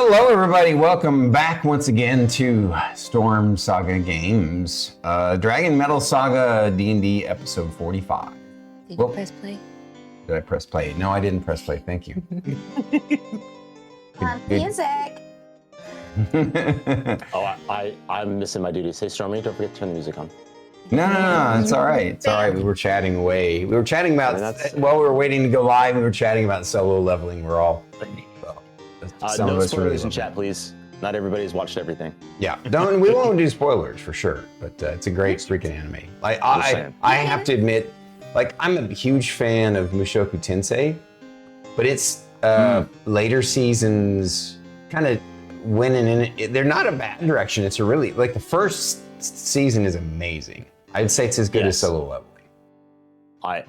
Hello, everybody. Welcome back once again to Storm Saga Games, DragonMetal Saga D&D episode 45. Did you press play? Did I press play? No, I didn't press play. Thank you. Music. I'm missing my duties. Hey, Stormy, don't forget to turn the music on. No, it's all right. It's all right. We were chatting away. We were chatting about, while we were waiting to go live, we were chatting about solo leveling. We're all... No spoilers in chat, please. Not everybody's watched everything. Yeah, we won't do spoilers for sure, but it's a great freaking anime. I have to admit, like, I'm a huge fan of Mushoku Tensei, but it's later seasons kind of went in. They're not a bad direction. It's a really, like, the first season is amazing. I'd say it's as good as solo leveling. I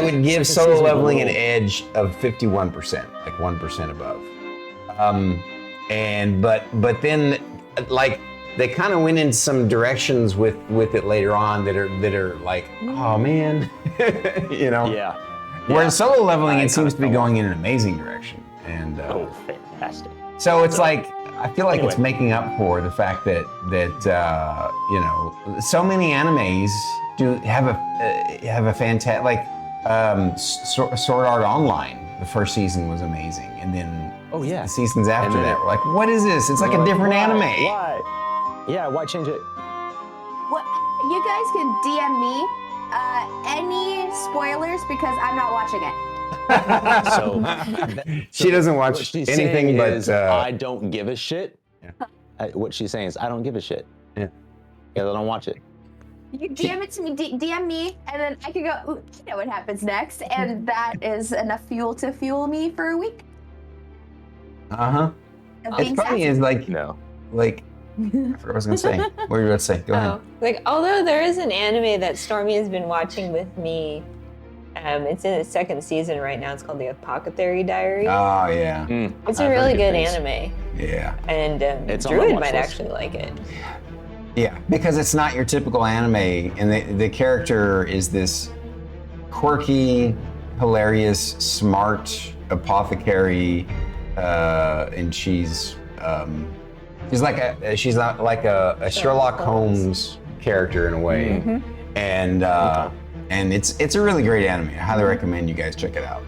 would give solo leveling an edge of 51%, like 1% above. But then, like, they kind of went in some directions with it later on that are like, oh man, you know. Yeah. Whereas solo leveling, it seems to be going in an amazing direction, and fantastic. So it's like, I feel like it's making up for the fact that you know, so many animes do have a fantastic, like, Sword Art Online. The first season was amazing, and then the seasons after that were like, what is this? It's like a different anime. Why? Yeah, why change it? What? You guys can DM me any spoilers because I'm not watching it. She doesn't watch anything but. I don't give a shit. Yeah. What she's saying is, I don't give a shit. Yeah. Yeah, I don't watch it. You DM it to me, DM me, and then I can go, ooh, you know what happens next, and that is enough fuel to fuel me for a week. It's funny is like, like, I forgot what I was gonna say. What were you about to say? Go ahead. Like, although there is an anime that Stormy has been watching with me, it's in its second season right now. It's called The Apothecary Diary. Oh yeah. It's a really good anime. Yeah. And Druid might actually like it. Yeah, because it's not your typical anime, and the character is this quirky, hilarious, smart apothecary, and she's like a Sherlock Holmes character in a way, and it's a really great anime. I highly recommend you guys check it out.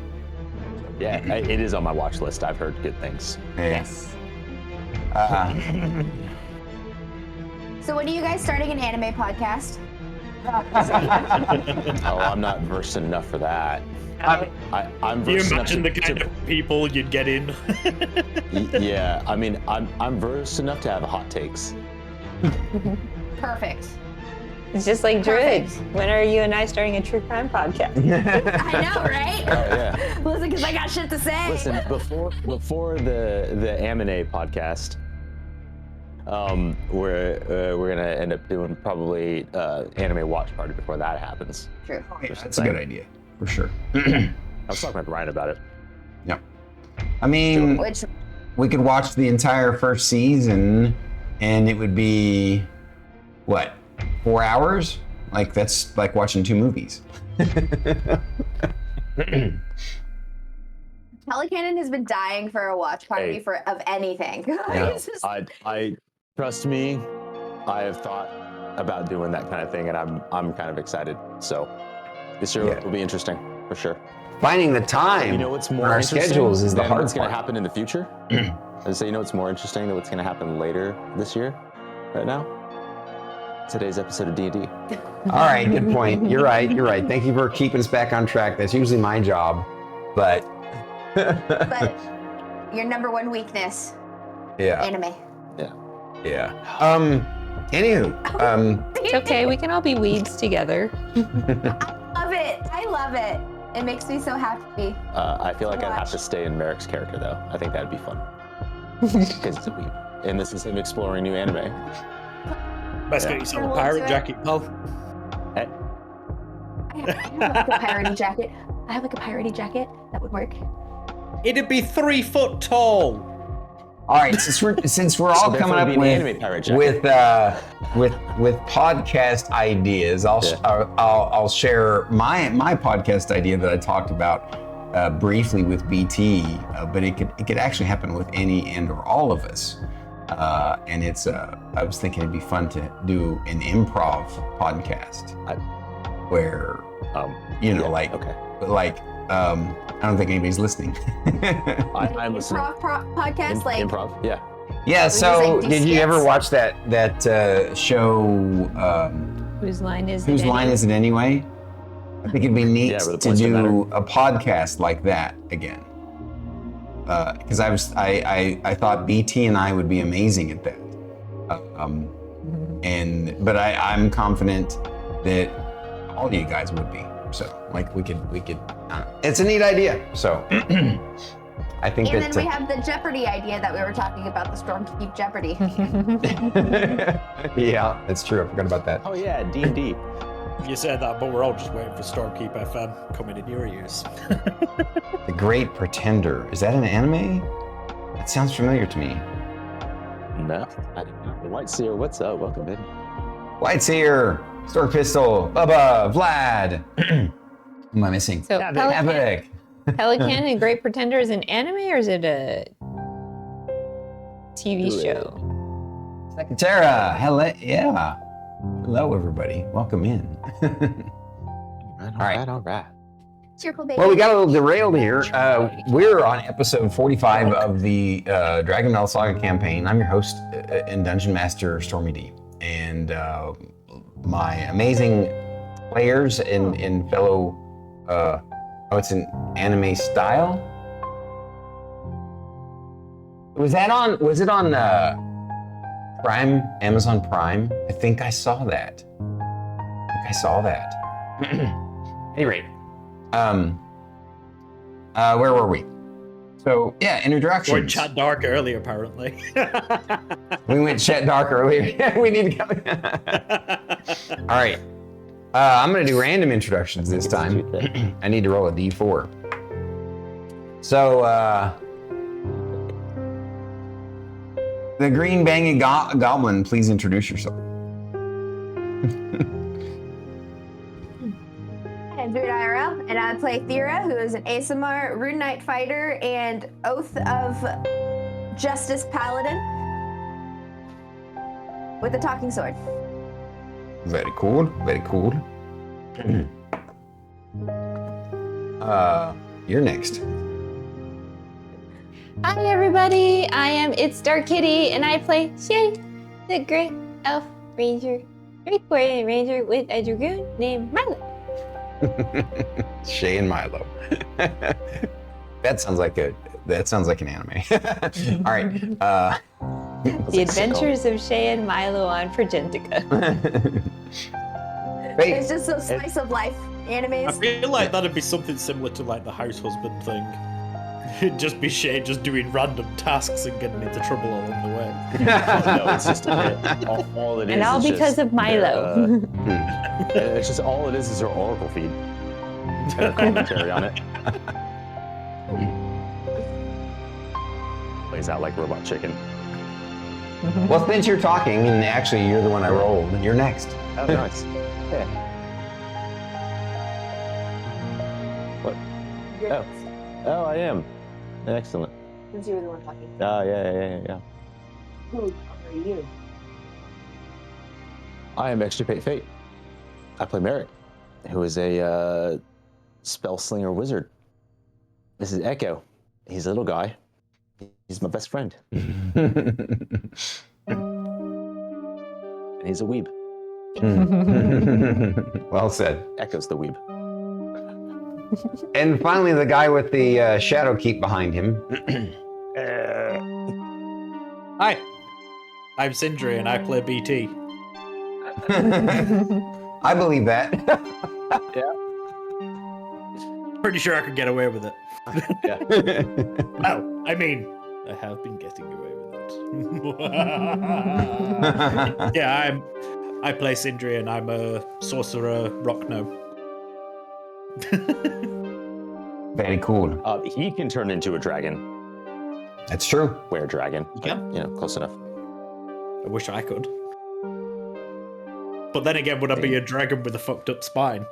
Yeah, it is on my watch list. I've heard good things. Yeah. Yes. So when are you guys starting an anime podcast? Oh, I'm not versed enough for that. I'm versed enough. Can you imagine the kind of people you'd get in? Yeah, I mean, I'm versed enough to have hot takes. Perfect. It's just like Druid. When are you and I starting a true crime podcast? I know, right? Oh yeah. Listen, because I got shit to say. Listen, before the anime podcast, we're gonna end up doing probably anime watch party before that happens. True. That's a good idea, for sure. I was talking with Ryan about it. Yeah. I mean, we could watch the entire first season, and it would be, what, 4 hours? Like, that's like watching 2 movies. Pelicanon has been dying for a watch party of anything. Yeah. I trust me, I have thought about doing that kind of thing, and I'm kind of excited. So this year will be interesting for sure. Finding the time. You know what's more on our interesting schedules is the than hard what's going part. to happen in the future? I say, you know what's more interesting than what's going to happen later this year? Right now? Today's episode of D&D. All right, good point. You're right. Thank you for keeping us back on track. That's usually my job, but. But your number one weakness, anime. Yeah. Anywho, It's okay. We can all be weebs together. I love it. It makes me so happy. I feel like I'd have to stay in Merrik's character, though. I think that'd be fun. Because it's a weeb. And this is him exploring new anime. Best get yourself a pirate jacket, pal. Hey. I have like a piratey jacket. I have like a piratey jacket. That would work. It'd be 3 foot tall. all right, since we're all coming up with podcast ideas, I'll share my podcast idea that I talked about briefly with BT, but it could actually happen with any and or all of us. And it's I was thinking it'd be fun to do an improv podcast where I don't think anybody's listening. I'm listening. Improv podcast, like Improv, yeah. Yeah. So, like did you skits? ever watch that show? Whose line is Whose it? line is it anyway? I think it'd be neat Yeah, where the to points don't do a podcast like that again. Because I thought BT and I would be amazing at that. But I'm confident that all of you guys would be. So like we could. It's a neat idea. So I think and that. then we have the Jeopardy idea that we were talking about, the Stormkeep Jeopardy. Yeah, that's true. I forgot about that. Oh yeah, D&D. You said that, but we're all just waiting for Stormkeep FM coming in your ears. The Great Pretender. Is that an anime? That sounds familiar to me. No, I didn't know. The White Seer, what's up? Welcome in. White Seer, Stork Pistol, Bubba, Vlad. Who am I missing? So Epic. Pelican and Great Pretender is an anime or is it a TV show? Thyra, hello, yeah. Hello, everybody. Welcome in. All right. Circle baby. Well, we got a little derailed here. We're on episode 45 of the DragonMetal Saga campaign. I'm your host and Dungeon Master, StormyD. And my amazing players and fellow, it's an anime style? Was it on Prime, Amazon Prime? I think I saw that. At any rate, where were we? So yeah, introductions. We went chat dark earlier, apparently. We went chat dark earlier. We need to go. All right. I'm gonna do random introductions this time. I need to roll a D4. So the green banging goblin, please introduce yourself. I'm Druid IRL, and I play Thyra, who is an ASMR Rune Knight fighter and Oath of Justice Paladin with a talking sword. Very cool. Very cool. You're next. Hi everybody, I am itsStarKitty and I play Shae, the Great Elf Ranger, Great Warrior Ranger with a dragoon named Milo. Shae and Milo. That sounds like an anime. All right. The Adventures of Shae and Milo on Progentica. It's just a slice of life animes. I feel like that'd be something similar to like the house husband thing. It'd just be Shae just doing random tasks and getting into trouble along the way. No, it's just all it is. And all is because just of Milo. It's just all it is her Oracle feed. And a commentary on it. Plays out like Robot Chicken. Well, since you're talking, and actually you're the one I rolled, you're next. Oh, nice. Yeah. What? Oh, I am. Excellent. Since you were the one talking. Oh, yeah. Who are you? I am extirpatefate. I play Merrik, who is a spell slinger wizard. This is Echo. He's a little guy. He's my best friend. And he's a weeb. Well said. Echo's the weeb. And finally, the guy with the shadow keep behind him. Hi, I'm Sindri and I play BT. I believe that. Yeah. Pretty sure I could get away with it. Yeah. Oh, I mean, I have been getting away with it. Yeah, I play Sindri and I'm a sorcerer rock gnome. Very cool. He can turn into a dragon. That's true. Were dragon. Yeah. Close enough. I wish I could. But then again, would I be a dragon with a fucked up spine?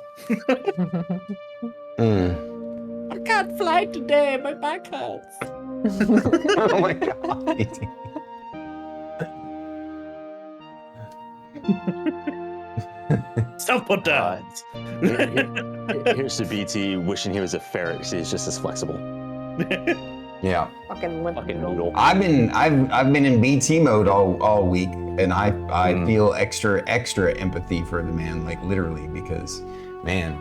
I kind can't fly today. My back hurts. Oh my god. Self put downs. Here's to BT wishing he was a ferret because he's just as flexible. Yeah. Fucking limp Fucking noodle. noodle. I've been in BT mode all week, and I feel extra empathy for the man, like literally, because man,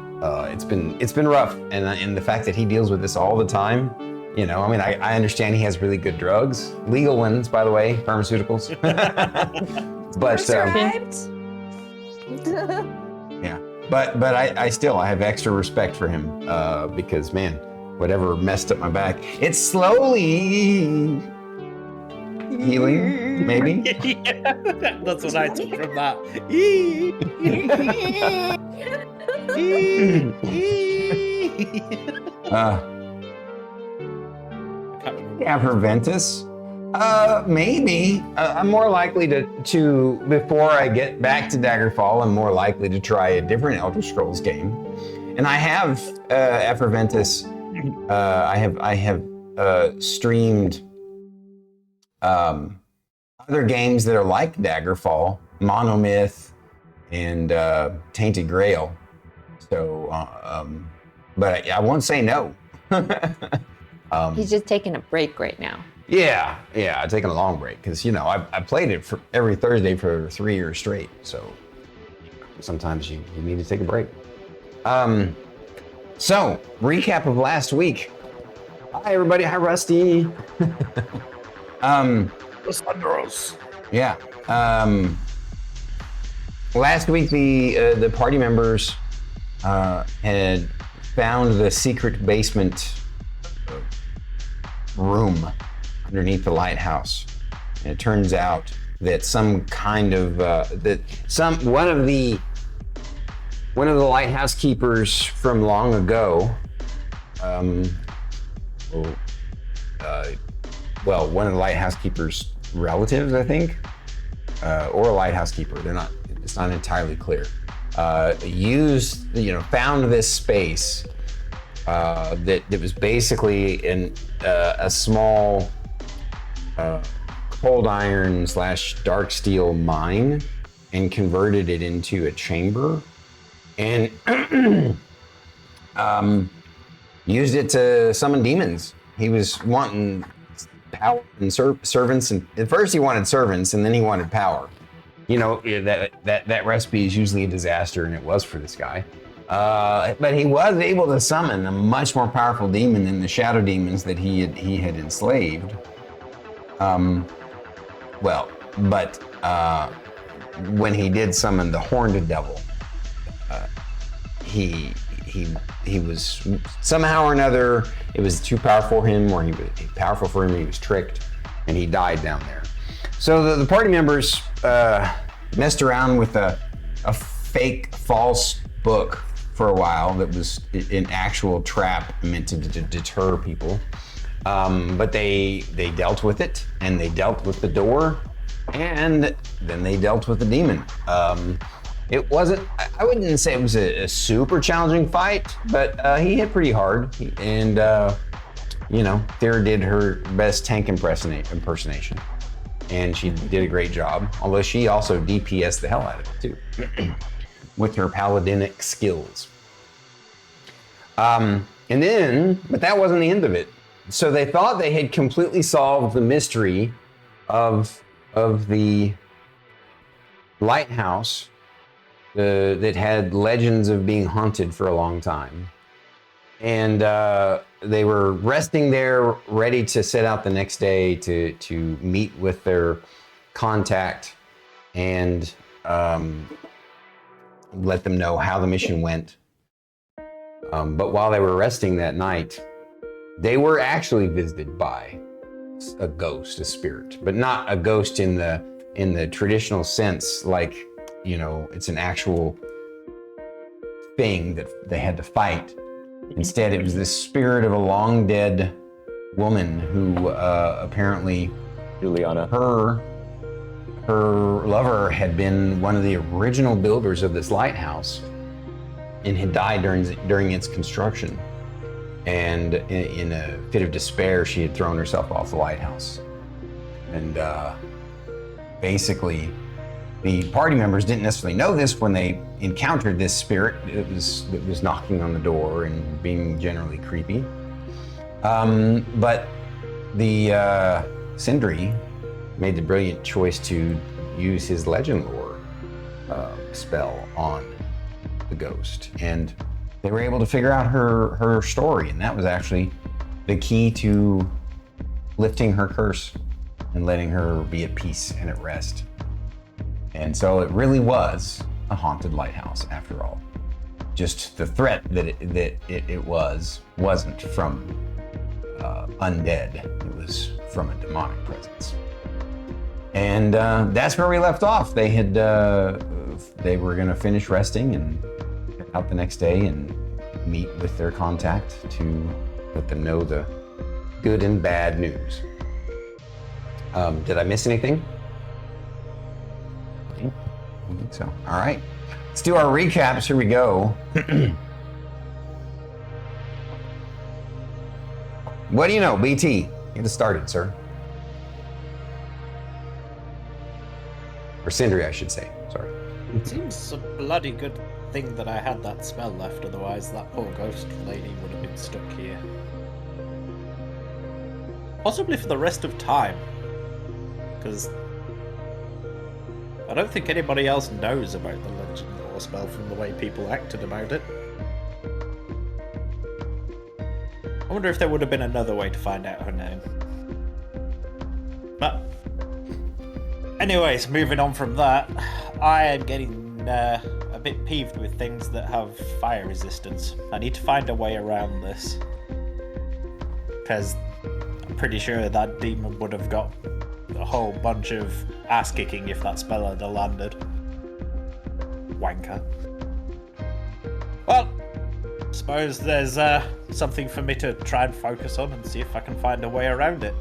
it's been rough, and the fact that he deals with this all the time, you know, I mean, I understand he has really good drugs, legal ones, by the way, pharmaceuticals, but Prescribed. yeah, but I still have extra respect for him because man, whatever messed up my back, it's slowly healing, maybe. Yeah, that's what I took from that. Caperventus? Maybe. I'm more likely to before I get back to Daggerfall, I'm more likely to try a different Elder Scrolls game. And I have Efferventus. I have streamed other games that are like Daggerfall, Monomyth, and Tainted Grail. So, but I won't say no. He's just taking a break right now. Yeah, I've taken a long break because, you know, I played it for every Thursday for 3 years straight. So sometimes you need to take a break. So recap of last week. Hi, everybody. Hi, Rusty. Yeah. Last week, the party members had found the secret basement room underneath the lighthouse, and it turns out that some kind of one of the lighthouse keepers from long ago, one of the lighthouse keeper's relatives, I think, or a lighthouse keeper. It's not entirely clear. Found this space that was basically a small cold iron / dark steel mine, and converted it into a chamber, and used it to summon demons. He was wanting power and servants, and at first he wanted servants, and then he wanted power. You know, that recipe is usually a disaster, and it was for this guy. But he was able to summon a much more powerful demon than the shadow demons that he had enslaved. When he did summon the horned devil, he was somehow or another, it was too powerful for him, he was tricked, and he died down there. So the party members messed around with a fake false book for a while that was an actual trap meant to deter people. But they dealt with it, and they dealt with the door, and then they dealt with the demon. It wasn't, I wouldn't say it was a super challenging fight, but he hit pretty hard, and Thyra did her best tank impersonation, and she did a great job, although she also DPS'd the hell out of it too, with her paladinic skills. But that wasn't the end of it. So they thought they had completely solved the mystery of the lighthouse that had legends of being haunted for a long time. And they were resting there, ready to set out the next day to meet with their contact and let them know how the mission went. But while they were resting that night, they were actually visited by a ghost, a spirit, but not a ghost in the traditional sense, like, you know, it's an actual thing that they had to fight. Instead, it was the spirit of a long dead woman who apparently, Juliana, her lover had been one of the original builders of this lighthouse and had died during its construction. And in a fit of despair, she had thrown herself off the lighthouse. And basically, the party members didn't necessarily know this when they encountered this spirit that was knocking on the door and being generally creepy. But the Sindri made the brilliant choice to use his legend lore spell on the ghost, and they were able to figure out her story, and that was actually the key to lifting her curse and letting her be at peace and at rest. And so it really was a haunted lighthouse after all. Just the threat that it wasn't from undead. It was from a demonic presence. And that's where we left off. They were going to finish resting and get out the next day and meet with their contact to let them know the good and bad news. Did I miss anything? I don't think so. All right, let's do our recaps. Here we go. What do you know, BT? Get us started, sir. Or Sindri, I should say. Sorry. It seems a bloody good thing that I had that spell left, otherwise that poor ghost lady would have been stuck here. Possibly for the rest of time. Because I don't think anybody else knows about the legend lore spell from the way people acted about it. I wonder if there would have been another way to find out her name. But anyways, moving on from that, I am getting a bit peeved with things that have fire resistance. I need to find a way around this. Because I'm pretty sure that demon would have got a whole bunch of ass kicking if that spell had landed. Wanker. Well, suppose there's something for me to try and focus on and see if I can find a way around it.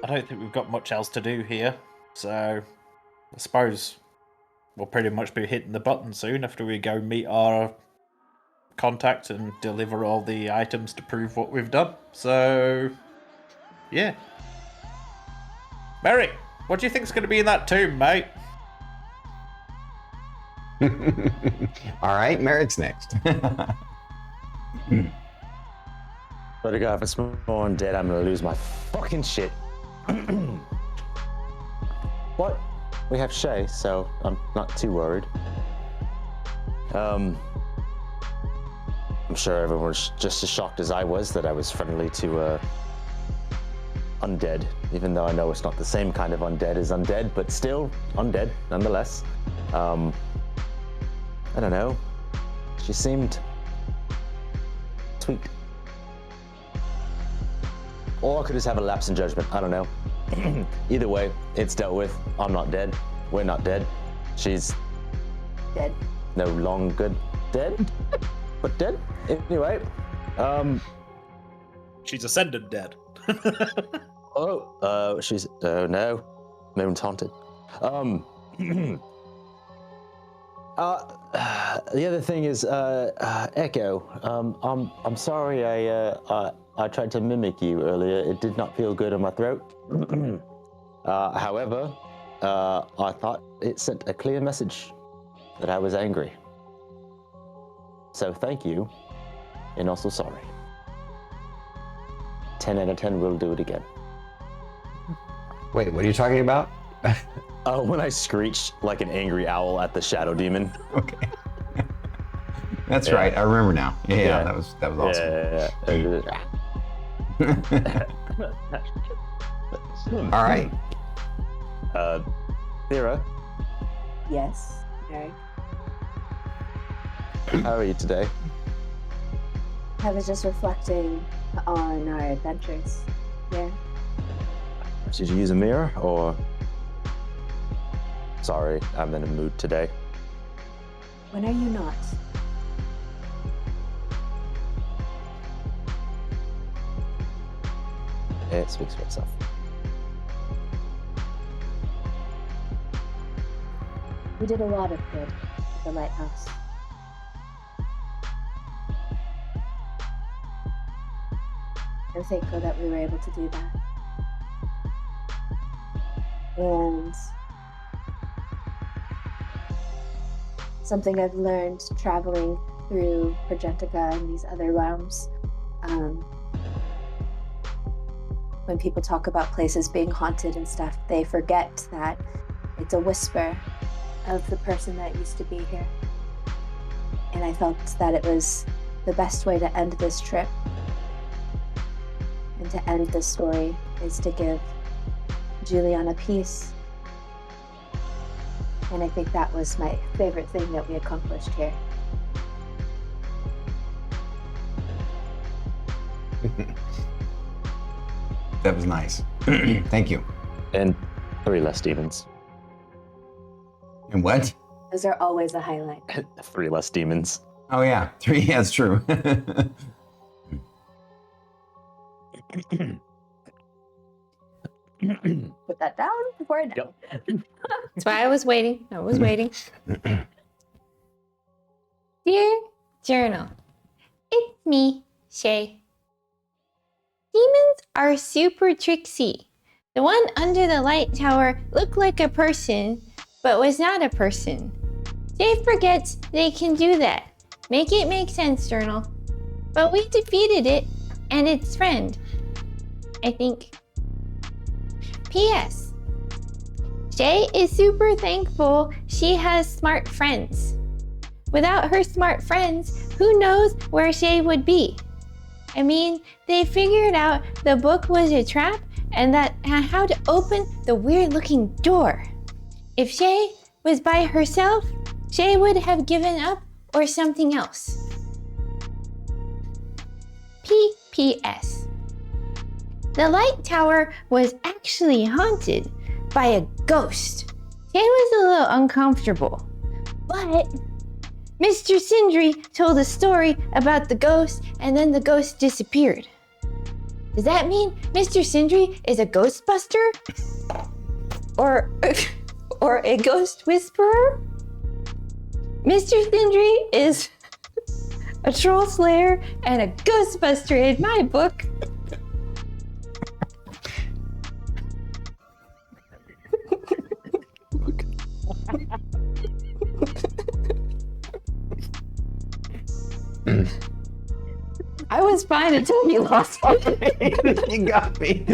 I don't think we've got much else to do here, so I suppose we'll pretty much be hitting the button soon after we go meet our contact and deliver all the items to prove what we've done. So, yeah. Merrik, what do you think's going to be in that tomb, mate? All right, Merrick's next. But if it's more undead, I'm gonna lose my fucking shit. What? We have Shae, so I'm not too worried. I'm sure everyone was just as shocked as I was that I was friendly to undead, even though I know it's not the same kind of undead as undead, but still undead nonetheless. I don't know. She seemed sweet. Or I could just have a lapse in judgment. I don't know. Either way, it's dealt with. I'm not dead. We're not dead. She's Dead. no longer dead, but dead. Anyway, She's ascended dead. she's no, moon's haunted. The other thing is Echo. I'm sorry I tried to mimic you earlier. It did not feel good in my throat. However, I thought it sent a clear message that I was angry. So thank you, and also sorry. 10 out of 10 will do it again. Wait, what are you talking about? When I screeched like an angry owl at the shadow demon. Okay. That's right. I remember now. Yeah, that was awesome. All right. Thyra, Yes. Merrik. how are you today? I was just reflecting on our adventures. Yeah. Did you use a mirror or? Sorry, I'm in a mood today. When are you not? It speaks for itself. We did a lot of good at the lighthouse. I'm thankful that we were able to do that. And something I've learned traveling through Progentica and these other realms, when people talk about places being haunted and stuff, they forget that it's a whisper of the person that used to be here. And I felt that it was the best way to end this trip and to end this story is to give Juliana peace. And I think that was my favorite thing that we accomplished here. That was nice. Thank you. And 3 less demons. And what? Those are always a highlight. 3 less demons. Oh yeah, 3. Yeah, that's true. Put that down before I die. Yep. That's why I was waiting. Dear Journal, it's me, Shae. Demons are super tricksy. The one under the light tower looked like a person, but was not a person. Shae forgets they can do that. Make it make sense, Journal. But we defeated it and its friend, I think. P.S. Shae is super thankful she has smart friends. Without her smart friends, who knows where Shae would be? I mean, they figured out the book was a trap and that how to open the weird-looking door. If Shae was by herself, Shae would have given up or something else. P.P.S. The light tower was actually haunted by a ghost. Shae was a little uncomfortable, but Mr. Sindri told a story about the ghost and then the ghost disappeared. Does that mean Mr. Sindri is a ghostbuster? Or a ghost whisperer? Mr. Sindri is a troll slayer and a ghostbuster in my book. I was fine until you lost me. You got me.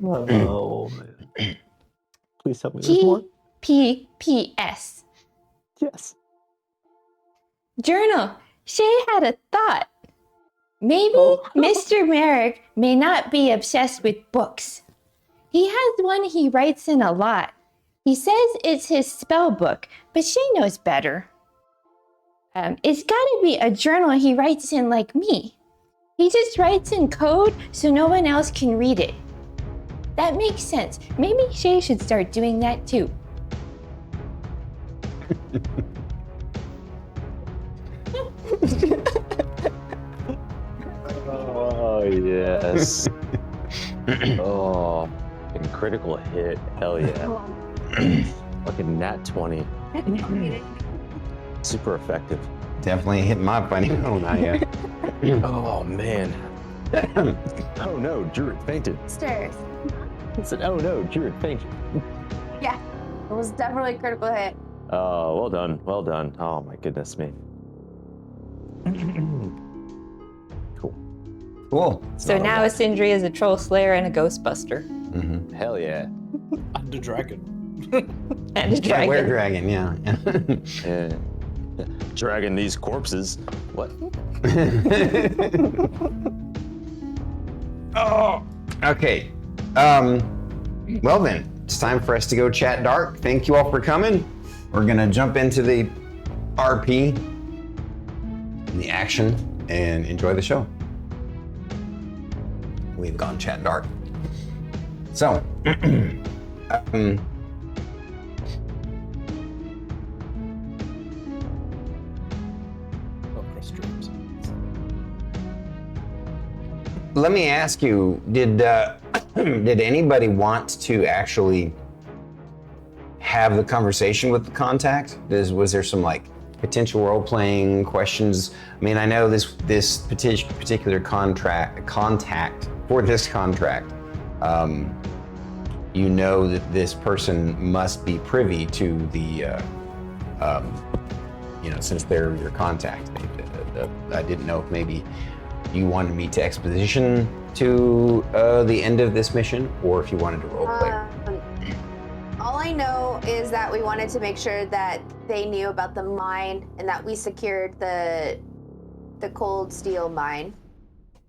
Oh, man. Please tell me there's more. P.P.S. Yes. Journal, Shae had a thought. Maybe Mr. Merrik may not be obsessed with books. He has one he writes in a lot. He says it's his spell book, but Shae knows better. It's gotta be a journal he writes in like me. He just writes in code so no one else can read it. That makes sense. Maybe Shae should start doing that too. Oh, yes. Oh, fucking critical hit. Hell yeah. Fucking nat 20. Super effective. Definitely hit my funny bone, not yet. Oh, man. Oh, no, Druid fainted. Stairs. I said, oh, no, Druid fainted. Yeah, it was definitely a critical hit. Oh, well done. Well done. Oh, my goodness me. Cool. Cool. So now Sindri is a troll slayer and a ghostbuster. Mm-hmm. Hell yeah. And a dragon. And a Yeah, dragon. we're dragon, yeah. Yeah. Dragging these corpses. What? Oh, okay. Well then, it's time for us to go chat dark. Thank you all for coming. We're gonna jump into the RP, the action, and enjoy the show. We've gone chat dark. So, Across streams. let me ask you, did anybody want to actually have the conversation with the contact? Was there some like potential role-playing questions. I mean, I know this particular contact for this contract. You know that this person must be privy to the, since they're your contact. I didn't know if maybe you wanted me to exposition to the end of this mission, or if you wanted to roleplay. All I know is that we wanted to make sure that they knew about the mine and that we secured the cold steel mine,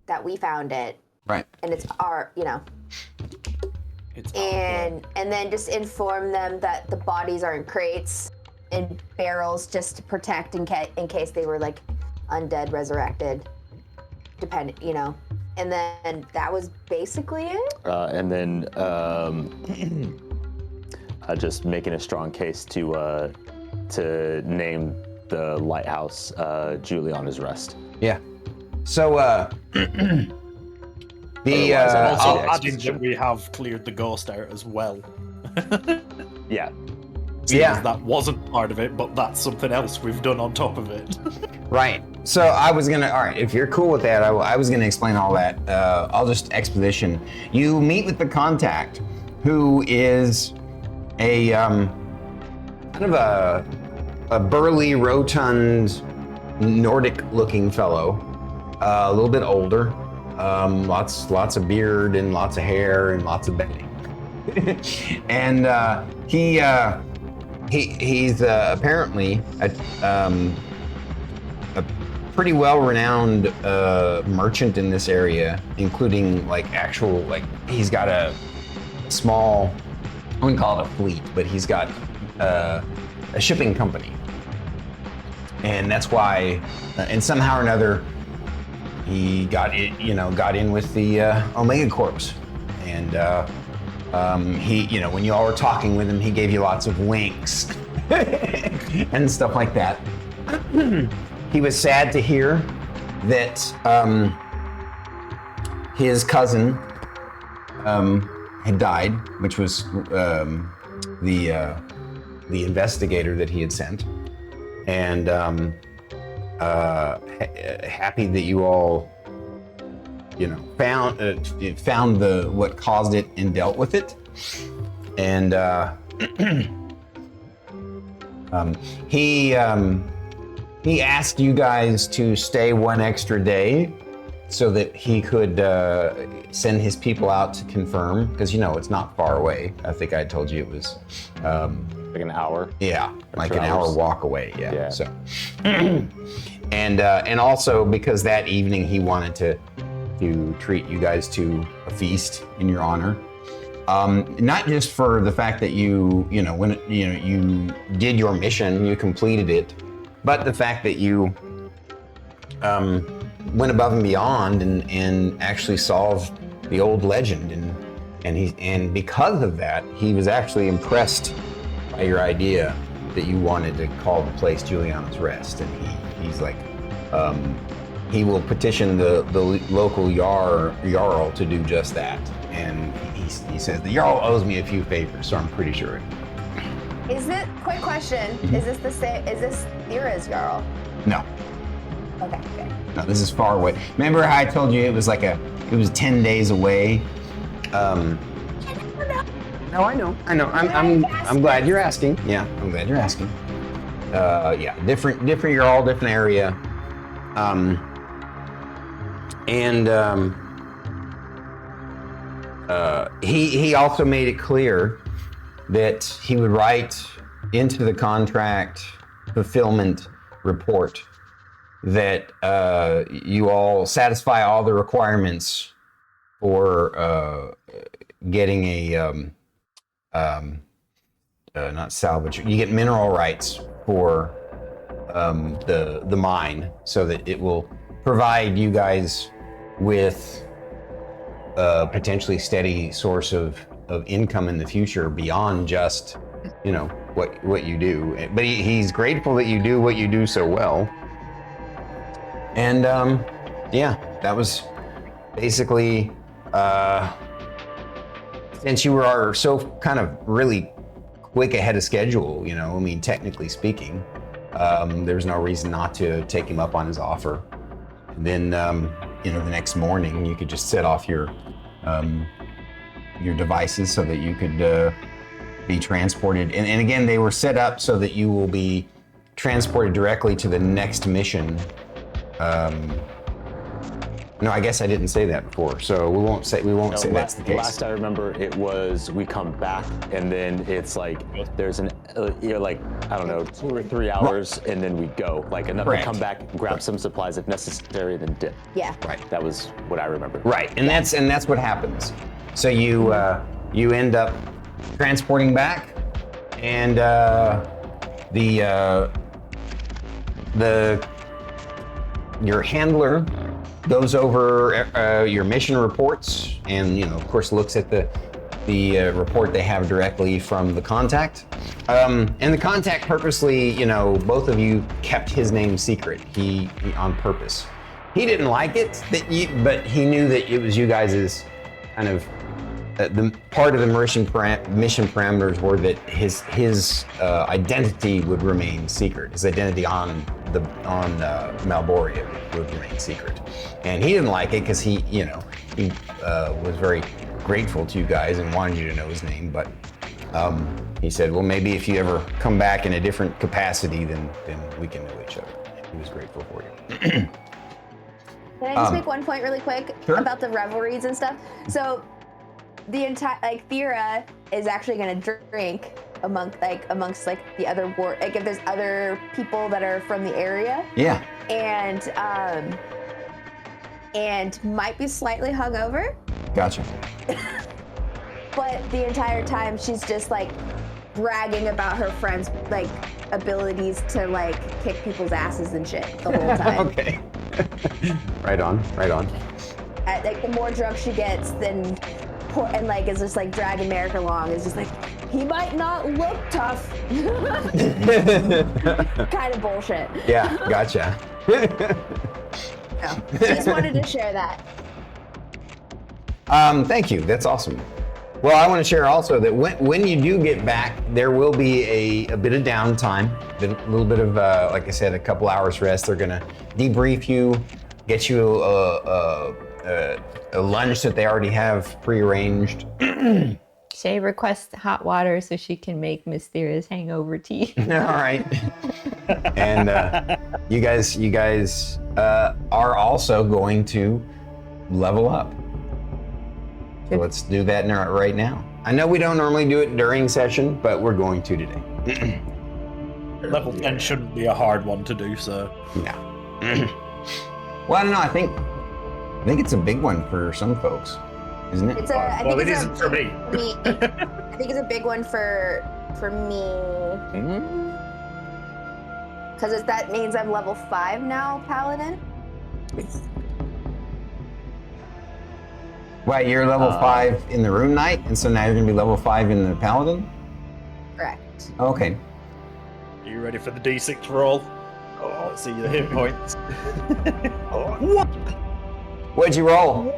that we found it. Right. And it's our, and then just inform them that the bodies are in crates, in barrels, just to protect in case they were like undead, resurrected, depending, And then that was basically it. And then just making a strong case to name the lighthouse Juliana's Rest. Yeah. So also adding that we have cleared the ghost out as well. Yeah. Yeah. That wasn't part of it, but that's something else we've done on top of it. Right. So I was gonna, all right, if you're cool with that, I was gonna explain all that. I'll just exposition. You meet with the contact, who is a kind of a burly, rotund, Nordic-looking fellow, a little bit older, lots of beard and lots of hair and lots of bedding, and he's apparently a pretty well-renowned merchant in this area, including he's got a small, I wouldn't call it a fleet, but he's got a shipping company. And that's why, and somehow or another, he got in with the Omega Corps. And he, when you all were talking with him, he gave you lots of winks and stuff like that. He was sad to hear that his cousin had died, which was the investigator that he had sent, and happy that you all, found what caused it and dealt with it, and he asked you guys to stay one extra day so that he could send his people out to confirm, because it's not far away. I think I told you it was like an hour. Yeah, like an hour walk away. Yeah. So, and also because that evening he wanted to treat you guys to a feast in your honor. Not just for the fact that you did your mission, you completed it, but the fact that you went above and beyond and actually solved the old legend, and because of that, he was actually impressed by your idea that you wanted to call the place Juliana's Rest, and he's like, he will petition the local Jarl to do just that, and he says the Jarl owes me a few favors, so I'm pretty sure. Quick question, is this Thyra's Jarl? No. Okay, good. No, this is far away. Remember how I told you it was 10 days away? No, I know. I'm glad you're asking. Yeah, I'm glad you're asking. Yeah, different Jarl, different area. He also made it clear that he would write into the contract fulfillment report that you all satisfy all the requirements for getting a not salvage. You get mineral rights for the mine, so that it will provide you guys with a potentially steady source of income in the future beyond just what you do. But he's grateful that you do what you do so well. And that was basically, since you were so kind of really quick ahead of schedule, technically speaking, There's no reason not to take him up on his offer. And then, the next morning you could just set off your devices so that you could be transported. And again, they were set up so that you will be transported directly to the next mission. No, I guess I didn't say that before, so we won't say that's the case. Last I remember, it was we come back and then it's like there's an like I don't know 2 or 3 hours and then we go like enough to come back, grab some supplies if necessary, then dip. Yeah. Right. That was what I remember. Right, and that's what happens. So you end up transporting back, and your handler goes over your mission reports, and of course looks at the report they have directly from the contact. And the contact purposely, both of you kept his name secret. He on purpose. He didn't like it, but he knew that it was you guys' kind of the part of the mission parameters were that his identity would remain secret. His identity on Malboria would remain secret, and he didn't like it because he was very grateful to you guys and wanted you to know his name. But he said, well, maybe if you ever come back in a different capacity, then we can know each other. He was grateful for you. Can I just make one point really quick about the revelries and stuff? So the entire Thyra is actually going to drink amongst the other if there's other people that are from the area. Yeah. And might be slightly hungover. Gotcha. But the entire time she's just bragging about her friends' abilities to kick people's asses and shit the whole time. Okay. Right on. The more drunk she gets, then is just dragging Merrik along. It's just he might not look tough. Kind of bullshit. Yeah, gotcha. Just wanted to share that. Thank you. That's awesome. Well, I want to share also that when you do get back, there will be a bit of downtime, a little bit of, like I said, a couple hours rest. They're going to debrief you, get you a lunch that they already have prearranged. Shae requests hot water so she can make Miss Thyra's hangover tea. All right. And you guys are also going to level up. So let's do that right now. I know we don't normally do it during session, but we're going to today. Level 10 shouldn't be a hard one to do, so. No. Well, I don't know. I think it's a big one for some folks, isn't it? It isn't for me. I think it's a big one for me. Because that means I'm level 5 now, Paladin. Well, you're level 5 in the Rune Knight, and so now you're going to be level 5 in the Paladin? Correct. Okay. Are you ready for the D6 roll? Oh, let's see the hit points. What? What'd you roll?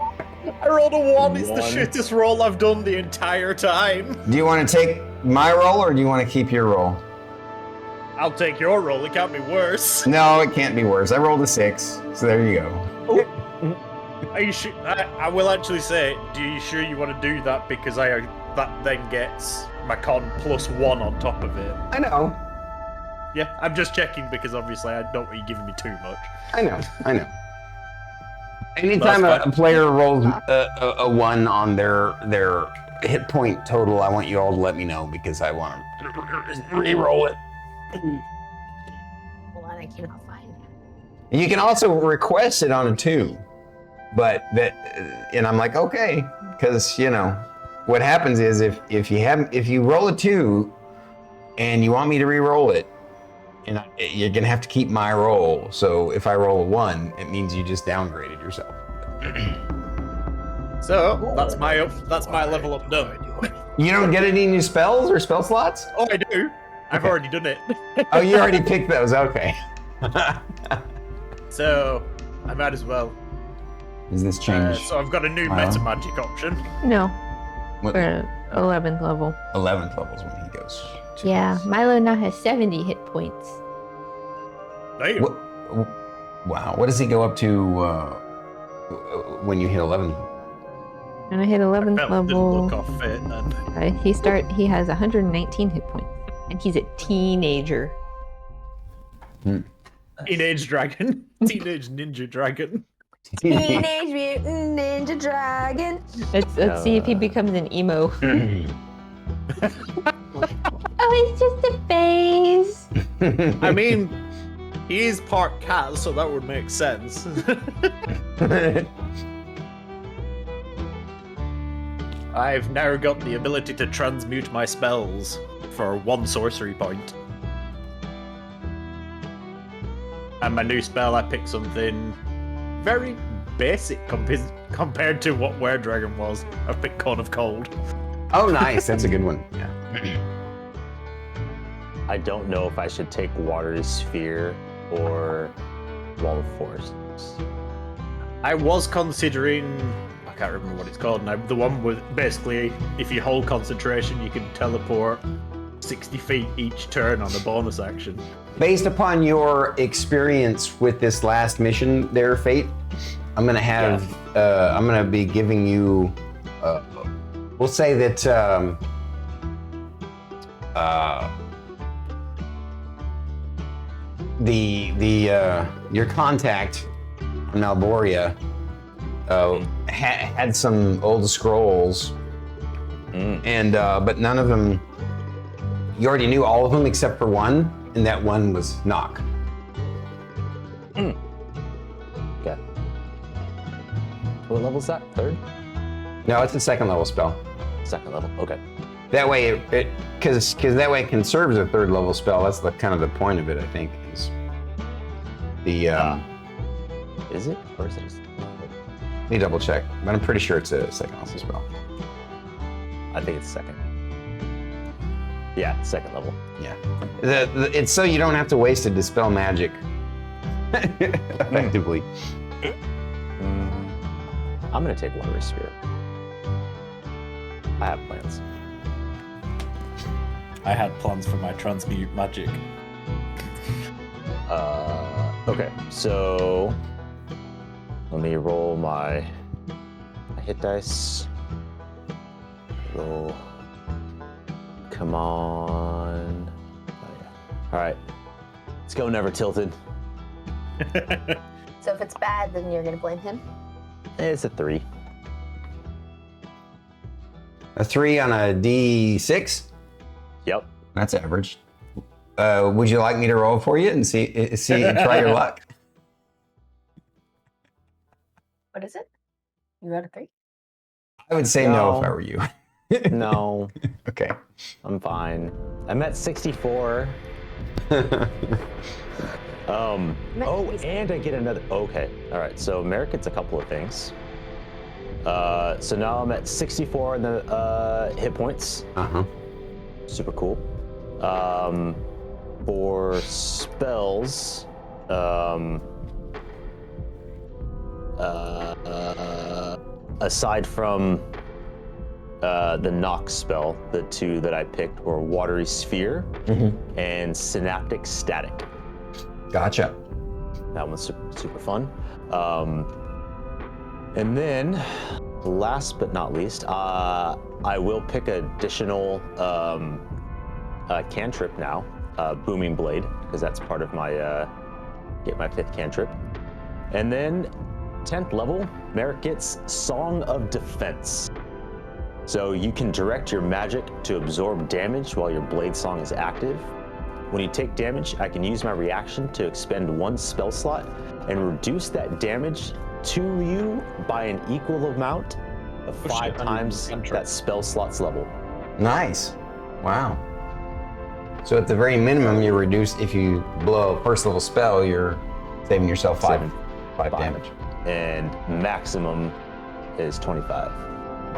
I rolled a 1. It's the shittest roll I've done the entire time. Do you want to take my roll, or do you want to keep your roll? I'll take your roll. It can't be worse. No, it can't be worse. I rolled a 6, so there you go. Are you sure? I will actually say, do you sure you want to do that? Because that then gets my con +1 on top of it. I know. Yeah, I'm just checking because obviously I don't want you giving me too much. I know. Anytime a player rolls a 1 on their hit point total, I want you all to let me know because I want to re-roll it. Hold on, I cannot find it. You can also request it on a 2, but and I'm like, okay, because what happens is if you roll a 2 and you want me to re-roll it, you're gonna have to keep my roll. So if I roll a 1, it means you just downgraded yourself. So that's my level up done. You don't get any new spells or spell slots? Oh, I do. I've already done it. Oh, you already picked those. Okay. So I might as well. Does this change? So I've got a new meta magic option. No, What, we're at 11th level. 11th levels when he goes. Yeah, Milo now has 70 hit points. Damn. Wow. What does he go up to when you hit 11? And I hit 11th Didn't level. look off fit then. He has 119 hit points. And he's a teenager. Teenage dragon. Teenage ninja dragon. Teenage Mutant Ninja Dragon. Let's see if he becomes an emo. Oh, it's just a phase. I mean, he is part cat, so that would make sense. I've now got the ability to transmute my spells for 1 sorcery point. And my new spell, I picked something very basic compared to what Were Dragon was. I picked Cone of Cold. Oh, nice. That's a good one. Yeah. I don't know if I should take Watery Sphere or Wall of Force. I was considering, I can't remember what it's called now, the one with basically, if you hold concentration, you can teleport 60 feet each turn on a bonus action. Based upon your experience with this last mission there, Fate, I'm gonna have, I'm gonna be giving you, we'll say that, your contact in Malboria had some old scrolls, and but none of them. You already knew all of them except for one, and that one was Knock. Okay. What level's that? 3rd? No, it's a 2nd level spell. 2nd level. Okay. That way, because that way it can serve as a 3rd level spell. That's the kind of the point of it, I think. Is the Is it, or is it? let me double check, but I'm pretty sure it's a 2nd level spell. I think it's 2nd. Yeah, 2nd level. Yeah, it's so you don't have to waste a dispel magic. Effectively. I'm gonna take Watery Sphere. I have plans. I had plans for my transmute magic. Okay, so let me roll my hit dice. Roll. Come on. Oh, yeah. All right, let's go. Never Tilted. So if it's bad, then you're gonna blame him. It's a 3. A 3 on a D6. Yep. That's average. Would you like me to roll for you and try your luck? What is it? You rolled a 3? I would say no if I were you. No, Okay. I'm fine. I'm at 64. And I get another. Okay. All right. So Merrik gets a couple of things. So now I'm at 64 in the hit points. Super cool. For spells, aside from the Knock spell, the 2 that I picked were Watery Sphere and Synaptic Static. Gotcha. That one's super fun. And then, last but not least, I will pick additional cantrip now, Booming Blade, because that's part of my get my 5th cantrip. And then 10th level, Merrik gets Song of Defense. So you can direct your magic to absorb damage while your blade song is active. When you take damage, I can use my reaction to expend 1 spell slot and reduce that damage to you by an equal amount of 5 times that spell slot's level. Nice. Wow. So at the very minimum, you reduce, if you blow a 1st level spell, you're saving yourself 5 damage. And maximum is 25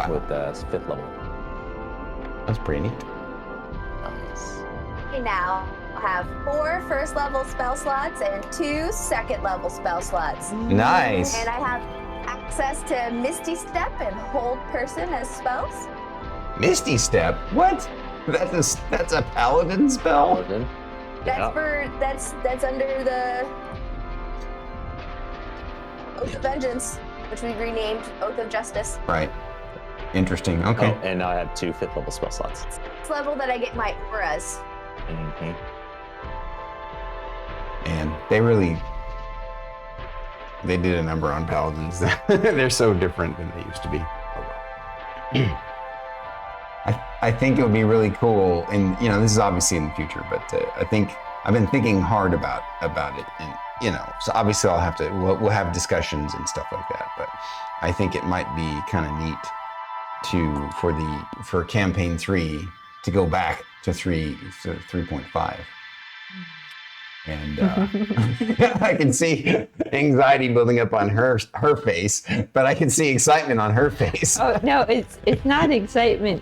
with the 5th level. That's pretty neat. Nice. We now have 4 1st level spell slots and 2 2nd level spell slots. Nice. And I have access to Misty Step and Hold Person as spells. Misty Step? What? That's a paladin spell? Paladin. That's under the Oath of Vengeance, which we renamed Oath of Justice. Right. Interesting. Okay. Oh, and now I have 2 5th level spell slots. It's level that I get my auras. Mm-hmm. And they did a number on paladins. They're so different than they used to be. I think it would be really cool, and this is obviously in the future, but I think I've been thinking hard about it, and so obviously we'll have discussions and stuff like that, but I think it might be kind of neat for campaign 3 to go back to 3.5. And I can see anxiety building up on her face, but I can see excitement on her face. Oh no, it's not excitement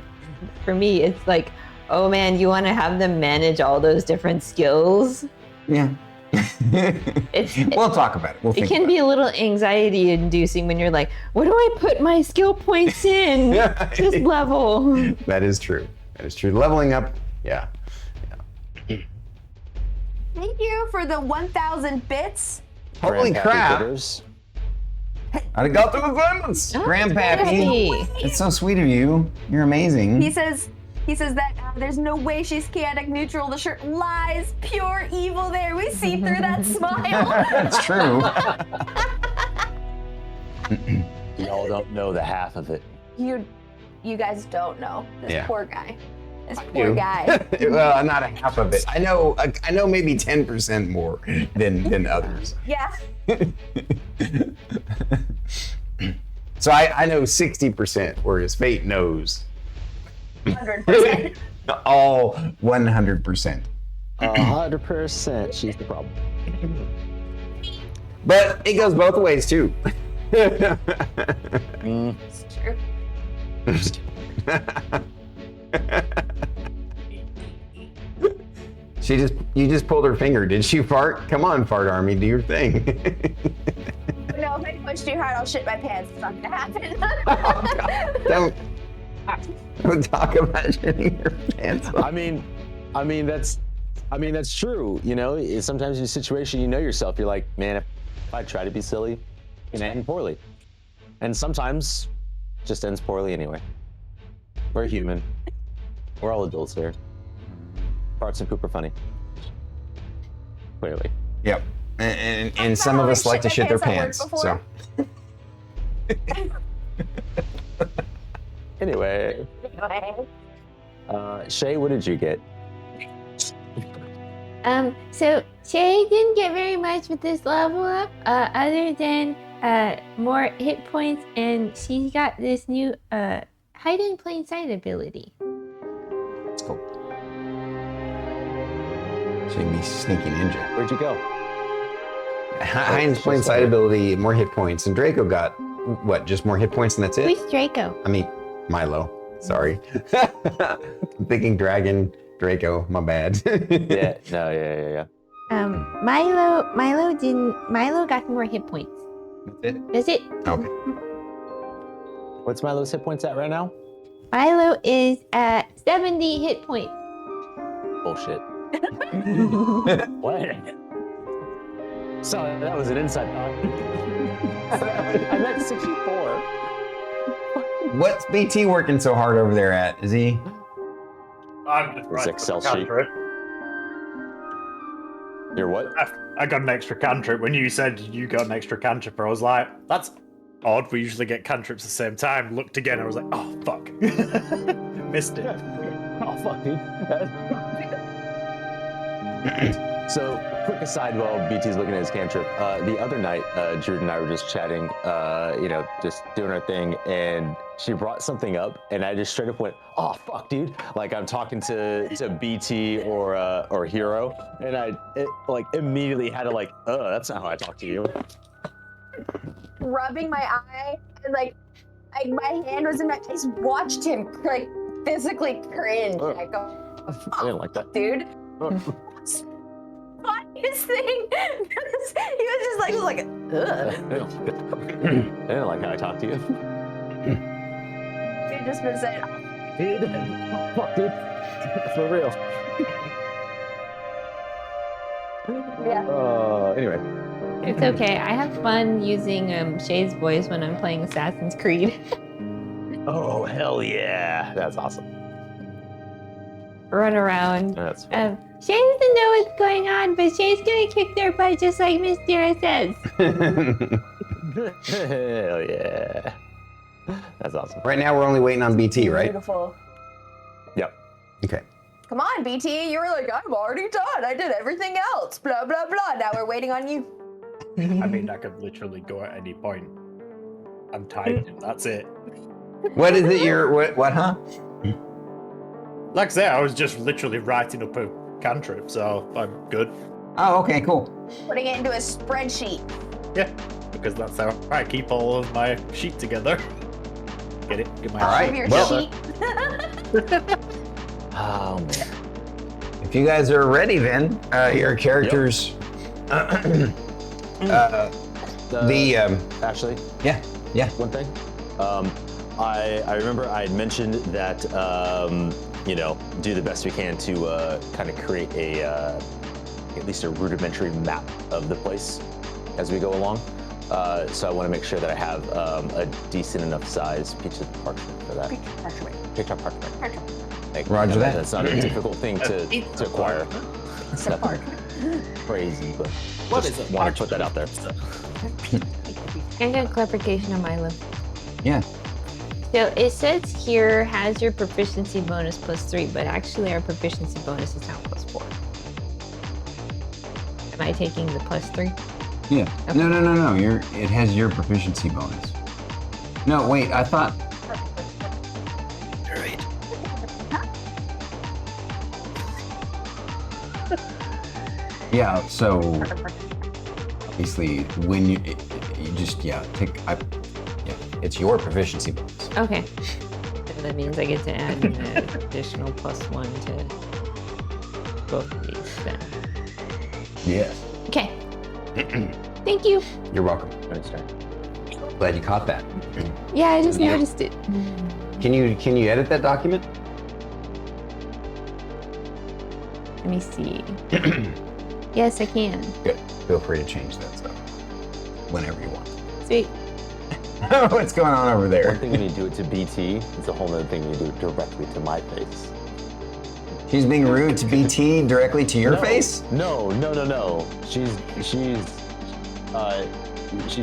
for me. It's like, oh man, you want to have them manage all those different skills? Yeah. We'll talk about it. It can be a little anxiety inducing when you're like, what do I put my skill points in? Just level. That is true. Leveling up, yeah. Thank you for the 1,000 bits. Holy crap. Arigato gozaimasu, Grandpappy. It's so sweet of you. You're amazing. He says that there's no way she's chaotic neutral. The shirt lies, pure evil there. We see through that smile. That's true. Y'all don't know the half of it. You guys don't know. This poor guy. This I poor do. guy. Well, not a half of it. I know maybe 10% more than others. Yeah. So I know 60%, whereas Fate knows 100%. all 100%. 100%. She's the problem. But it goes both ways too. It's true. You just pulled her finger. Did she fart? Come on, fart army, do your thing. No, if I push too hard, I'll shit my pants. It's not gonna happen. Oh, God. Don't talk about shitting your pants off. I mean that's true. Sometimes in a situation, yourself. You're like, man, if I try to be silly, it can end poorly. And sometimes it just ends poorly anyway. We're human. We're all adults here. Farts and poop are funny. Clearly. Yep. And some of us like to shit their pants. So. Anyway. Shae, what did you get? So Shae didn't get very much with this level up, other than more hit points, and she got this new hide in plain sight ability. That's cool. She can be sneaky ninja. Where'd you go? Hide in plain sight ability, more hit points, and Draco got what? Just more hit points, and that's it. Who's Draco? I mean, Milo. Sorry. I'm thinking Dragon, Draco. My bad. Yeah. Milo got more hit points. That's it. That's it. Okay. What's Milo's hit points at right now? Milo is at 70 hit points. Bullshit. What? Sorry, that was an inside thought. I meant 64. What's BT working so hard over there at? Is he? I'm just His right Excel for the sheet. cantrip. You're what? I got an extra cantrip. When you said you got an extra cantrip, I was like, that's odd. We usually get cantrips at the same time. Looked again, I was like, oh, fuck. Missed it. Oh, fuck, dude. So, quick aside while BT's looking at his cantrip. The other night, Jude and I were just chatting, just doing our thing, and she brought something up, and I just straight up went, oh, fuck, dude. Like, I'm talking to BT or Hero, and I immediately had to that's not how I talk to you. Rubbing my eye, and my hand was in my face. Watched him physically cringe. I go, I didn't like that. dude. Funniest thing. He was like, ugh. I didn't like how I talked to you. You've just been saying, Dude, oh, fuck, dude. For real. Anyway. It's okay. I have fun using Shae's voice when I'm playing Assassin's Creed. Oh, hell yeah. That's awesome. Run around. That's fun. Shae doesn't know what's going on, but Shae's gonna kick their butt just like Miss Thyra says. Hell yeah. That's awesome. Right now we're only waiting on BT, right? Beautiful. Yep. Okay. Come on, BT. You were like, I'm already done. I did everything else. Blah, blah, blah. Now we're waiting on you. I mean, I could literally go at any point. I'm typing. That's it. What is it? What? Huh? Like I say, I was just literally writing up a cantrip, so I'm good. Oh, okay, cool. Putting it into a spreadsheet. Yeah, because that's how I keep all of my sheet together. Get it? Get my All right. Of your well- sheet. Oh, man. If you guys are ready, then your characters. Ashley, Yeah. one thing. I remember I had mentioned that, do the best we can to kind of create at least a rudimentary map of the place as we go along. So I want to make sure that I have a decent enough size piece of parchment for that. Piece of parchment. Roger that. That's not a difficult thing to acquire. It's nothing crazy, but What just is it? want to put that out there. Can I get a clarification on Milo? Yeah. So it says here has your proficiency bonus +3, but actually our proficiency bonus is now +4. Am I taking the +3? Yeah. Okay. No. It has your proficiency bonus. No, wait. I thought. Right. Yeah. So obviously, when you just take. It's your proficiency bonus. Okay. And that means I get to add an additional +1 to both of these then. Yes. Okay. Thank you. You're welcome. Glad you caught that. Yeah, I just Yeah. noticed it. Can you edit that document? Let me see. Yes, I can. Good. Feel free to change that stuff whenever you want. Sweet. What's going on over One there? thing when you do it to BT, it's a whole other thing when you do it directly to my face. She's being rude to BT directly to your No, face? No. She's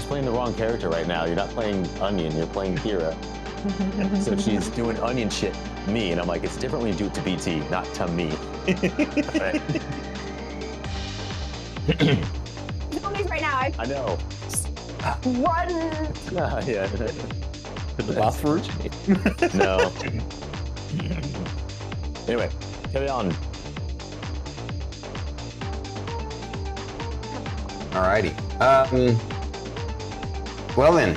playing the wrong character right now. You're not playing Onion, you're playing Thyra. So she's doing Onion shit to me, and I'm like, it's different when you do it to BT, not to me. Right? Zombies right now. I know. Run. Yeah. To the bathroom? No. Anyway, carry on. Alrighty. Well then,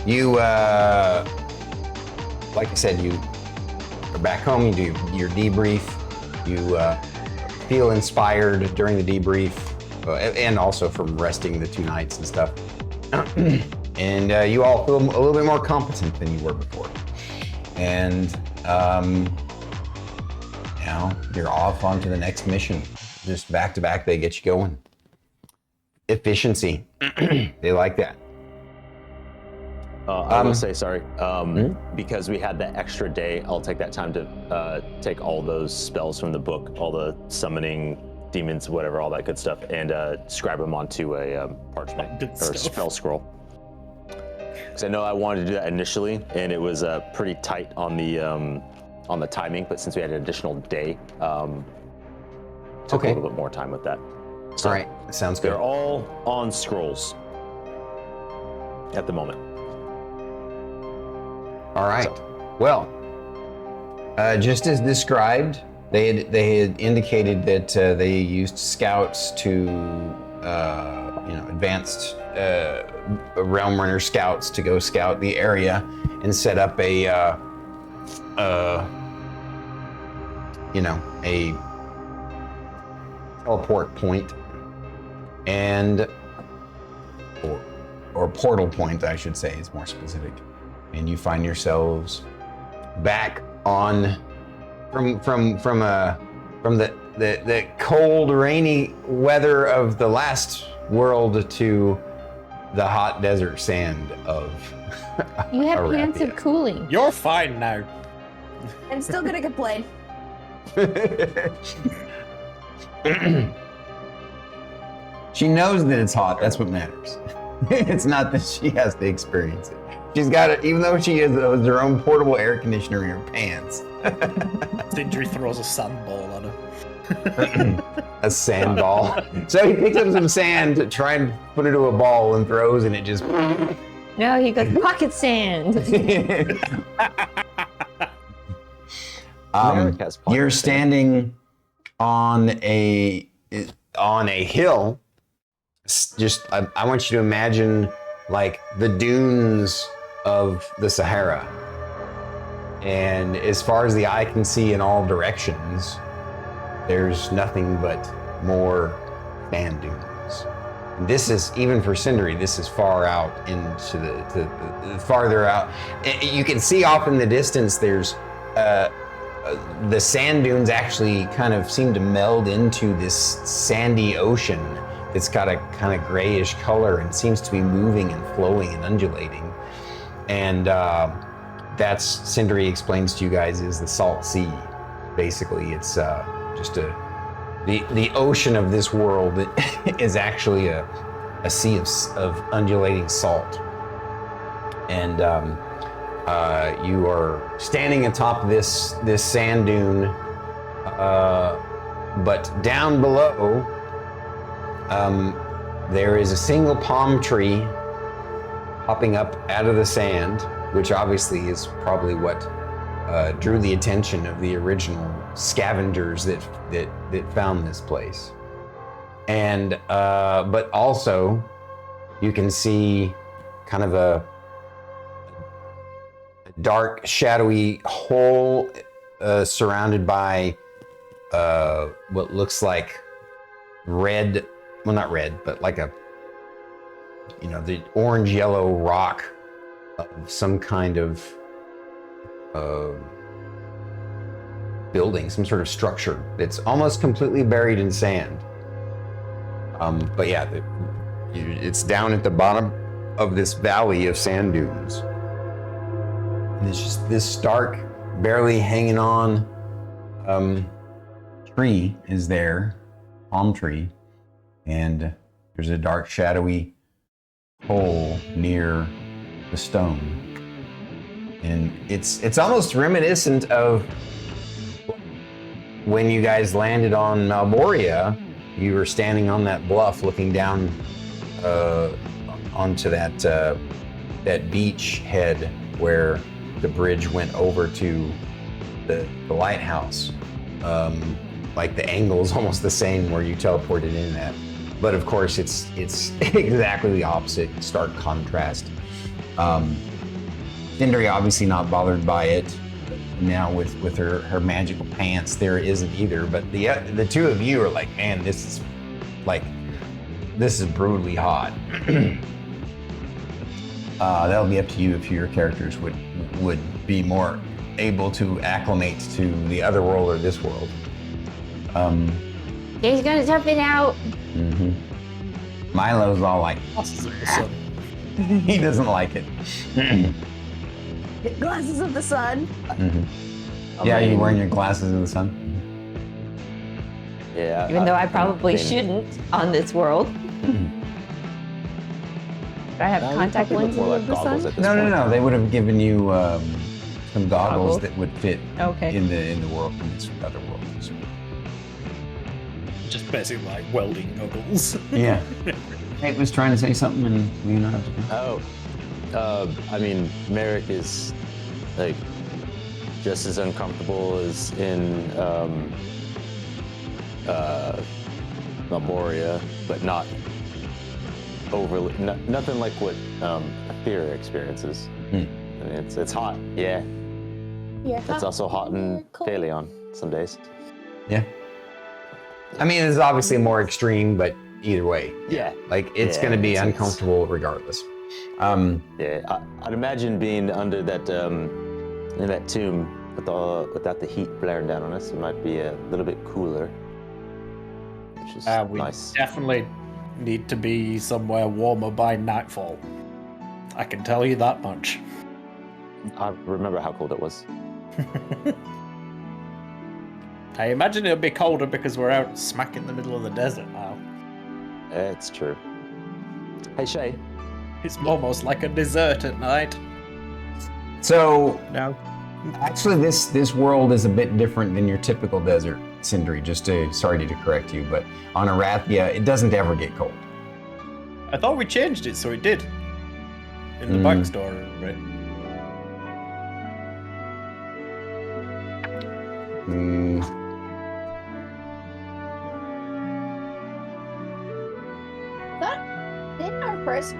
you, like I said, you are back home, you do your debrief, you feel inspired during the debrief, and also from resting the 2 nights and stuff. And you all feel a little bit more competent than you were before. And now you're off onto the next mission. Just back to back, they get you going. Efficiency. They like that. I will say, sorry, because we had that extra day, I'll take that time to take all those spells from the book, all the summoning, demons, whatever, all that good stuff, and scribe them onto a parchment Good or stuff. spell scroll. Because I know I wanted to do that initially, and it was pretty tight on the timing, but since we had an additional day, took a little bit more time with that. So All right, sounds good. they're all on scrolls at the moment. All right. Well, just as described, they had indicated that they used scouts to, advanced realm runner scouts to go scout the area and set up a teleport point and or portal point, I should say, is more specific. And you find yourselves back on from from the cold, rainy weather of the last world to the hot desert sand of You have pants Arathia. of cooling. You're fine now. I'm still gonna complain. She knows that it's hot. That's what matters. It's not that she has to experience it. She's got it, even though she has her own portable air conditioner in her pants. Sindri throws a sandball on her. A sand ball. So he picks up some sand to try and put it to a ball and throws, and it just. No, he goes pocket sand. Merrik has pocket You're sand. standing on a hill. Just, I want you to imagine like the dunes of the Sahara. And as far as the eye can see in all directions, there's nothing but more sand dunes. And this is, even for Sindri, this is far out into the farther out. You can see off in the distance, there's the sand dunes actually kind of seem to meld into this sandy ocean. It's got a kind of grayish color and seems to be moving and flowing and undulating. And that's, Sindri explains to you guys, is the salt sea. Basically, it's just the ocean of this world is actually a sea of undulating salt. And you are standing atop this sand dune, but down below, there is a single palm tree popping up out of the sand, which obviously is probably what drew the attention of the original scavengers that found this place. And but also, you can see kind of a dark, shadowy hole surrounded by what looks like red. Well, not red, but like the orange-yellow rock of some kind of building, some sort of structure that's almost completely buried in sand. But yeah, it's down at the bottom of this valley of sand dunes. And it's just this stark, barely hanging on tree is there, palm tree. And there's a dark, shadowy hole near the stone. And it's almost reminiscent of when you guys landed on Malboria. You were standing on that bluff looking down onto that beach head where the bridge went over to the lighthouse. Like the angle is almost the same where you teleported in at. But of course, it's exactly the opposite, stark contrast. Sindri obviously not bothered by it. Now with her magical pants, there isn't either. But the two of you are like, man, this is brutally hot. That'll be up to you if your characters would be more able to acclimate to the other world or this world. He's gonna tough it out. Mm-hmm. Milo's all like, he doesn't like it. Glasses of the sun. Mm-hmm. Yeah, you wearing your glasses in the sun? Yeah. Even though I probably shouldn't on this world. Do I have contact lenses of the sun? No. They would have given you some goggles Goggles? that would fit Okay. in the world, in this other world. Just basically like welding goggles. Yeah. Kate was trying to say something, and we know how to do. I mean, Merrik is like just as uncomfortable as in Malboria, but not overly. Nothing like what Thyra experiences. I mean, it's hot, yeah. Yeah. It's also hot in Phaleon some days. Yeah. I mean, it's obviously more extreme, but either way, Yeah. like it's Yeah, going to be it's- uncomfortable regardless. Yeah, I'd imagine being under that in that tomb without the heat blaring down on us, it might be a little bit cooler, which is We nice. definitely need to be somewhere warmer by nightfall. I can tell you that much. I remember how cold it was. I imagine it'll be colder because we're out smack in the middle of the desert now. It's true. Hey, Shae. It's almost like a dessert at night. So No. actually, this world is a bit different than your typical desert, Sindri. Sorry to correct you, but on Arathia, it doesn't ever get cold. I thought we changed it so it did. In the backstory, right? Didn't our first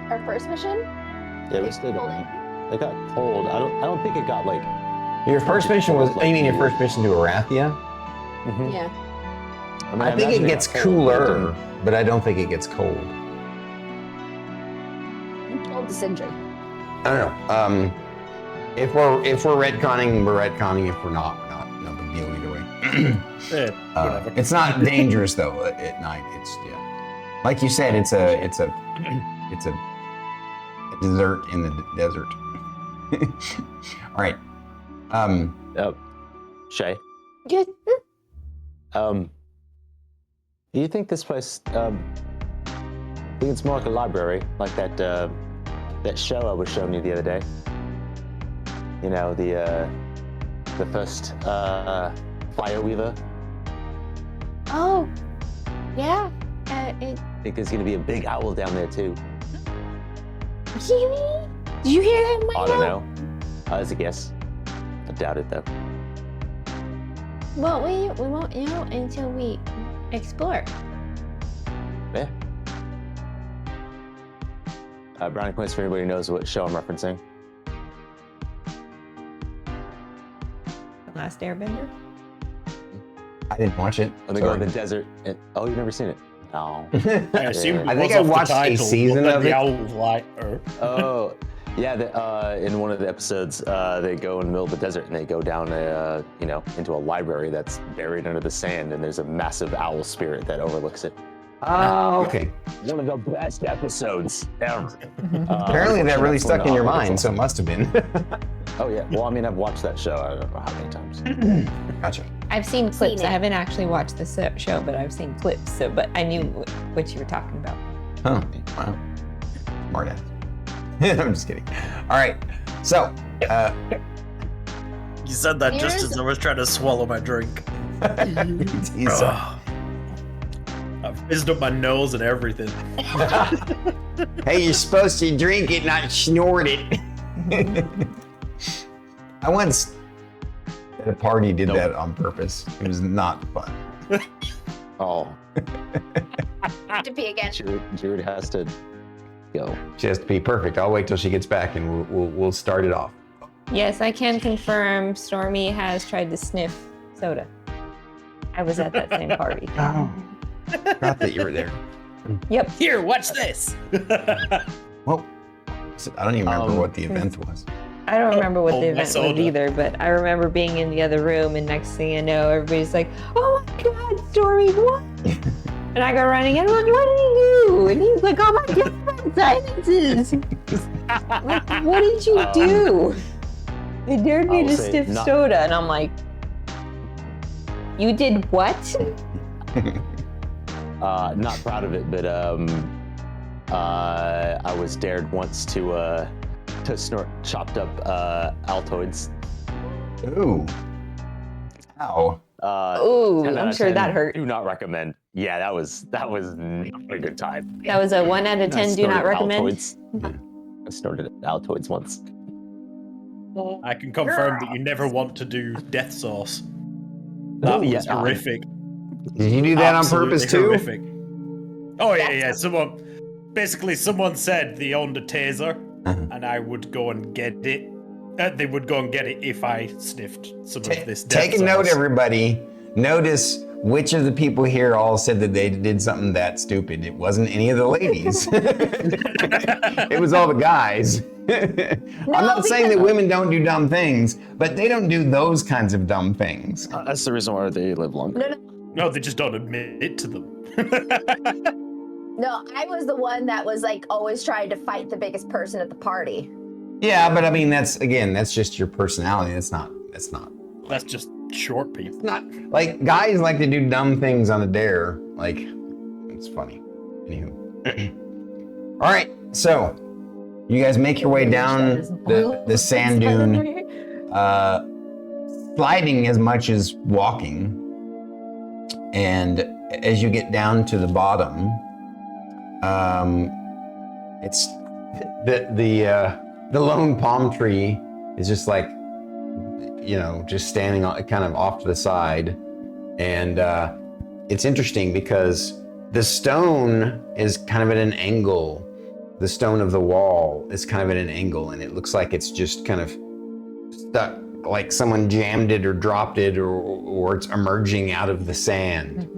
mission? Yeah, we still got it got cold. I don't think it got like. Your first mission was, you mean your first mission to Arathia? Mhm. Yeah. mean, I think imagine it gets got cold, but it cooler, didn't. but I don't think it gets cold. You told the Sindri. I don't know. If we're retconning, we're retconning. If we're not, we're not. No big deal either way. Whatever. It's not dangerous though at night. It's like you said. It's a dessert in the desert. All right. Shae. Good. Do you think this place? I think it's more like a library, like that show I was showing you the other day. You know, the first Fire Weaver. Oh, yeah. I think there's gonna be a big owl down there too. Really? Did you hear that, Mike? I don't know. As a guess. I doubt it though. Well, we won't know until we explore. Yeah. Brownie points for anybody who knows what show I'm referencing. Last Airbender. I didn't watch it. And they go in the desert. And, oh, you've never seen it? No. I assume I think it I was off the watched a title, season but of the it. owl lighter. Oh, yeah. In one of the episodes, they go in the middle of the desert and they go down into a library that's buried under the sand, and there's a massive owl spirit that overlooks it. Oh, okay. One of the best episodes ever. Apparently that really that's stuck one in your of the mind, so it must have been. Oh yeah. Well, I mean, I've watched that show. I don't know how many times. Gotcha. I've seen clips. Seen it. I haven't actually watched the show, but I've seen clips. So, but I knew what you were talking about. Huh. Wow. Smart ass. I'm just kidding. All right. So, You said that just Here's- as I was trying to swallow my drink. he's, Ugh. I've fizzed up my nose and everything. hey, you're supposed to drink it, not snort it. I once at a party did that on purpose. It was not fun. Oh, To pee again. Jared has to go. She has to be perfect. I'll wait till she gets back and we'll start it off. Yes, I can confirm Stormy has tried to sniff soda. I was at that same party. Oh, forgot that you were there. Yep. Here, watch this. Well, I don't even remember what the event was. I don't remember what Oh, the my event was soda. either, but I remember being in the other room, and next thing you know, everybody's like, "Oh my God, Stormy, what?" And I go running in, I'm like, "What did he do?" And he's like, "Oh my God, silences!" Like, what did you do? They dared me I will to say sniff not- soda, and I'm like, "You did what?" Not proud of it, but I was dared once to snort chopped up Altoids. Ooh. Ow. Ooh, 10 out I'm of sure 10, that hurt. Do not recommend. Yeah, that was not a good time. That was a 1 out of 10. Do not snorted recommend. Altoids. I snorted Altoids once. I can confirm that you never want to do death sauce. That yeah, was horrific. Did you do that on Absolutely purpose too? horrific. Oh yeah. Someone said they owned a taser, and I would go and get it. They would go and get it if I sniffed some of this death Take a note, sauce. everybody. Notice which of the people here all said that they did something that stupid. It wasn't any of the ladies. It was all the guys. I'm not saying that women don't do dumb things, but they don't do those kinds of dumb things. That's the reason why they live longer. No, they just don't admit to them. No, I was the one that was like always trying to fight the biggest person at the party. Yeah, but I mean, that's just your personality. That's not. That's just short people. Not like guys like to do dumb things on a dare. Like, it's funny. Anywho. All right, so you guys make your way down the sand dune, sliding as much as walking, and as you get down to the bottom, it's the lone palm tree is just like, just standing kind of off to the side, and it's interesting because the stone is kind of at an angle. The stone of the wall is kind of at an angle, and it looks like it's just kind of stuck, like someone jammed it or dropped it, or it's emerging out of the sand.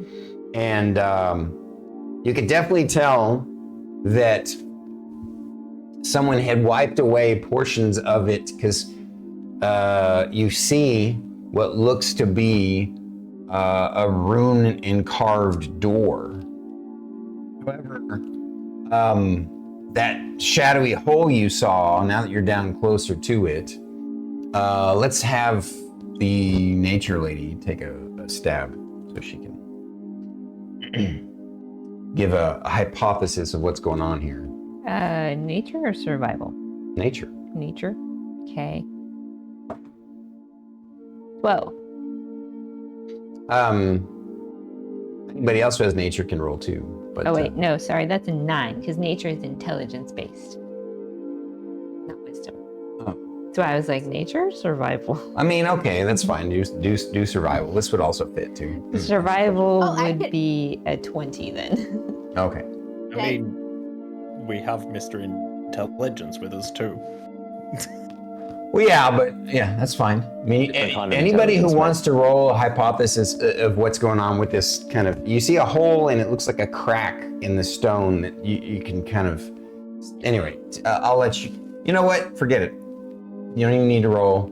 And you could definitely tell that someone had wiped away portions of it, because you see what looks to be a rune carved door. However, that shadowy hole you saw, now that you're down closer to it, let's have the nature lady take a stab so she can give a hypothesis of what's going on here. Nature or survival? Nature. Nature. Okay. 12. Anybody else who has nature can roll too. But, Oh wait, no, sorry, that's a 9 because nature is intelligence based, not wisdom. Oh. So I was like, nature, survival. I mean, okay, that's fine. Do survival. This would also fit too. Survival Oh, I would could- be a 20 then. Okay. I mean, we have Mr. Intelligence with us too. Well, yeah, but yeah, that's fine. I mean, Different kind of anybody who intelligence, wants to roll a hypothesis of what's going on with this kind of, you see a hole and it looks like a crack in the stone that you can kind of, anyway, I'll let you, you know what? Forget it. You don't even need to roll.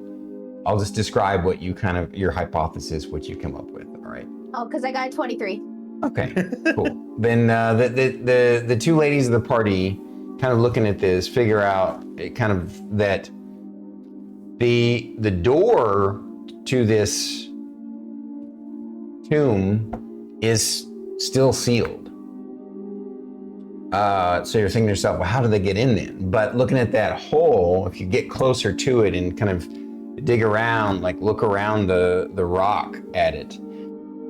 I'll just describe what you kind of, your hypothesis, what you come up with, all right? Oh, because I got a 23. Okay, cool. Then the two ladies of the party kind of looking at this, figure out kind of that the door to this tomb is still sealed. So you're thinking to yourself, well, how did they get in then? But looking at that hole, if you get closer to it and kind of dig around, like look around the rock at it,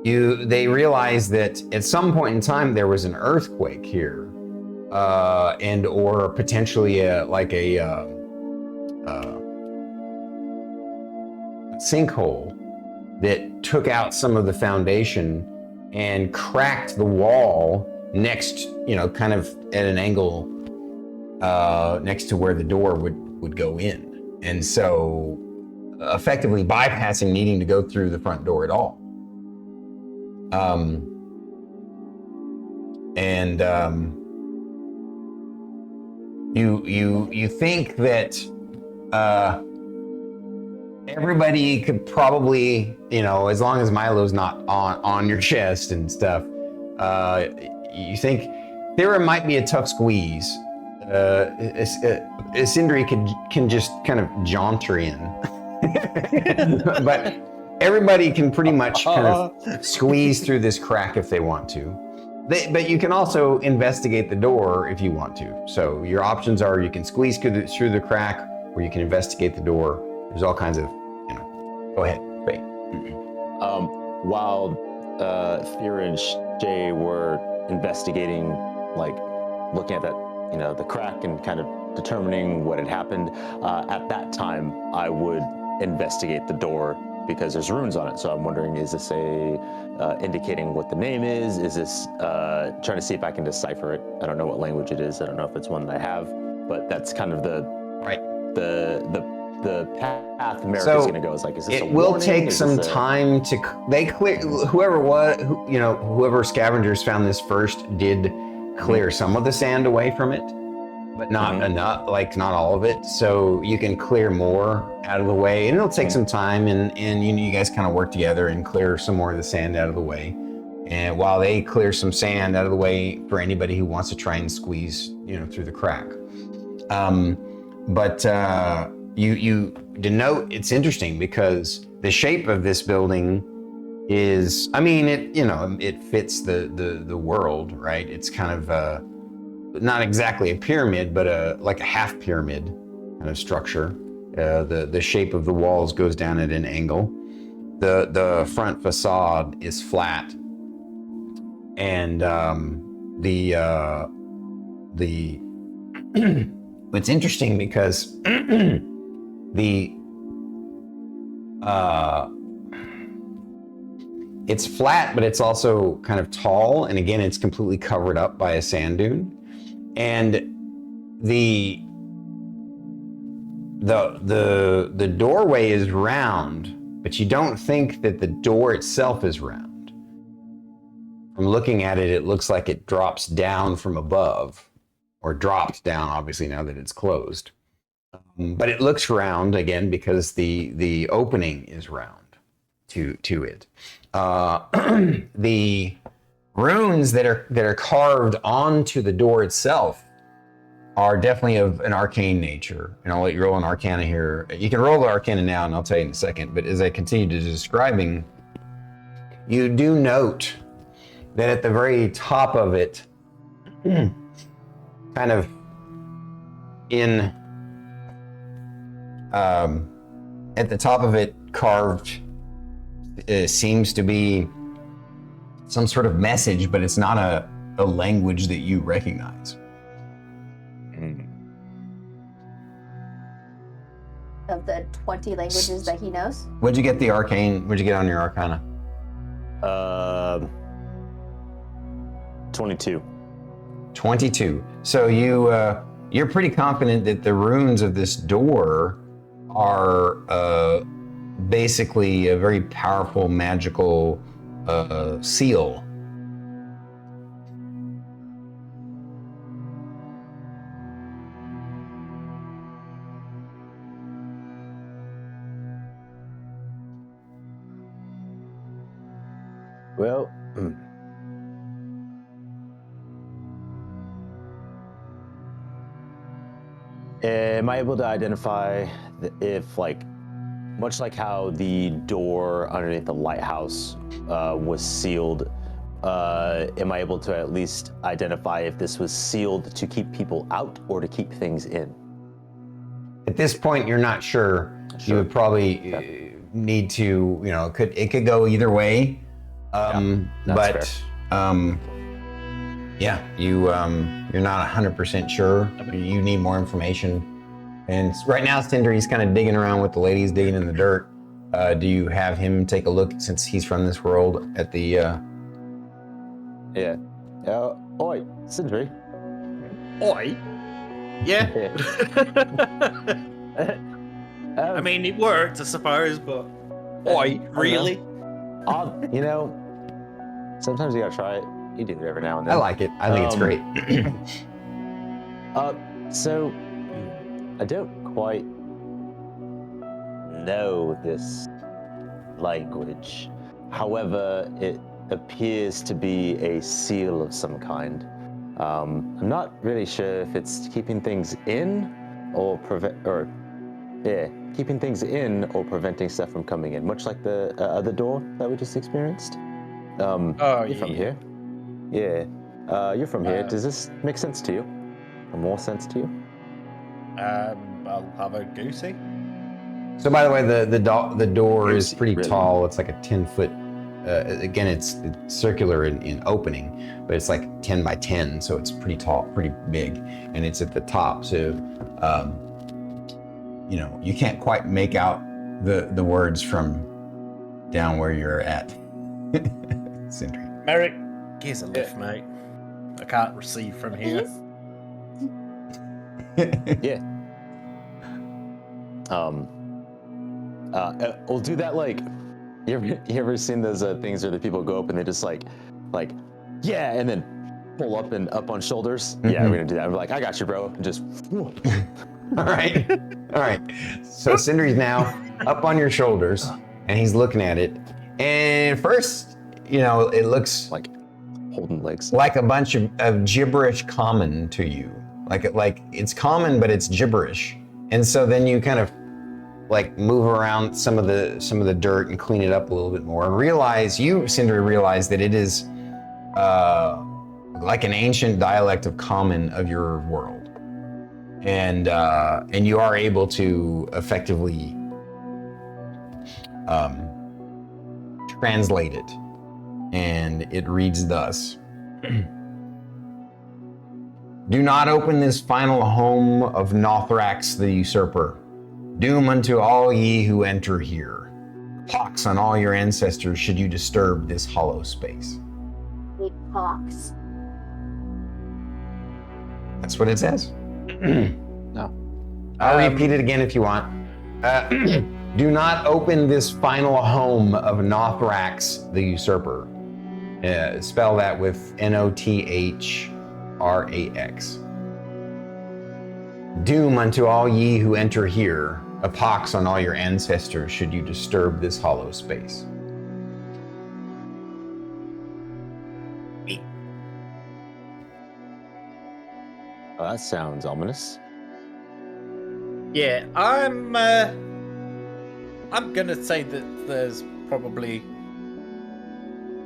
they realize that at some point in time there was an earthquake here, and or potentially a sinkhole that took out some of the foundation and cracked the wall next, kind of at an angle next to where the door would go in. And so effectively bypassing needing to go through the front door at all. You think that everybody could probably, as long as Milo's not on your chest and stuff, you think Thyra might be a tough squeeze. Sindri can just kind of jaunter in. But everybody can pretty much kind of squeeze through this crack if they want to. But you can also investigate the door if you want to. So your options are you can squeeze through the crack, or you can investigate the door. There's all kinds of, Go ahead, Faye. While Thyra and Shae were investigating, like looking at that, the crack and kind of determining what had happened, at that time I would investigate the door because there's runes on it. So I'm wondering, is this indicating what the name is? Is this trying to see if I can decipher it? I don't know what language it is. I don't know if it's one that I have, but that's kind of the path Merrik is going to go. Is like, is this a it will warning? take Is some this time to clear. Whoever scavengers found this first did clear some of the sand away from it, but not enough, like not all of it. So you can clear more out of the way, and it'll take some time. And you guys kind of work together and clear some more of the sand out of the way. And while they clear some sand out of the way for anybody who wants to try and squeeze, through the crack. But you denote, it's interesting because the shape of this building is, it fits the world, right? It's kind of not exactly a pyramid, but like a half pyramid kind of structure. The shape of the walls goes down at an angle. The front facade is flat, and it's interesting because it's flat, but it's also kind of tall, and again, it's completely covered up by a sand dune. And the doorway is round, but you don't think that the door itself is round. From looking at it, it looks like it drops down from above, or dropped down, obviously, now that it's closed. But it looks round again because the opening is round to it. The runes that are carved onto the door itself are definitely of an arcane nature. And I'll let you roll an arcana here. You can roll the arcana now, and I'll tell you in a second. But as I continue to describing, you do note that at the very top of it, kind of in at the top of it, carved, seems to be some sort of message, but it's not a language that you recognize. Of the 20 languages that he knows? What'd you get on your arcana? 22. 22. So you're pretty confident that the runes of this door are basically a very powerful magical seal. Well, am I able to identify if, like, much like how the door underneath the lighthouse was sealed, am I able to at least identify if this was sealed to keep people out or to keep things in? At this point, you're not sure. You would probably need to, it could go either way. But you're not 100% sure. You need more information. And right now, Sindri's kind of digging around with the ladies digging in the dirt. Do you have him take a look, since he's from this world, at the... Yeah. Oi, Sindri. Oi? Yeah. I mean, it worked, I suppose, but... Oi, really? Sometimes you gotta try it. You do it every now and then. I like it. I think it's great. So, I don't quite know this language. However, it appears to be a seal of some kind. I'm not really sure if it's keeping things in or keeping things in or preventing stuff from coming in, much like the other door that we just experienced. You're from here. Yeah. You're from here. Does this make sense to you? Or more sense to you? I'll have a goosey. So, by the way, the door is pretty tall. It's like a 10-foot. Again, it's circular in opening, but it's like 10 by 10, so it's pretty tall, pretty big, and it's at the top. So, you can't quite make out the words from down where you're at. Sindri. Merrik, here's a lift, mate. I can't receive from here. Yeah. We'll do that, like, you ever seen those things where the people go up and they just like, yeah, and then pull up on shoulders. Yeah, we're gonna do that. We're like, I got you, bro. And just. All right. All right. So Sindri's now up on your shoulders, and he's looking at it. And first, it looks like holding legs. Like a bunch of gibberish common to you. Like it's common, but it's gibberish. And so then you kind of like move around some of the dirt and clean it up a little bit more, and Sindri realize that it is like an ancient dialect of common of your world, and you are able to effectively translate it, and it reads thus. Do not open this final home of Nothrax the Usurper. Doom unto all ye who enter here. Pox on all your ancestors should you disturb this hollow space. Pox. That's what it says. No. I'll repeat it again if you want. Do not open this final home of Nothrax the Usurper. Spell that with Nothrax. Doom unto all ye who enter here. A pox on all your ancestors should you disturb this hollow space. Oh, that sounds ominous. Yeah, I'm gonna say that there's probably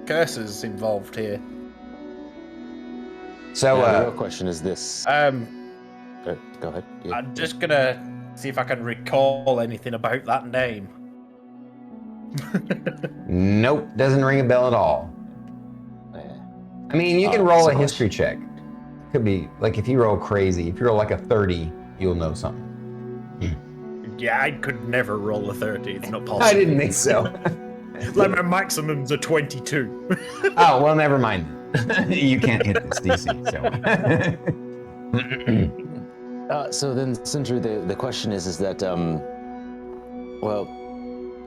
curses involved here. So, the real question is this. Go ahead. Yeah. I'm just gonna see if I can recall anything about that name. Nope, doesn't ring a bell at all. I mean, you can roll a history check. Could be, like, if you roll crazy, if you roll like a 30, you'll know something. Yeah, I could never roll a 30. It's not possible. I didn't think so. Like, my maximum's a 22. Oh, well, never mind. You can't hit this DC, so. So then, Sindri, the question is that, well,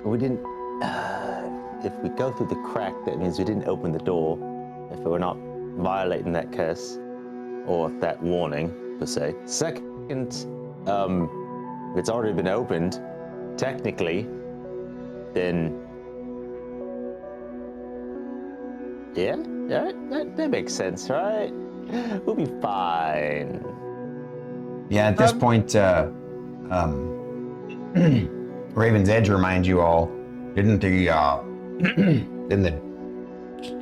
we didn't, if we go through the crack, that means we didn't open the door. If we're not violating that curse, or that warning, per se. Second, if it's already been opened, technically, then, yeah, that makes sense, right? We'll be fine. Yeah, at this point, Raven's Edge reminds you all, didn't the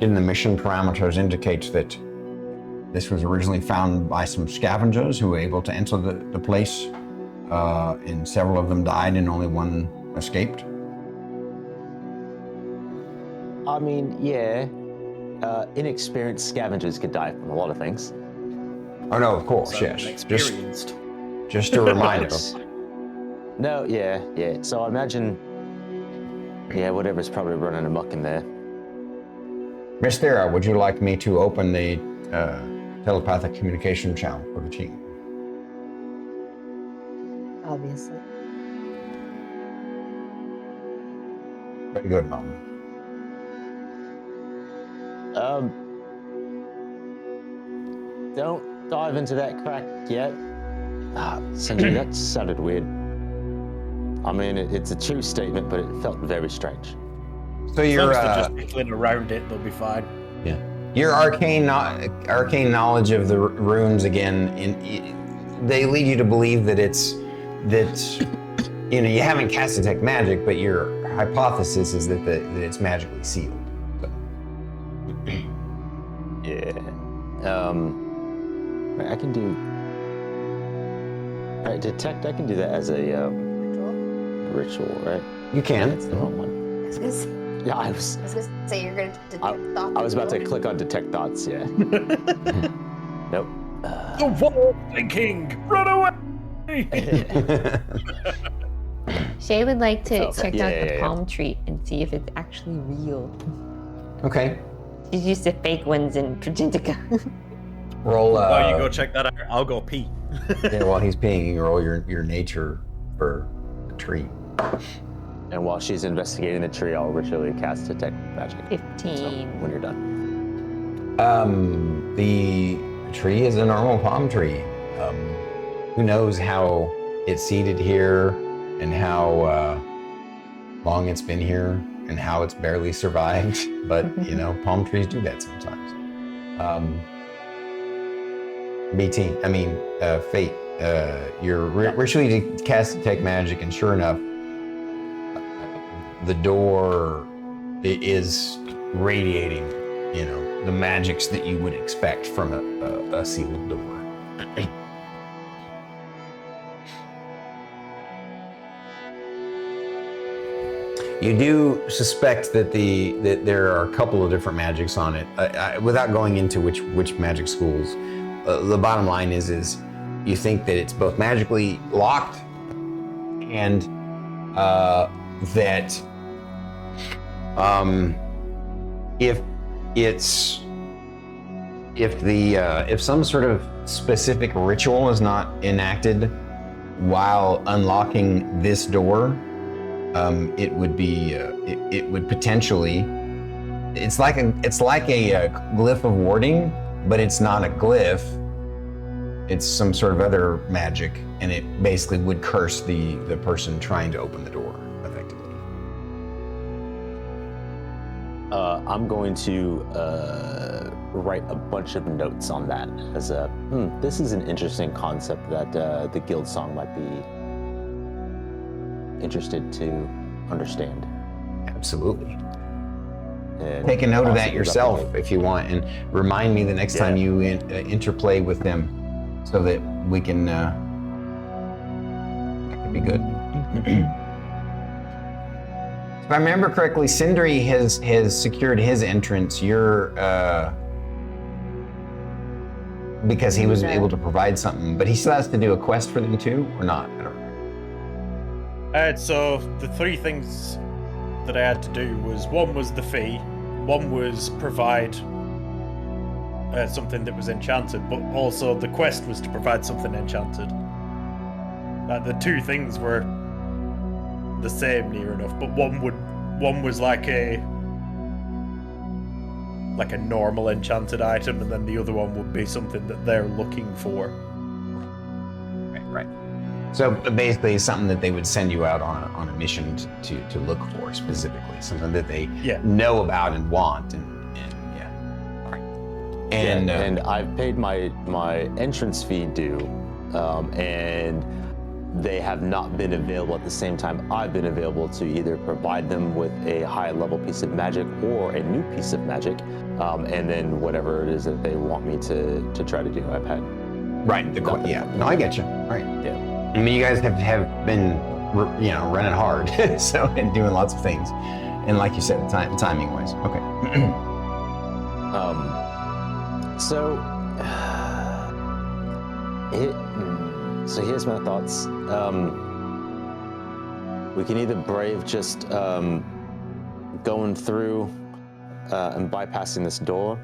mission parameters indicate that this was originally found by some scavengers who were able to enter the place, and several of them died and only one escaped? I mean, yeah, inexperienced scavengers could die from a lot of things. Oh no, of course, So yes. experienced. Just a reminder. No, yeah. So I imagine, whatever's probably running amok in there. Miss Thyra, would you like me to open the telepathic communication channel for the team? Obviously. Very good, Mom. Don't dive into that crack yet. Sindri, that sounded weird. I mean, it's a true statement, but it felt very strange. So As long your as they're just pickling around it, they'll be fine. your arcane knowledge of the runes again, they lead you to believe that you haven't cast detect magic, but your hypothesis is that it's magically sealed. So. Yeah. I can do. Right, detect. I can do that as a ritual, right? You can. That's the wrong one. I was gonna say, Yeah, I was say you're gonna detect thoughts. I was about to click on detect thoughts. Yeah. Nope. The wall thinking! Run away! Shay would like to Oh, check yeah, out yeah, the yeah. palm tree and see if it's actually real. Okay. She's used to fake ones in Progentica. Roll. While you go check that out, I'll go pee. While he's peeing, you roll your nature for the tree. And while she's investigating the tree, I'll ritually cast detect magic. 15. So when you're done. The tree is a normal palm tree. Who knows how it's seeded here and how long it's been here and how it's barely survived. But, you know, palm trees do that sometimes. Fate. You're ritually to cast detect magic, and sure enough, the door is radiating, you know, the magics that you would expect from a sealed door. You do suspect that there are a couple of different magics on it. Without going into which magic schools, the bottom line is you think that it's both magically locked and that if some sort of specific ritual is not enacted while unlocking this door, it would potentially, it's like a glyph of warding, but it's not a glyph. It's some sort of other magic, and it basically would curse the person trying to open the door effectively. I'm going to write a bunch of notes on that as this is an interesting concept that the guild song might be interested to understand. Absolutely. And take a note of that possibly yourself replicate. if you want, and remind me the next time you interplay with them, so that we can. That could be good. If I remember correctly, Sindri has secured his entrance. Because he was able to provide something, but he still has to do a quest for them too, or not? I don't know. So the three things that I had to do was, one was the fee, one was provide something that was enchanted, but also the quest was to provide something enchanted. The two things were the same near enough, but one was like a normal enchanted item, and then the other one would be something that they're looking for. Right. So basically, something that they would send you out on a mission to look for specifically, something that they know about and want, and yeah. All right. And I've paid my entrance fee due, and they have not been available at the same time I've been available to either provide them with a high level piece of magic or a new piece of magic, and then whatever it is that they want me to try to do. I've had right. No, I get you. All right. Yeah. I mean, you guys have been, running hard, so, and doing lots of things, and like you said, timing wise. Okay. So here's my thoughts. We can either brave just going through and bypassing this door.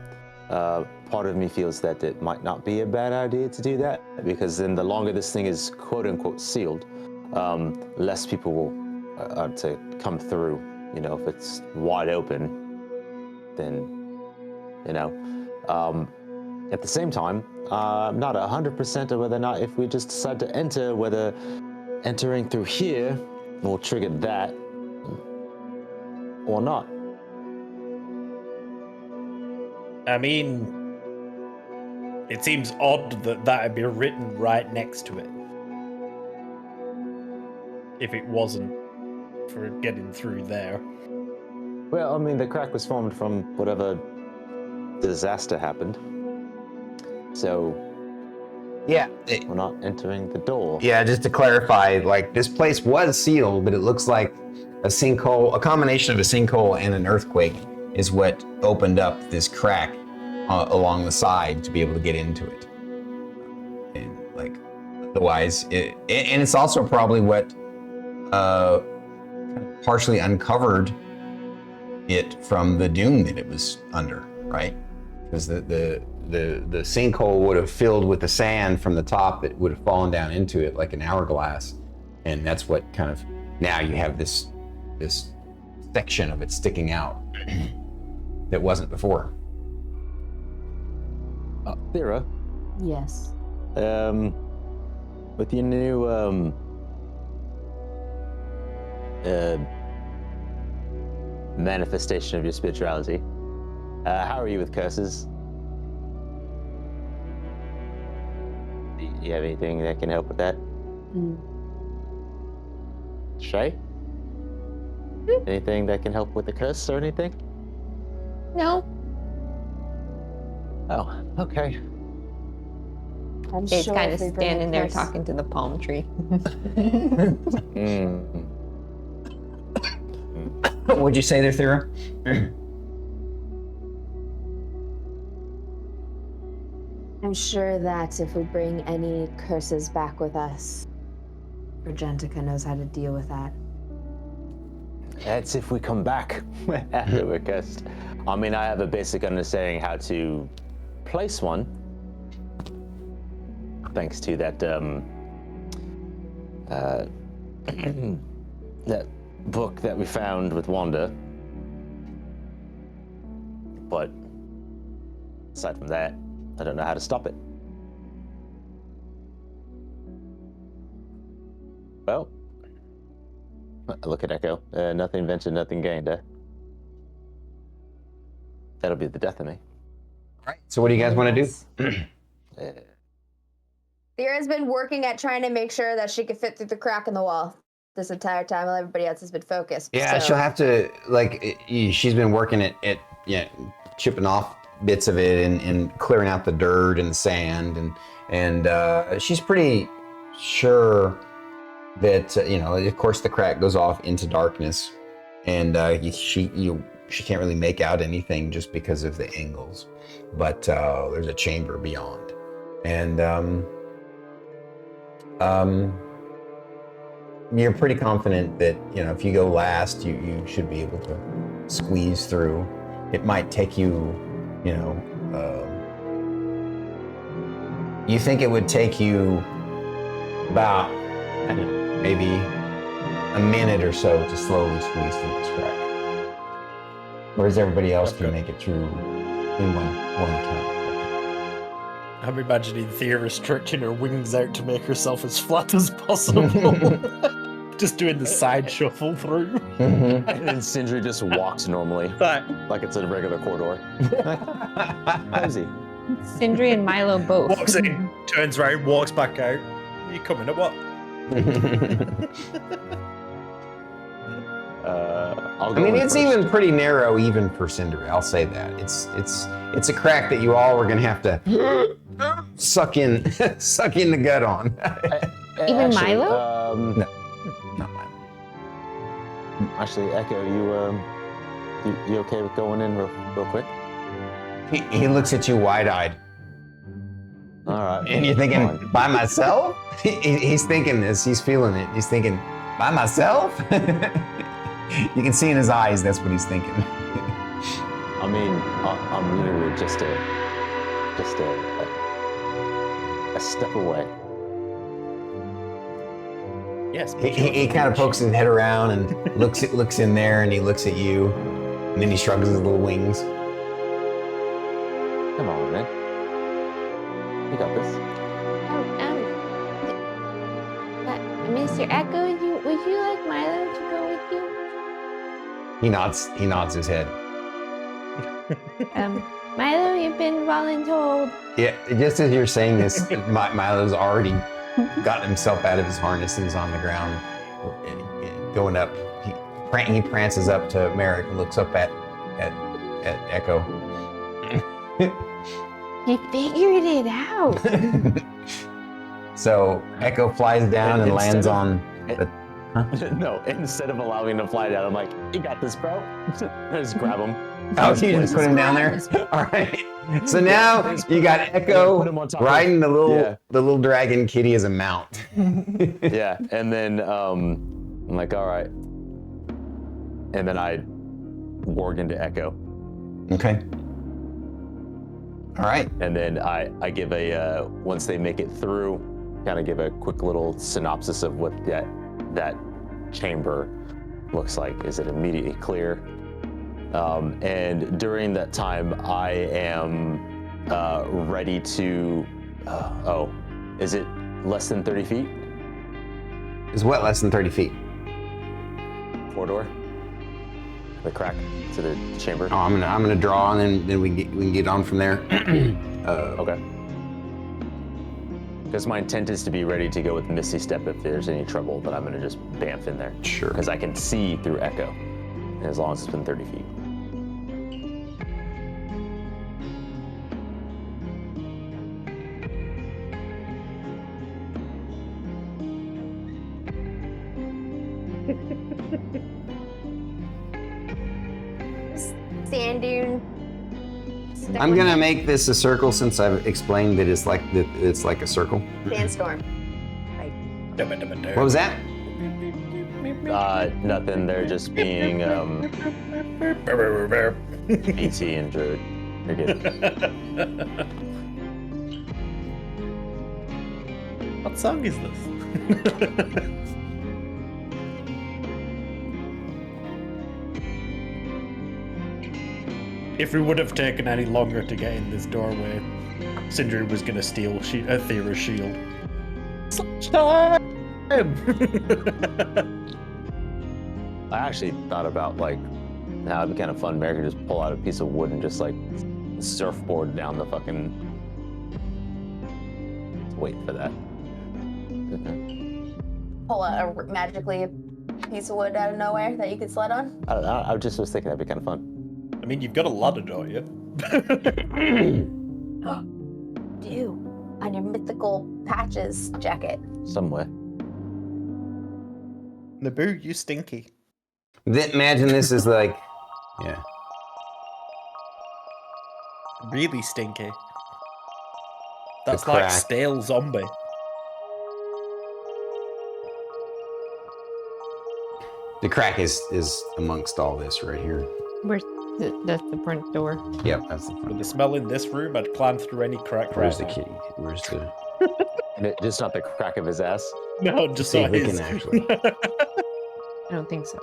Part of me feels that it might not be a bad idea to do that, because then the longer this thing is quote unquote sealed, less people will to come through. If it's wide open, then at the same time, I'm not 100% of whether or not, if we just decide to enter, whether entering through here will trigger that or not. I mean, it seems odd that would be written right next to it, if it wasn't for getting through there. Well, I mean, the crack was formed from whatever disaster happened. So, we're not entering the door. Yeah, just to clarify, like, this place was sealed, but it looks like a sinkhole, a combination of a sinkhole and an earthquake is what opened up this crack along the side to be able to get into it. And like, otherwise, and it's also probably what partially uncovered it from the doom that it was under, right? Because the sinkhole would have filled with the sand from the top that would have fallen down into it like an hourglass, and that's what kind of, now you have this section of it sticking out that wasn't before. Thyra, Yes. with your new manifestation of your spirituality, how are you with curses? Do you have anything that can help with that? Shae? Anything that can help with the curse or anything? No. Oh, okay. I'm It's sure kind if of we bring a standing there curse- talking to the palm tree. What'd you say there, Thyra? I'm sure that if we bring any curses back with us, Argentica knows how to deal with that. That's if we come back after we're cursed. I mean, I have a basic understanding how to place one, thanks to that that book that we found with Wanda. But aside from that, I don't know how to stop it. Well, look at Echo. Nothing ventured, nothing gained, eh? That'll be the death of me. All right. So what do you guys want to do? Thyra's been working at trying to make sure that she could fit through the crack in the wall this entire time while everybody else has been focused. Yeah, so. she'll have to, she's been working at chipping off bits of it and clearing out the dirt and the sand, and she's pretty sure that, of course the crack goes off into darkness, and she can't really make out anything just because of the angles, but there's a chamber beyond, and you're pretty confident that, if you go last, you should be able to squeeze through. It might take you, you think it would take you about, I don't know, maybe a minute or so to slowly squeeze through this crack. Whereas everybody else can make it through in one time. I'm imagining Thyra stretching her wings out to make herself as flat as possible. Just doing the side shuffle through. And then Sindri just walks normally, Right. like it's a regular corridor. Cozy. Sindri and Milo both. Walks in, turns around, walks back out. Are you coming at what? I'll I go mean, in it's first. even pretty narrow, even for Sindri. I'll say that it's a crack that you all are gonna have to suck in the gut on. Even Actually, Milo? No, not mine. Actually, Echo, you okay with going in real quick? He looks at you wide-eyed, All right. and you're thinking, Fine. by myself? He's thinking this. He's feeling it. He's thinking, by myself? You can see in his eyes that's what he's thinking. I mean, I'm literally just a step away. Yes. He kind of pokes his head around and looks in there, and he looks at you, and then he shrugs his little wings. Come on, man. You got this. Mr. Echo, would you like Milo to go with you? He nods his head. Milo, you've been voluntold. Yeah, just as you're saying this, Milo's already gotten himself out of his harness and is on the ground, going up. He prances up to Merrik and looks up at Echo. You figured it out. So Echo flies down and lands on the. No, instead of allowing him to fly down, I'm like, you got this, bro. I just grab him. Oh, you just put him down there? All right. So now you got Echo Put him on top of riding the little Yeah. the little dragon kitty as a mount. Yeah, and then I'm like, all right. And then I warg into Echo. Okay. All right. And then I give a, once they make it through, kind of give a quick little synopsis of what that chamber looks like. Is it immediately clear? And during that time, I am ready to. Is it less than 30 feet? Is what less than 30 feet? Corridor? The crack to the chamber? Oh, I'm gonna draw, and then we can get on from there. Okay. Because my intent is to be ready to go with Misty Step if there's any trouble, but I'm gonna just bamf in there. Sure. Because I can see through echo, as long as it's been 30 feet. Sand dune. I'm gonna make this a circle since I've explained that it's like a circle. Sandstorm. What was that? Nothing. They're just being BT and Druid. You're good. What song is this? If we would have taken any longer to get in this doorway, Sindri was gonna steal Thyra's shield. Slash time! I actually thought about like how it'd be kind of fun. Merrik could just pull out a piece of wood and just like surfboard down the fucking. Let's wait for that. Pull a magically a piece of wood out of nowhere that you could sled on. I don't know. I just was thinking that'd be kind of fun. I mean, you've got a ladder, don't you? Do on your mythical patches jacket. Somewhere. Naboo, you stinky. Imagine this is like, yeah. Really stinky. That's The like crack. stale zombie. The crack is amongst all this right here. That's the front door. Yep, that's the With front. the smell in this room, I'd climb through any crack Where's the right kitty? Where's the? Just not the crack of his ass. now. No, just See if not we his. can actually- I don't think so.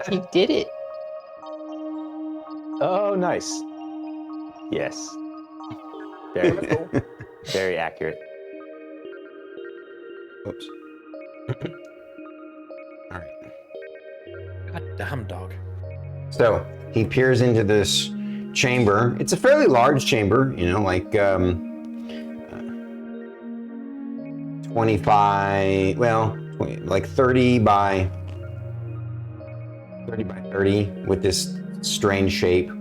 He did it. Oh, nice. Yes. Very, very accurate. Oops. All right. God damn dog. So he peers into this chamber. It's a fairly large chamber, you know, like 25, well, like 30 by 30 with this strange shape.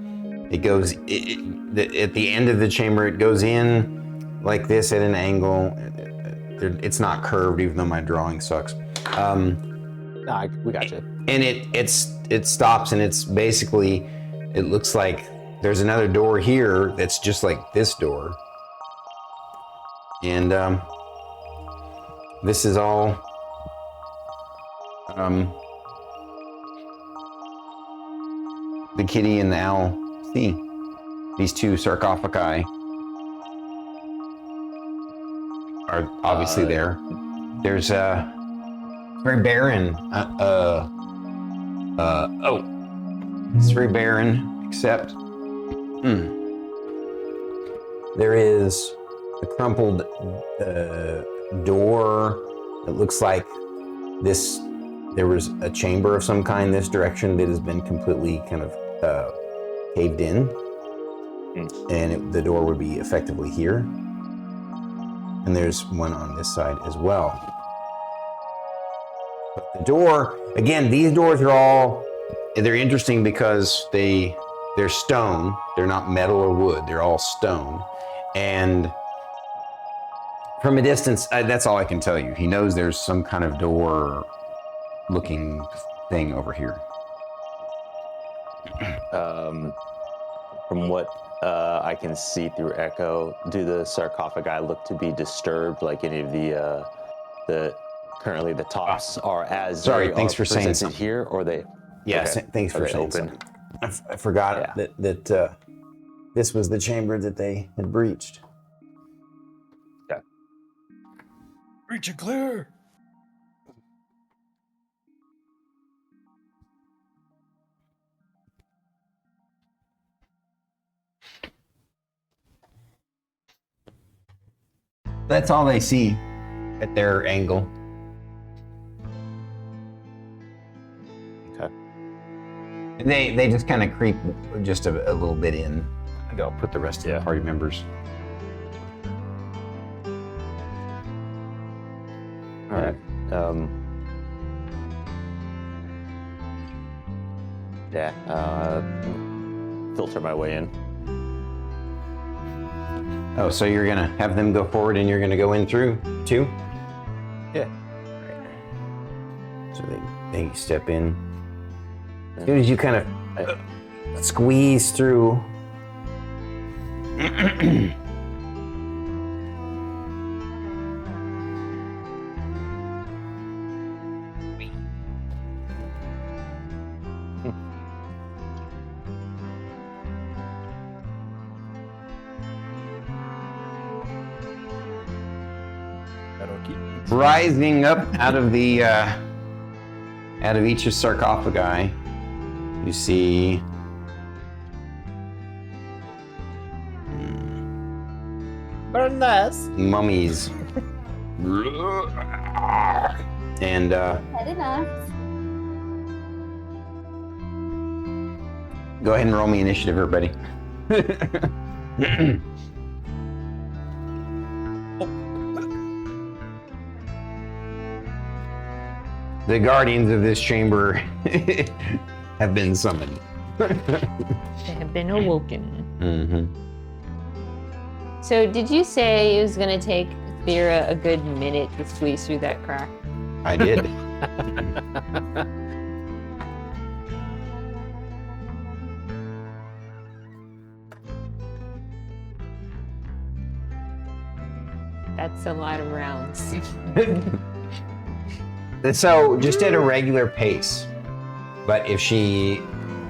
It goes, at the end of the chamber, it goes in like this at an angle. It's not curved, even though my drawing sucks. Nah, we got you. And it stops, and it's basically, it looks like there's another door here that's just like this door. And this is all the kitty and the owl see. These two sarcophagi are obviously there. There's very barren. It's very barren, except there is a crumpled door that looks like this. There was a chamber of some kind this direction that has been completely kind of caved in, and the door would be effectively here. And there's one on this side as well. But the door, again, these doors are all, they're interesting because they're stone. They're not metal or wood. They're all stone. And from a distance, that's all I can tell you. He knows there's some kind of door looking thing over here. From what I can see through echo, do the sarcophagi look to be disturbed? Like any of the currently the tops are as Sorry, they thanks are for saying presented something. here, or they? Yeah, Okay. thanks Are for they saying open? something. I forgot that this was the chamber that they had breached. Reach it clear. That's all they see at their angle. Okay. They just kind of creep just a little bit in. I'll put the rest of the party members. All right. Filter my way in. Oh, so you're gonna have them go forward and you're gonna go in through too? Yeah. So they step in. As soon as you kind of squeeze through. Rising up out of the out of each sarcophagi, you see Very nice. mummies, and Head enough. go ahead and roll me initiative, everybody. The guardians of this chamber have been summoned. They have been awoken. Mm-hmm. So did you say it was gonna take Thyra a good minute to squeeze through that crack? I did. That's a lot of rounds. So just at a regular pace, but if she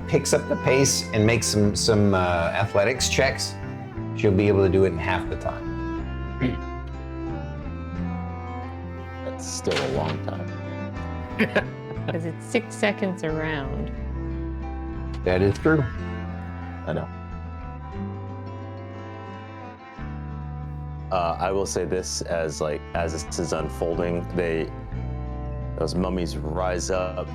picks up the pace and makes some athletics checks, she'll be able to do it in half the time. That's still a long time. Because it's 6 seconds a round. That is true. I know. I will say this as this is unfolding, those mummies rise up.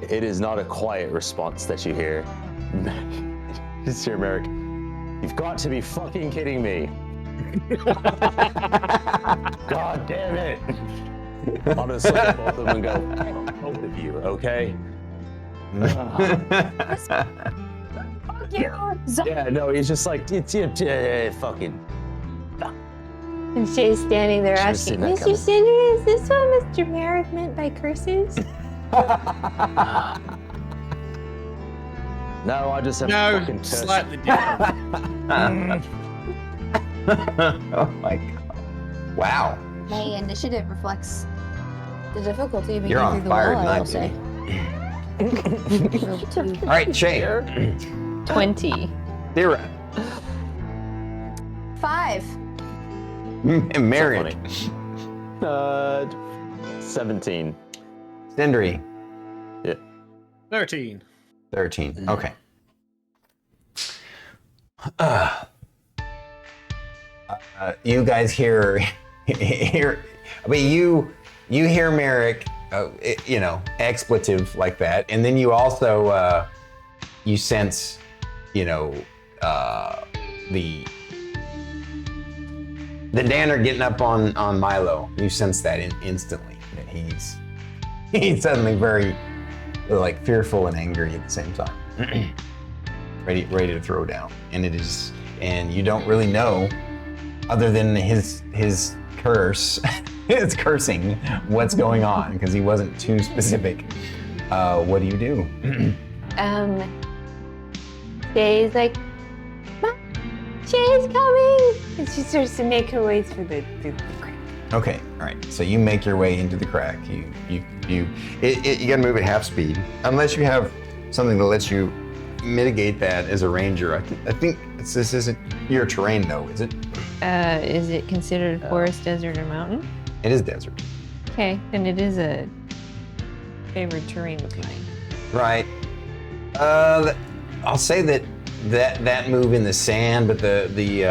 It is not a quiet response that you hear. Just hear Merrik. You've got to be fucking kidding me. God damn it. Honestly, both of them go, both of you, okay? Fuck you. Yeah, no, he's just like, it's fucking. And Shae's standing there Should've asking, seen that Mr. coming." Sindri, is this what Mr. Merrik meant by curses? No, I just have No, fucking curse. slightly different. Oh my god. Wow. My initiative reflects the difficulty of being You're through on the fire wall, I will tonight, say. baby. All right, Shae. 20. Thyra. 5. Merrik. 17. Sindri. 13. 13. Okay. You guys hear, I mean, you hear Merrik, expletive like that, and then you also you sense, the Danner getting up on Milo. You sense that instantly that he's suddenly very fearful and angry at the same time, ready to throw down, and you don't really know, other than his curse, his cursing, what's going on, because he wasn't too specific. What do you do? Shae's like, Mom, Shae's coming! And she starts to make her way through the crack. Okay, all right. So you make your way into the crack. You gotta move at half speed, unless you have something that lets you mitigate that as a ranger. I think this isn't your terrain though, is it? Is it considered forest, desert, or mountain? It is desert. Okay, then it is a favorite terrain of mine. Right. I'll say that move in the sand, but the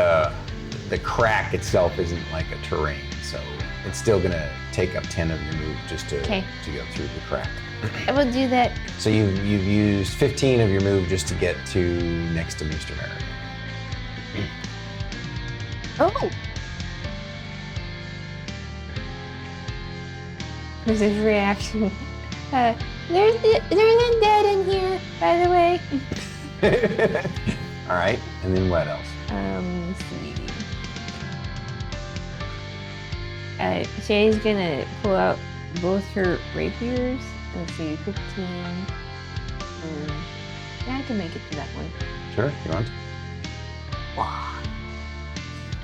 the crack itself isn't like a terrain, so it's still gonna take up 10 of your move just to Okay. go through the crack. I will do that. So you've used 15 of your move just to get to next to Mr. Merrik. Oh! There's his reaction. There's undead in here, by the way. All right, and then what else? Let's see. Shay's gonna pull out both her rapiers. Let's see, 15. Yeah, I can make it to that one. Sure, you want to? Wah.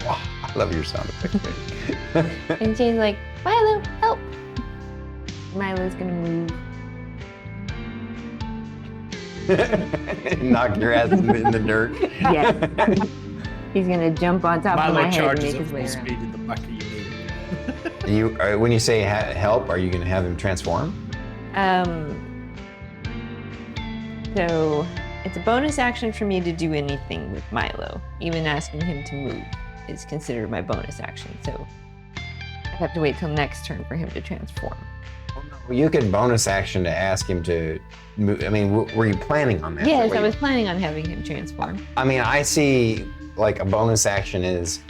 Wah. I love your sound effect. And Shay's like, Milo, help! Milo's gonna move. Knock your ass in the dirt. Yes. He's gonna jump on top of Milo my head and charges make at his way full around. speed in the back of your knee. When you say help, are you going to have him transform? So it's a bonus action for me to do anything with Milo. Even asking him to move is considered my bonus action. So I have to wait till next turn for him to transform. You could bonus action to ask him to move. I mean, were you planning on that? Yes, I was planning on having him transform. I mean, I see like a bonus action is,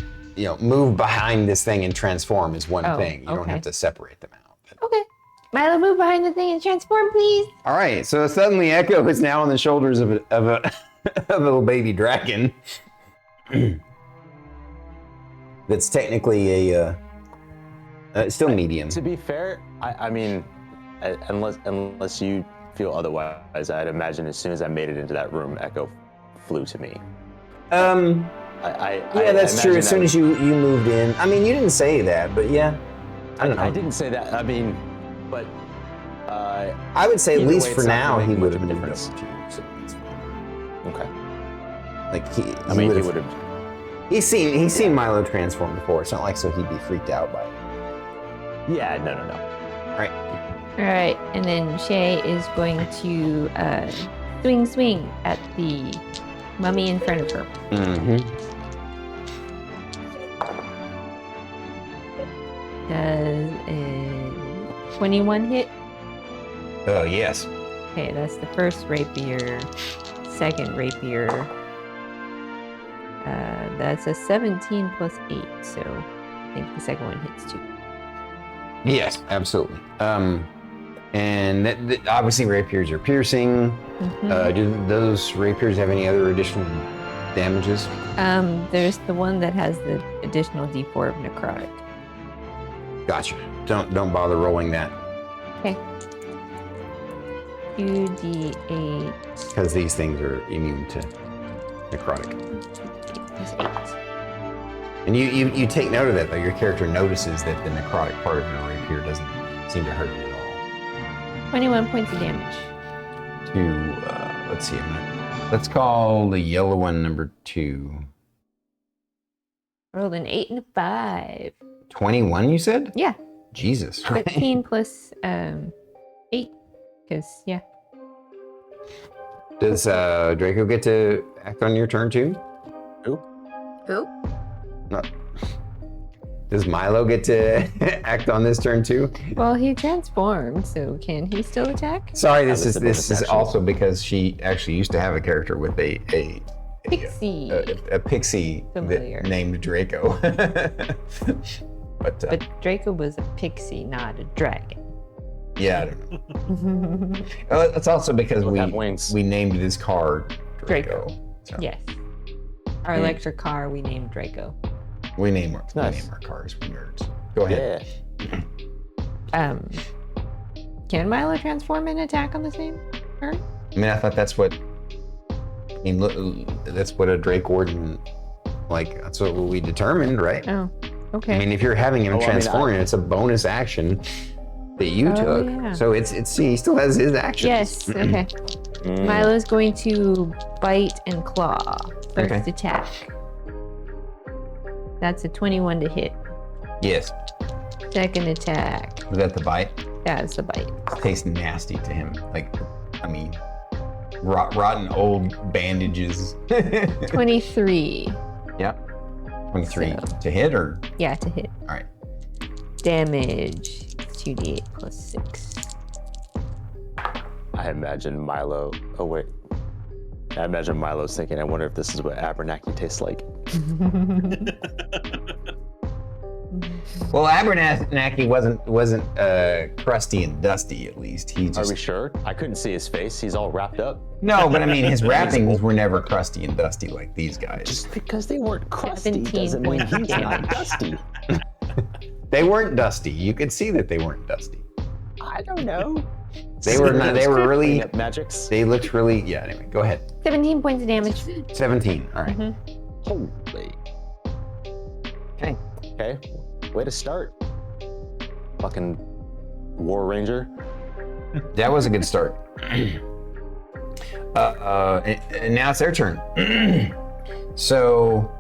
move behind this thing and transform is one thing. You don't okay. have to separate them out. Okay. Milo, move behind the thing and transform, please. All right, so suddenly Echo is now on the shoulders of a little baby dragon. That's technically it's still medium. To be fair, I mean, unless you feel otherwise, I'd imagine as soon as I made it into that room, Echo flew to me. That's true. As soon as you moved in, I mean, you didn't say that, but yeah, I don't know. I didn't say that. I mean, but I would say at either least way, for it's not now gonna he make would much have of a moved difference. up to you. So it's fine. okay. Like I mean, he would have. He's seen Milo transform before. It's not like so he'd be freaked out by it. Yeah, no. All right. All right, and then Shae is going to swing at the mummy in front of her. Mm-hmm. Does a 21 hit? Oh yes. Okay, that's the first rapier. Second rapier. That's a 17 plus 8, so I think the second one hits too. Yes, absolutely. And that obviously rapiers are piercing. Mhm. Do those rapiers have any other additional damages? There's the one that has the additional D4 of necrotic. Gotcha. Don't bother rolling that Okay. 2d8 because these things are immune to necrotic. plus 8. And you take note of that though. Your character notices that the necrotic part of your rapier doesn't seem to hurt it at all. 21 points of damage. Let's see. Let's call the yellow one number 2. Rolled an 8 and a 5. 21, you said? Yeah, Jesus. 15 plus 8. Because, yeah. Does Draco get to act on your turn too? Who? No. Does Milo get to act on this turn too? Well, he transformed, so can he still attack? Sorry, That was this the bonus is action. also because she actually used to have a character with a Pixie. a pixie Familiar. named Draco. but But Draco was a pixie, not a dragon. yeah, I don't know. It's also because Both have wings. we named this car Draco. So Yes. Our electric car we named Draco. we name our Nice. cars. We nerds. Go ahead. Yeah. Can Milo transform and attack on the same turn? I mean, I thought that's what. I mean, that's what a Drake Warden, that's what we determined, right? Oh, okay. I mean, if you're having him Oh, I mean, transform, it's a bonus action that you Oh, took. yeah. So it's he still has his actions. Yes, okay. Mm. Milo's going to bite and claw. First Okay. attack. That's a 21 to hit. Yes. Second attack. Was that the bite? That's a bite. Tastes nasty to him. Rotten old bandages. 23. Yep. 23 So- to hit, or Yeah, to hit. all right. Damage. 2d8 plus 6. I imagine Milo. Oh wait. I imagine Milo's thinking, I wonder if this is what Abernathy tastes like. Well, Abernathy wasn't crusty and dusty. At least he Are just we sure? I couldn't see his face. He's all wrapped up. no, but I mean his wrappings were never crusty and dusty like these guys. Just because they weren't crusty 17 doesn't mean points of he's not damage. dusty. They weren't dusty. You could see that they weren't dusty. I don't know. They were not. They were really. magics. They looked really. Yeah. Anyway, go ahead. 17 points of damage. 17. All right. Holy. Okay. Okay. Way to start. Fucking War Ranger. That was a good start. And now it's their turn. So,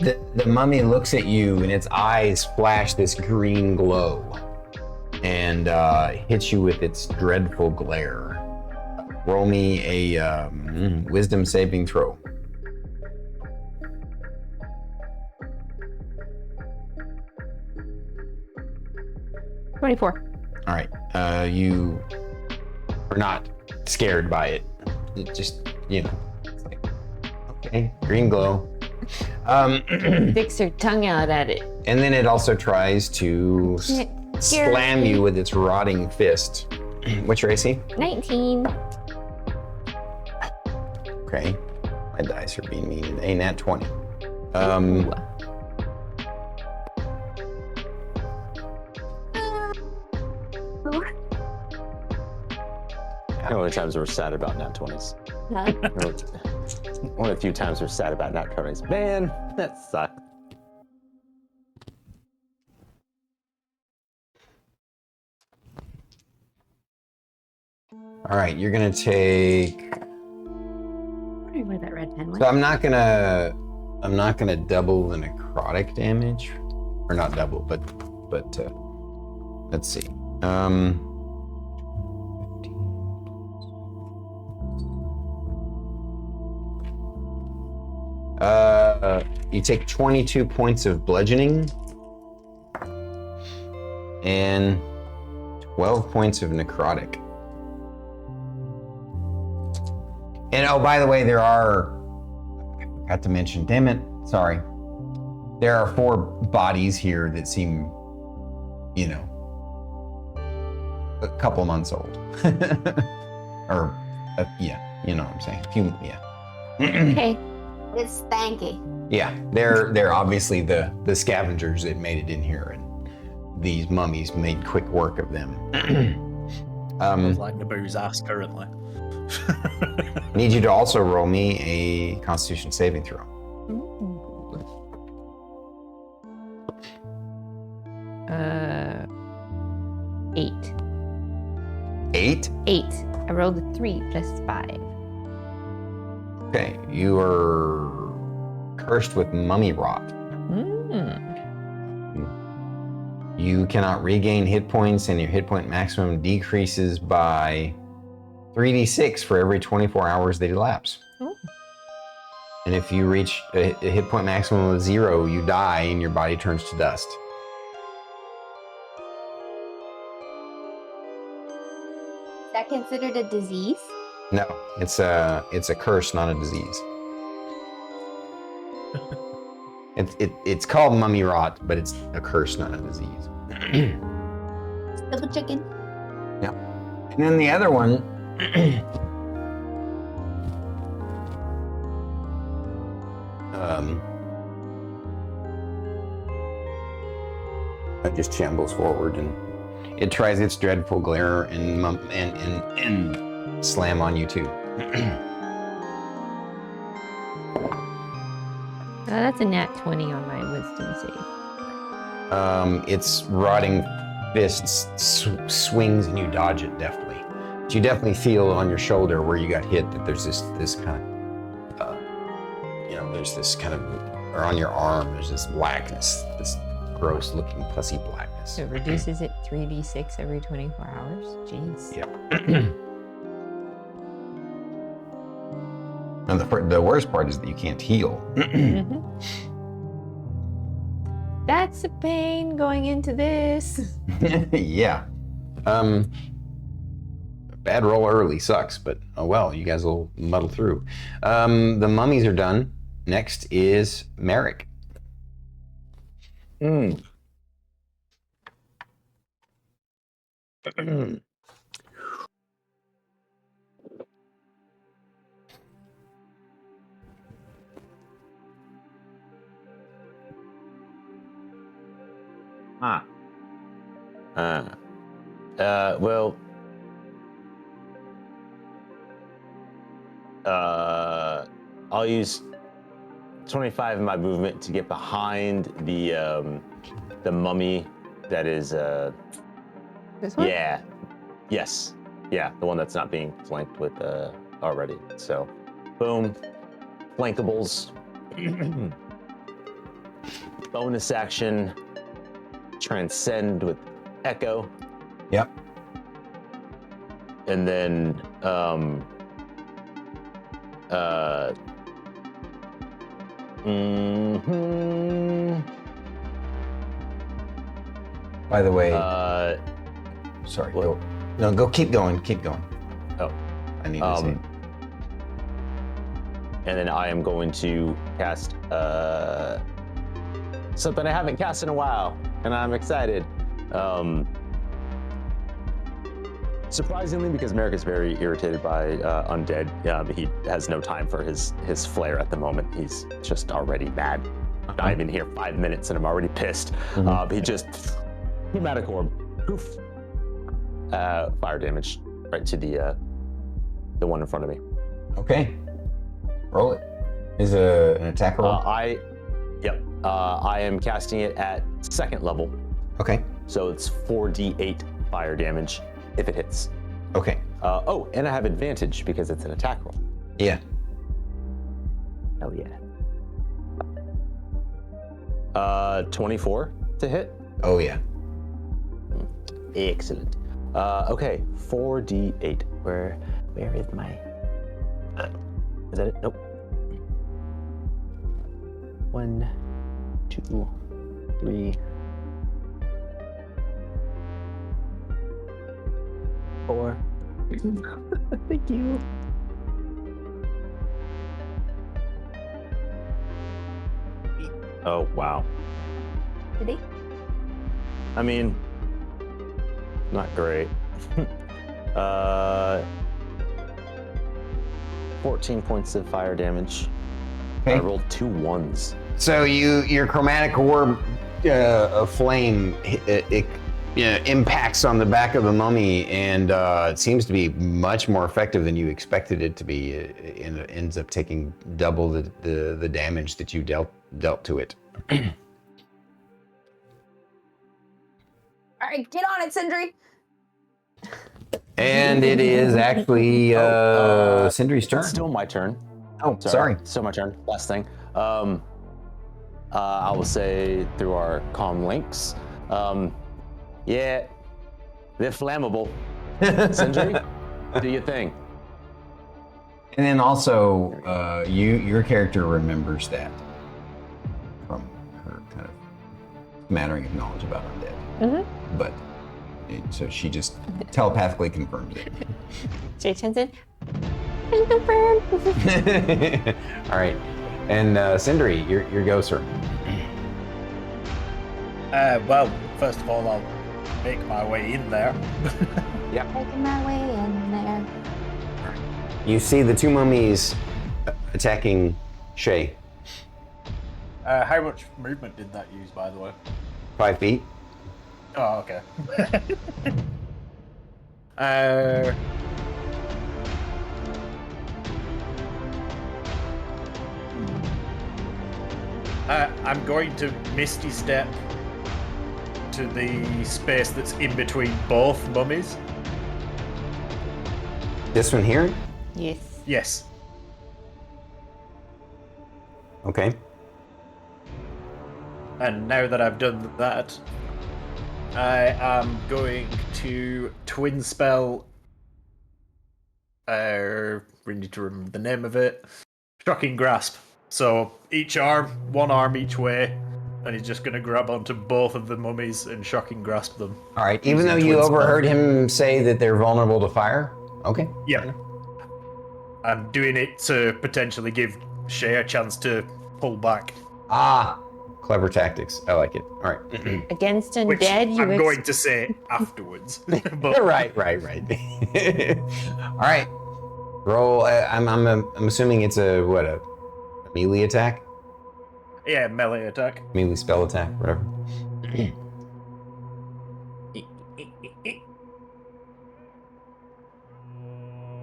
the mummy looks at you and its eyes flash this green glow and hits you with its dreadful glare. Roll me a wisdom saving throw. $24. All right. You are not scared by it. It just, it's like, okay, green glow. Sticks her tongue out at it. And then it also tries to slam you with its rotting fist. What's your AC? 19. Okay. My dice are being mean. A nat 20. Ooh. One of the times we're sad about nat 20s. Huh? One of the few times we're sad about nat 20s. Man, that sucked. All right, you're gonna take. Wondering where that red pen went. So I'm not gonna double the necrotic damage, or not double, but let's see. 15. You take 22 points of bludgeoning and 12 points of necrotic. And oh, by the way, I forgot to mention, damn it, sorry. There are 4 bodies here that seem, a couple months old. Or, yeah, you know what I'm saying. Yeah. Okay. It's stanky. Yeah, they're obviously the scavengers that made it in here, and these mummies made quick work of them. It's like Naboo's ass currently. Need you to also roll me a Constitution saving throw. 8. 8? 8. I rolled a 3 plus 5. Okay, you are cursed with mummy rot. You cannot regain hit points, and your hit point maximum decreases by 3d6 for every 24 hours that elapse. Ooh. And if you reach a hit point maximum of 0, you die and your body turns to dust. Is that considered a disease? No, it's a curse, not a disease. It's called mummy rot, but it's a curse, not a disease. Double chicken. Yeah. And then the other one. It just shambles forward and it tries its dreadful glare and slam on you too. That's a nat 20 on my wisdom save. Its rotting fist swings and you dodge it deftly. But you definitely feel on your shoulder where you got hit that there's this kind of, there's this kind of, or on your arm, there's this blackness, this gross looking pussy blackness. Yes. So it reduces it 3d6 every 24 hours. Jeez. Yep. And the worst part is that you can't heal. Mhm. That's a pain going into this. Yeah. Bad roll early sucks, but oh well, you guys will muddle through. The mummies are done. Next is Merrik. Well, I'll use 25 of my movement to get behind the mummy that is This one? yeah, yes, yeah, the one that's not being flanked with already. So, boom, flankables. Bonus action, transcend with echo. Yep. And then By the way, sorry. what? Go. No, go. Keep going. Keep going. Oh, I need to see. and then I am going to cast something I haven't cast in a while, and I'm excited. Surprisingly, because Merrik is very irritated by undead, he has no time for his flare at the moment. He's just already mad. I've been here 5 minutes and I'm already pissed. He just pneumatic orb, poof, fire damage right to the one in front of me. Okay. Roll it. Is an attack roll? I am casting it at 2nd level, Okay. so it's 4d8 fire damage if it hits. Okay. Oh, and I have advantage because it's an attack roll. Yeah. Hell yeah. 24 to hit. Oh yeah. Excellent. Okay, 4d8. Where is my? Is that it? Nope. 1, 2, 3, 4. Thank you. Oh wow. Did he? I mean, not great. 14 points of fire damage. Okay. I rolled 2 1s. So your chromatic orb of flame impacts on the back of the mummy, and it seems to be much more effective than you expected it to be. And it ends up taking double the damage that you dealt to it. All right, get on it, Sindri. And it is actually Sindri's turn. It's still my turn. Oh, sorry. Still my turn. Last thing. I will say through our comm links. Yeah, they're flammable. Sindri, do your thing. And then also, your character remembers that from her kind of smattering of knowledge about undead. Mm-hmm. But so she just telepathically confirms it. Jay chimes in. All right, and Sindri, your go, sir. Well, first of all, I'll make my way in there. Making my way in there. You see the two mummies attacking Shae. How much movement did that use, by the way? 5 feet. Oh, okay. I'm going to Misty Step to the space that's in between both mummies. This one here? Yes. Yes. Okay. And now that I've done that, I am going to twin spell. We need to remember the name of it. Shocking grasp. So each arm, one arm each way, and he's just going to grab onto both of the mummies and shocking grasp them. All right. Even though Using you twin spell. overheard him say that they're vulnerable to fire. Okay. Yeah. I'm doing it to potentially give Shae a chance to pull back. Ah, clever tactics. I like it. All right. Against Which undead, I'm going to say afterwards. But right. All right. Roll. I'm assuming it's a melee attack, yeah, melee attack. melee spell attack, whatever.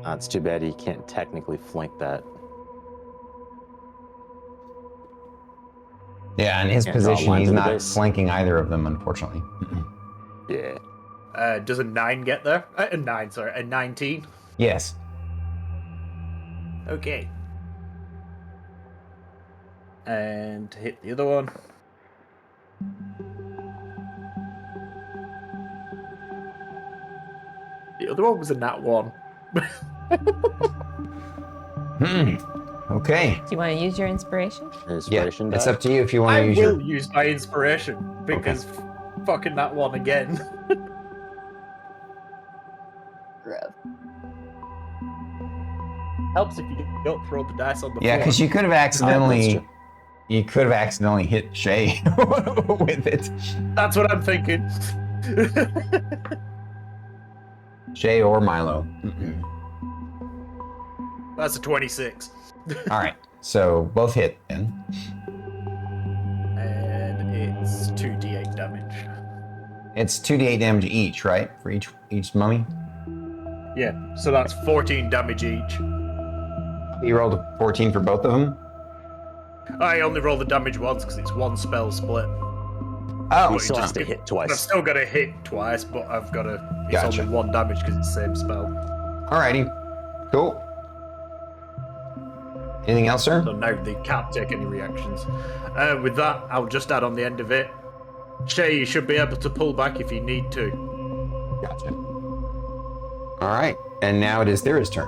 It's too bad he can't technically flank that. Yeah, in his Yeah, draw a position, line he's through the not base. flanking either of them, unfortunately. Yeah. Does a 9 get there? A 9, sorry. A 19? Yes. Okay. And to hit the other one. The other one was a nat 1. Okay. Do you want to use your inspiration? Inspiration It's die. up to you if you want I to use will your. use my inspiration because fucking that one again. Grove. Helps if you don't throw the dice on the Yeah, floor. because you could have That's accidentally. true. You could have accidentally hit Shae with it. That's what I'm thinking. Shae or Milo. That's a 26. All right. So both hit then. And it's 2d8 damage. It's 2d8 damage each, right? For each mummy. Yeah, so that's 14 damage each. You rolled a 14 for both of them. I only roll the damage once because it's one spell split. Oh, He still has to hit I've twice. still got to hit twice, but I've got to. It's Gotcha. only one damage because it's the same spell. Alrighty. Cool. Anything else, sir? So now they can't take any reactions. With that, I'll just add on the end of it. Shae, you should be able to pull back if you need to. Gotcha. All right. And now it is Thyra's turn.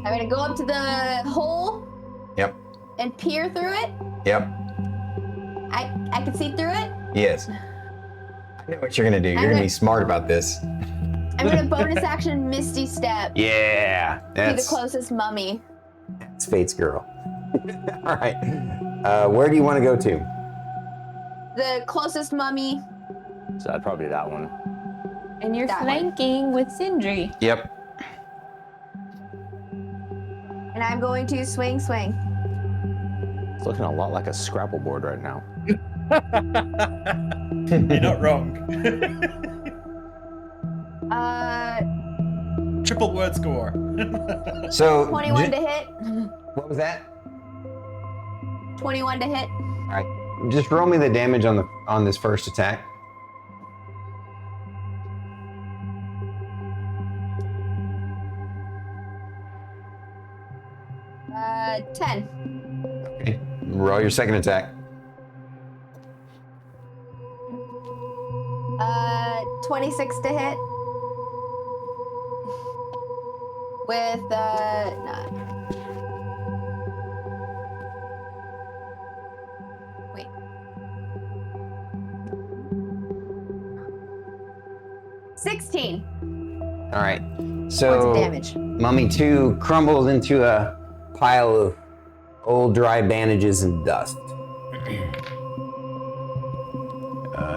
I'm gonna go up to the hole Yep. and peer through it. Yep. I can see through it. Yes. I know what you're gonna do. You're gonna be smart about this. I'm gonna bonus action Misty Step Yeah. to the That's closest mummy. Fate's girl. All right. Where do you want to go to? The closest mummy. So I'd probably do that one. And you're That one. flanking with Sindri. Yep. And I'm going to swing. It's looking a lot like a Scrabble board right now. You're not wrong. Triple word score. So 21 to hit. What was that? 21 to hit. All right. Just roll me the damage on this first attack. Uh, 10. Okay. Roll your second attack. 26 to hit. With, 9. Wait. $16 All right. points So of damage. Mummy 2 crumbles into a pile of old dry bandages and dust.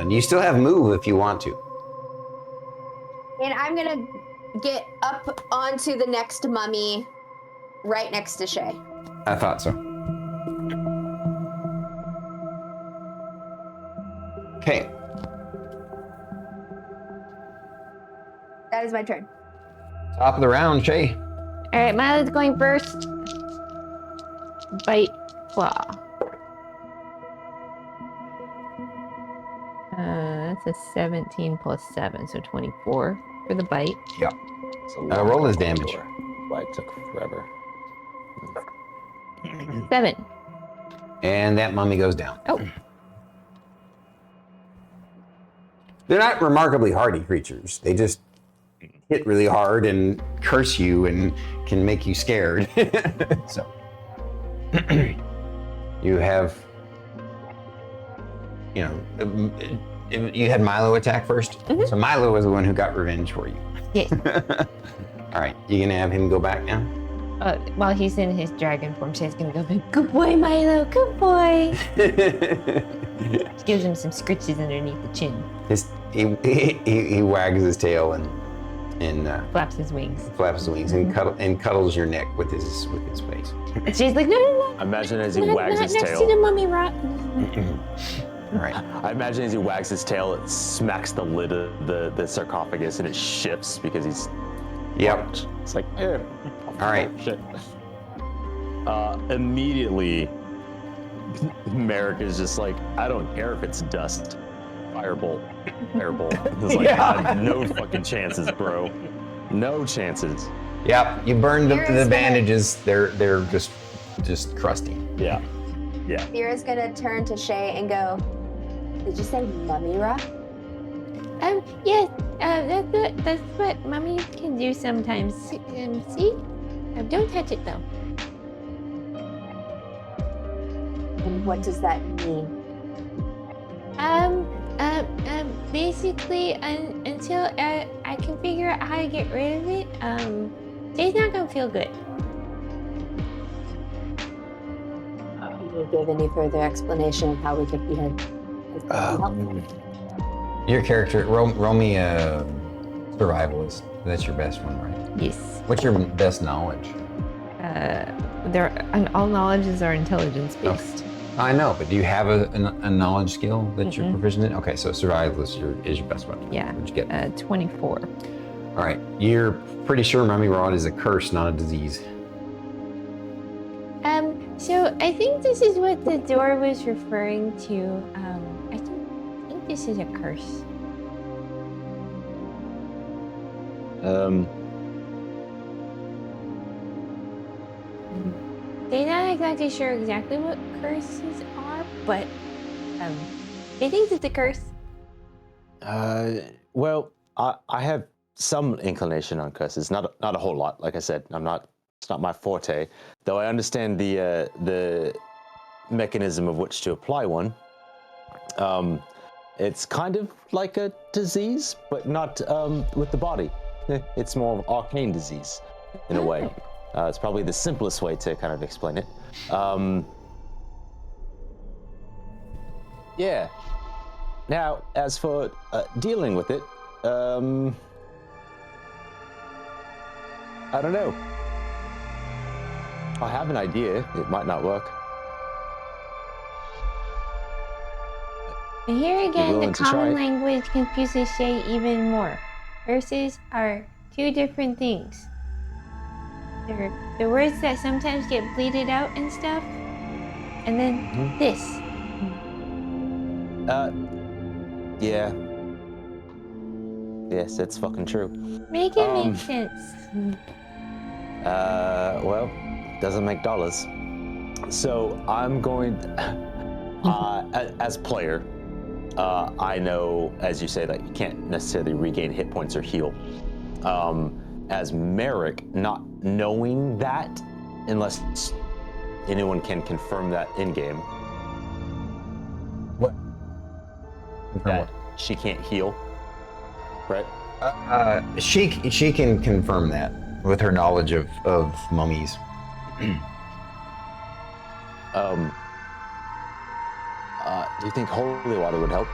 And you still have move if you want to. And I'm gonna get up onto the next mummy right next to Shae. I thought so. Okay. That is my turn. Top of the round, Shae. All right, Milo's going first. Bite claw. That's a 17 plus 7, so 24 for the bite. Yep. It's a lot Roll his of damage. door. Why it took forever. 7. And that mummy goes down. Oh. They're not remarkably hardy creatures. They just hit really hard and curse you and can make you scared. So you have, you know, you had Milo attack first. So Milo was the one who got revenge for you. Yes. All right, you gonna have him go back now? While he's in his dragon form, Shae's gonna go, good boy, Milo, good boy. She gives him some scritches underneath the chin. He wags his tail and Flaps his wings. and cuddles your neck with his face. And Shae's like, no. Imagine as he wags his Next to tail. the mummy rot. All right. I imagine as he wags his tail, it smacks the lid of the sarcophagus and it shifts because he's. Yep. It's like, eh. All right. Shit. Immediately, Merrik is just like, I don't care if it's dust. Firebolt. It's like, Yeah. no fucking chances, bro. No chances. Yep. You burned the Here's bandages. They're just crusty. Yeah. Thyra's gonna turn to Shae and go, did you say mummy rot? Yes, that's what mummies can do sometimes. See? Don't touch it though. And what does that mean? Basically, until I can figure out how to get rid of it, Shae's not gonna feel good. Can you give any further explanation of how we could be helpful? Your character, roll me a survivalist. That's your best one, right? Yes. What's your best knowledge? And all knowledges are intelligence based. I know, but do you have a knowledge skill that you're proficient in? Okay, so survivalist is your best one. Yeah. What'd you get? 24. All right, you're pretty sure mummy rot is a curse, not a disease. So I think this is what the door was referring to. I think this is a curse. They're not exactly sure exactly what curses are, but they think it's a curse. Well, I have some inclination on curses, not a whole lot. Like I said, it's not my forte. Though I understand the mechanism of which to apply one. It's kind of like a disease, but not with the body. It's more of arcane disease in a way. It's probably the simplest way to kind of explain it. Yeah. Now, as for dealing with it, I don't know. I have an idea. It might not work. And here again, the willing to try common it? language confuses Shae even more. Curses are two different things. They're the words that sometimes get bleated out and stuff, and then this. Yeah. Yes, that's fucking true. Make it make sense. Well, doesn't make dollars. So I'm going, as player, I know, as you say, that you can't necessarily regain hit points or heal. As Merrik, not knowing that, unless anyone can confirm that in-game, What? that she can't heal, right? She can confirm that with her knowledge of mummies. Do you think holy water would help?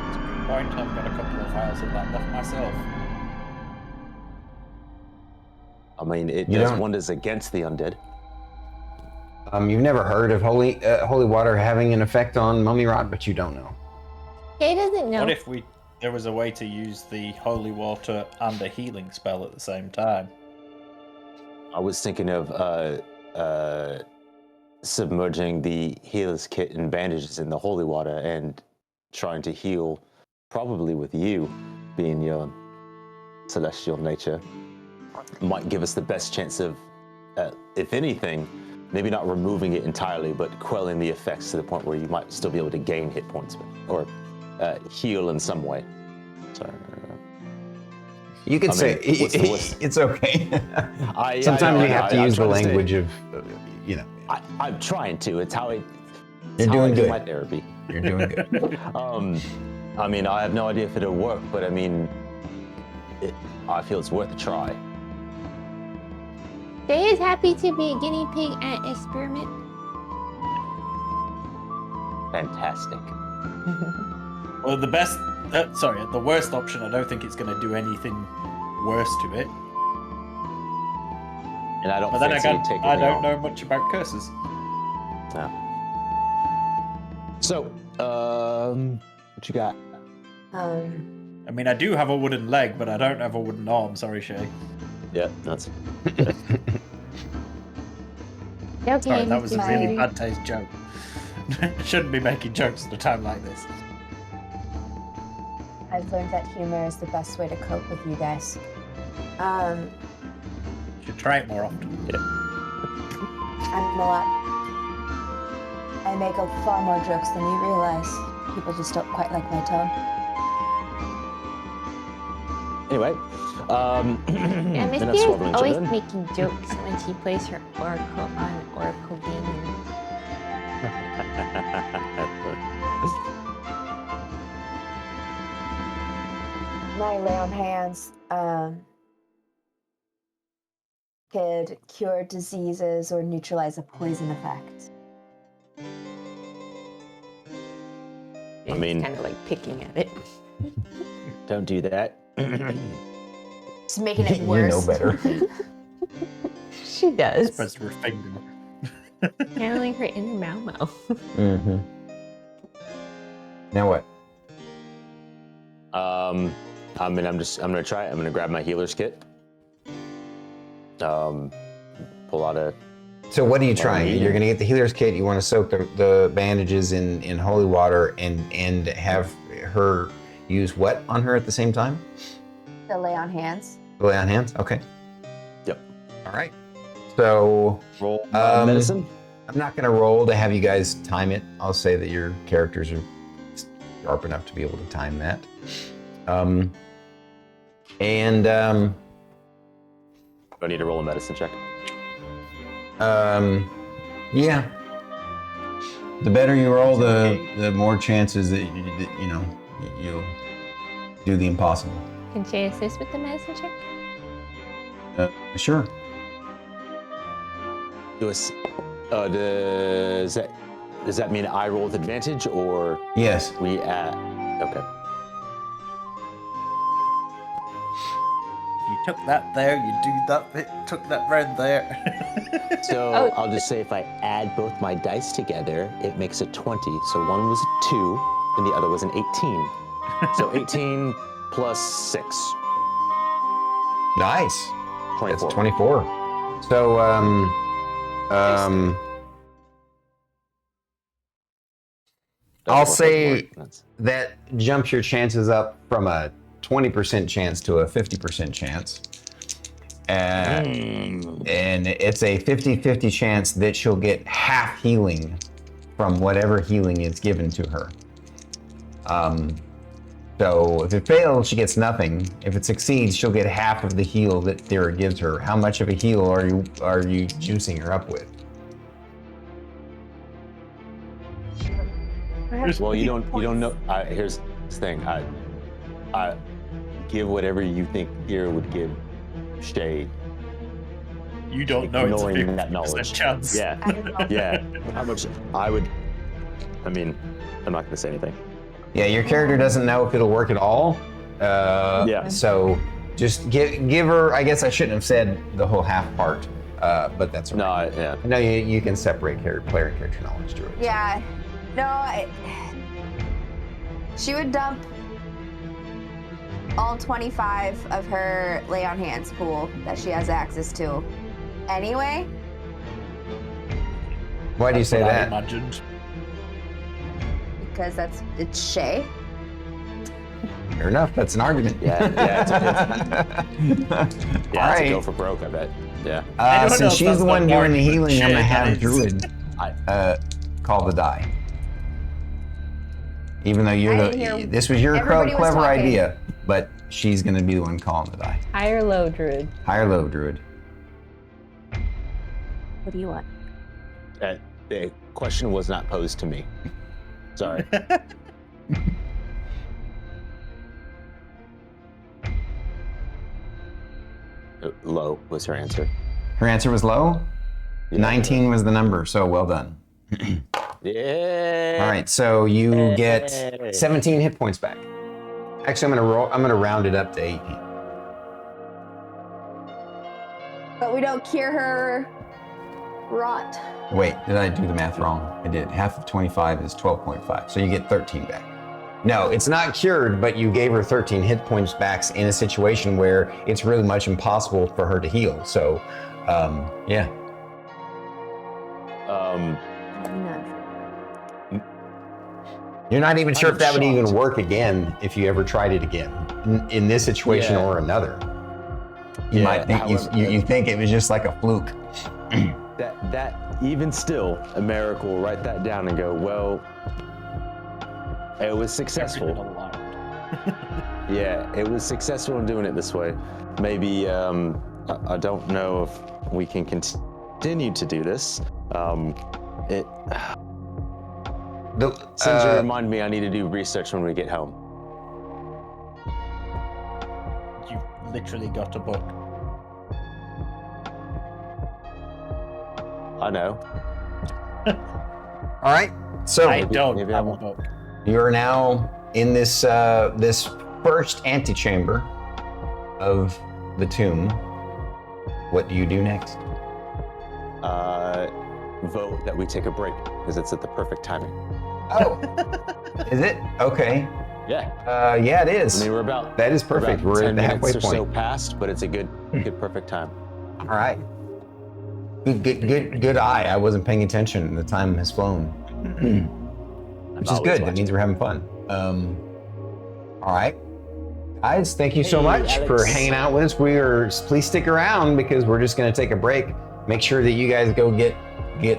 That's a good point. I've got a couple of vials of that left myself. I mean, it You does don't- wonders against the undead. You've never heard of holy water having an effect on mummy rot, but you don't know. Shae doesn't know. What if there was a way to use the holy water and a healing spell at the same time? I was thinking of submerging the healer's kit and bandages in the holy water and trying to heal, probably with you being your celestial nature, might give us the best chance of, if anything, maybe not removing it entirely, but quelling the effects to the point where you might still be able to gain hit points or heal in some way. Sorry. You could say it's okay. Sometimes you have to use the language of, you know. I'm trying to. It's how You're doing good. My therapy. You're doing good. I mean, I have no idea if it'll work, but I mean, I feel it's worth a try. Jay is happy to be a guinea pig at experiment. Fantastic. Well, the worst option, I don't think it's going to do anything worse to it. And I don't. But then again, I don't know much about curses. No. So, what you got? I mean, I do have a wooden leg, but I don't have a wooden arm. Sorry, Shae. Yeah, that's. Okay, Sorry, that was a really Mr. bad taste joke. Shouldn't be making jokes at a time like this. I've learned that humor is the best way to cope with you guys. Should try it more often. Yeah. I'm a lot. I make far more jokes than you realize. People just don't quite like my tone. Anyway, Yeah, Miss and Beer swaddling is always children. making jokes when she plays her Oracle on Oracle Gaming. My lay on hands could cure diseases or neutralize a poison effect. I mean- kind of like picking at it. Don't do that. Just making it You worse. know better. She does. Supposed to her finger. Kind of like her inner Mau. Mm-hmm. Now what? I mean, I'm gonna try it. I'm gonna grab my healer's kit. Pull out a. So what are you trying? yeah. You're going to get the healer's kit. You want to soak the bandages in holy water and have her use what on her at the same time? The lay on hands. Lay on hands? Okay. Yep. All right. So Roll medicine? I'm not going to roll to have you guys time it. I'll say that your characters are sharp enough to be able to time that. Do I need to roll a medicine check? Yeah. The better you roll, the more chances that you'll do the impossible. Can she assist with the medicine check? Sure. Does that mean I roll with advantage or Yes. we add? Okay. You took that there, you do that bit, took that round there. So Oh. I'll just say if I add both my dice together, it makes it 20. So one was a 2 and the other was an 18. So 18 plus 6. Nice. 24. That's 24. So, I'll say that jumps your chances up from a 20% chance to a 50% chance. And it's a 50-50 chance that she'll get half healing from whatever healing is given to her. So if it fails, she gets nothing. If it succeeds, she'll get half of the heal that Thyra gives her. How much of a heal are you juicing her up with? Well, you don't know. Here's the thing. I give whatever you think Thyra would give Shae. You don't know it's a Ignoring that 50% knowledge. chance. Yeah, yeah. How much I would? I mean, I'm not gonna say anything. Yeah, your character doesn't know if it'll work at all. Yeah. So just give her. I guess I shouldn't have said the whole half part, but that's all right. Yeah. No, you can separate player and character knowledge to it. Yeah. No, she would dump all 25 of her lay on hands pool that she has access to. Anyway, Why do you say What I that? imagined. because it's Shae. Fair enough. That's an argument. Yeah, it's All a right. go for broke, I bet. Yeah. Anyone Since else she's that's the not one doing the argument, healing, I'm gonna shit, have that is. Druid call the die. Even though you're I didn't hear- this was your everybody was clever talking. idea, but she's gonna be the one calling the die. High or low, Druid? High or low, Druid? What do you want? The question was not posed to me. Sorry. Low was her answer. Her answer was low. Yeah. 19 was the number, so well done. Yeah. All right, so you get 17 hit points back. Actually, I'm gonna round it up to 18. But we don't cure her rot. Wait, did I do the math wrong? I did. Half of 25 is 12.5, so you get 13 back. No, it's not cured, but you gave her 13 hit points back in a situation where it's really much impossible for her to heal. So, yeah. No. You're not even sure I'm if that would even shocked. work again if you ever tried it again in this situation Yeah. or another. You Yeah, might think however- you think it was just like a fluke. That even still, Merrik will write that down and go, well, it was successful. Yeah, it was successful in doing it this way. Maybe, I don't know if we can continue to do this. Sindri, remind me I need to do research when we get home. You literally got a book. I know. All right, so I don't maybe I have a won't. book. you are now in this this first antechamber of the tomb. What do you do next? Vote that we take a break because it's at the perfect timing. Oh, is it? Okay. Yeah. Yeah, it I is. mean, we're about That is perfect. about We're 10 at the halfway minutes or so point. past, but it's a good perfect time. All right. Good eye. I wasn't paying attention. The time has flown. Which is always good. That watching. means we're having fun. All right. Guys, thank you so Hey, much for Alex. hanging out with us. Please stick around because we're just going to take a break. Make sure that you guys go get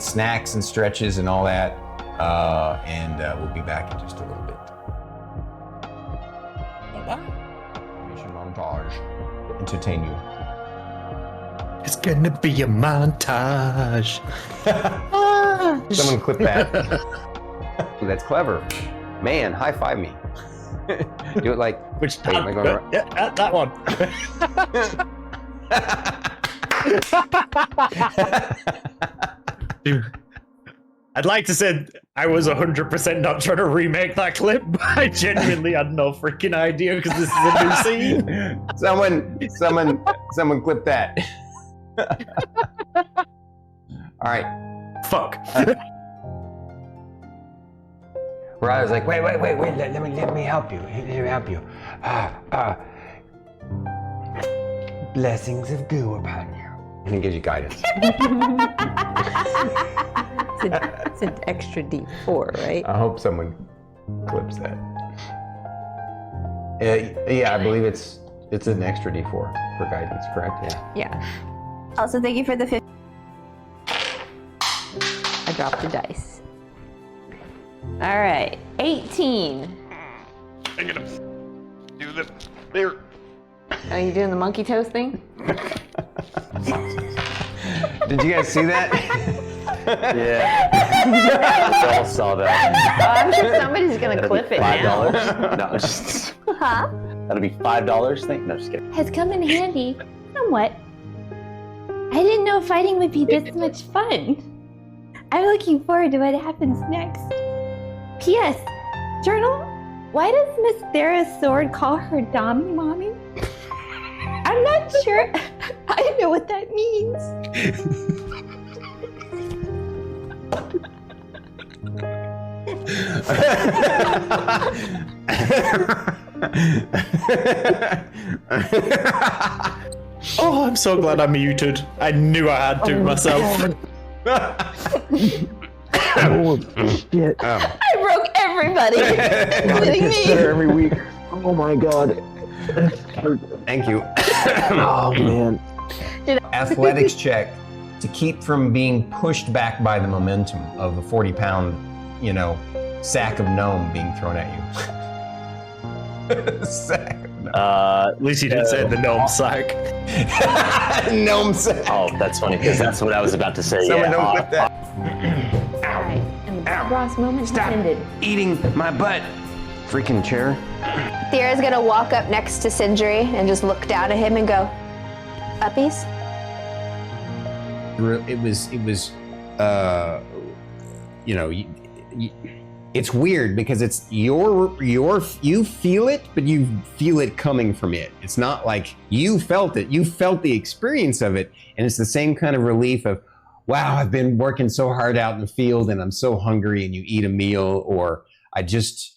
snacks and stretches and all that. And we'll be back in just a little bit. Bye-bye. Mission montage to entertain you. It's gonna be a montage. Someone clip that. Ooh, that's clever. Man, high five me. Do it like. Which Wait, am I going right? Yeah, that one. Dude, I'd like to say I was 100% not trying to remake that clip, but I genuinely had no freaking idea because this is a new scene. Someone clip that. All right. Fuck. Where I was like, wait, let me help you. Let me help you. Blessings of goo upon you. And it gives you guidance. It's an extra D4, right? I hope someone clips that. Yeah, I believe it's an extra D4 for guidance, correct? Yeah. Yeah. Also, thank you for the 50. I dropped the dice. All right, 18. I'm gonna do the there. Are you doing the monkey toast thing? Did you guys see that? Yeah. We all saw that. I'm sure somebody's gonna clip it now. $5? No, just Huh? that'll be $5 thing. No, just kidding. Has come in handy somewhat. I didn't know fighting would be this much fun. I'm looking forward to what happens next. P.S. Journal, why does Miss Thyra's sword call her Dommy Mommy? I'm not sure I know what that means. Oh, I'm so glad I muted. I knew I had to myself. Oh, shit. I broke everybody, including me. Every week. Oh my god. Thank you. Oh man. Athletics check to keep from being pushed back by the momentum of a 40-pound, sack of gnome being thrown at you. Sack of gnome. At least you didn't say the gnome sack. Gnome sack. Oh, that's funny because that's what I was about to say. Someone don't clip that. Alright, and the Bob Ross moment has ended. Eating my butt. Freaking chair. Thyra's gonna walk up next to Sindri and just look down at him and go, "Uppies?" It was it's weird because it's you feel it, but you feel it coming from it. It's not like you felt it. You felt the experience of it, and it's the same kind of relief of, wow, I've been working so hard out in the field and I'm so hungry, and you eat a meal, or I just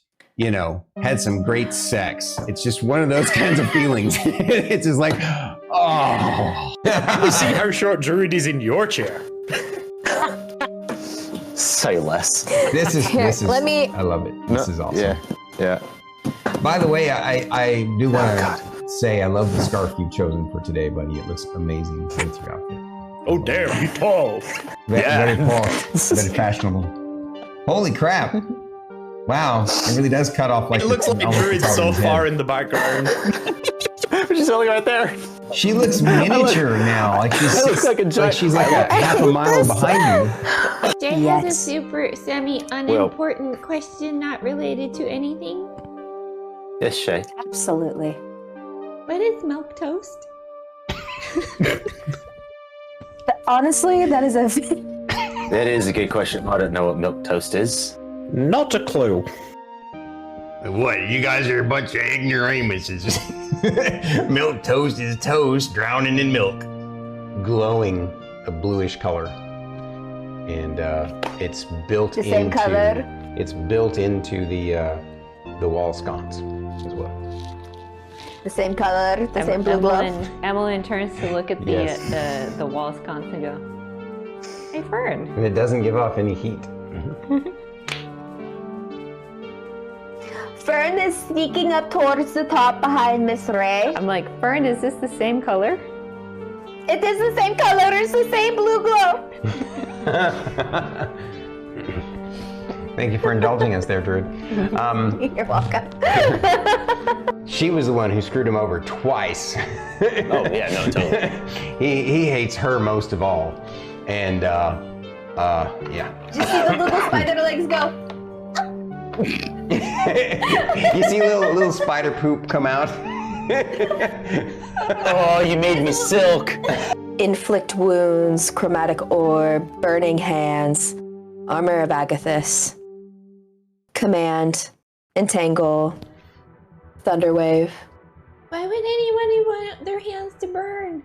had some great sex. It's just one of those kinds of feelings. It's just like, oh. You see how short Druid is in your chair. Say less. This is. let me- I love it. This is awesome. Yeah. By the way, I do want to say I love the scarf you've chosen for today, buddy. It looks amazing with your outfit. Oh damn, you tall. Very tall, very fashionable. Holy crap! Wow, it really does cut off like. It looks like almost the Druid's top so of his far head. in the background. She's only right there. She looks miniature now. Like she's looks like a giant- she's like a half a mile behind you. Jay has a Yes. super semi-unimportant question not related to anything. Yes, Shay. Absolutely. What is milk toast? Honestly, that is a. That is a good question. I don't know what milk toast is. Not a clue. What? You guys are a bunch of ignoramuses. Milk toast is toast drowning in milk, glowing a bluish color, and it's built The same into. color? It's built into the wall sconce as well. The same color, the same blue glow. Emmeline turns to look at the Yes. the wall sconce and go, "Hey, Fern." And it doesn't give off any heat. Fern is sneaking up towards the top behind Miss Ray. I'm like, Fern, is this the same color? It is the same color, it's the same blue glow. Thank you for indulging us there, Druid. You're welcome. She was the one who screwed him over twice. Oh yeah, no, totally. He hates her most of all, and yeah. Did you see the little spider legs go? You see little spider poop come out. Oh, you made me silk. Inflict wounds, chromatic orb, burning hands, armor of Agathis, command, entangle, thunderwave. Why would anybody want their hands to burn?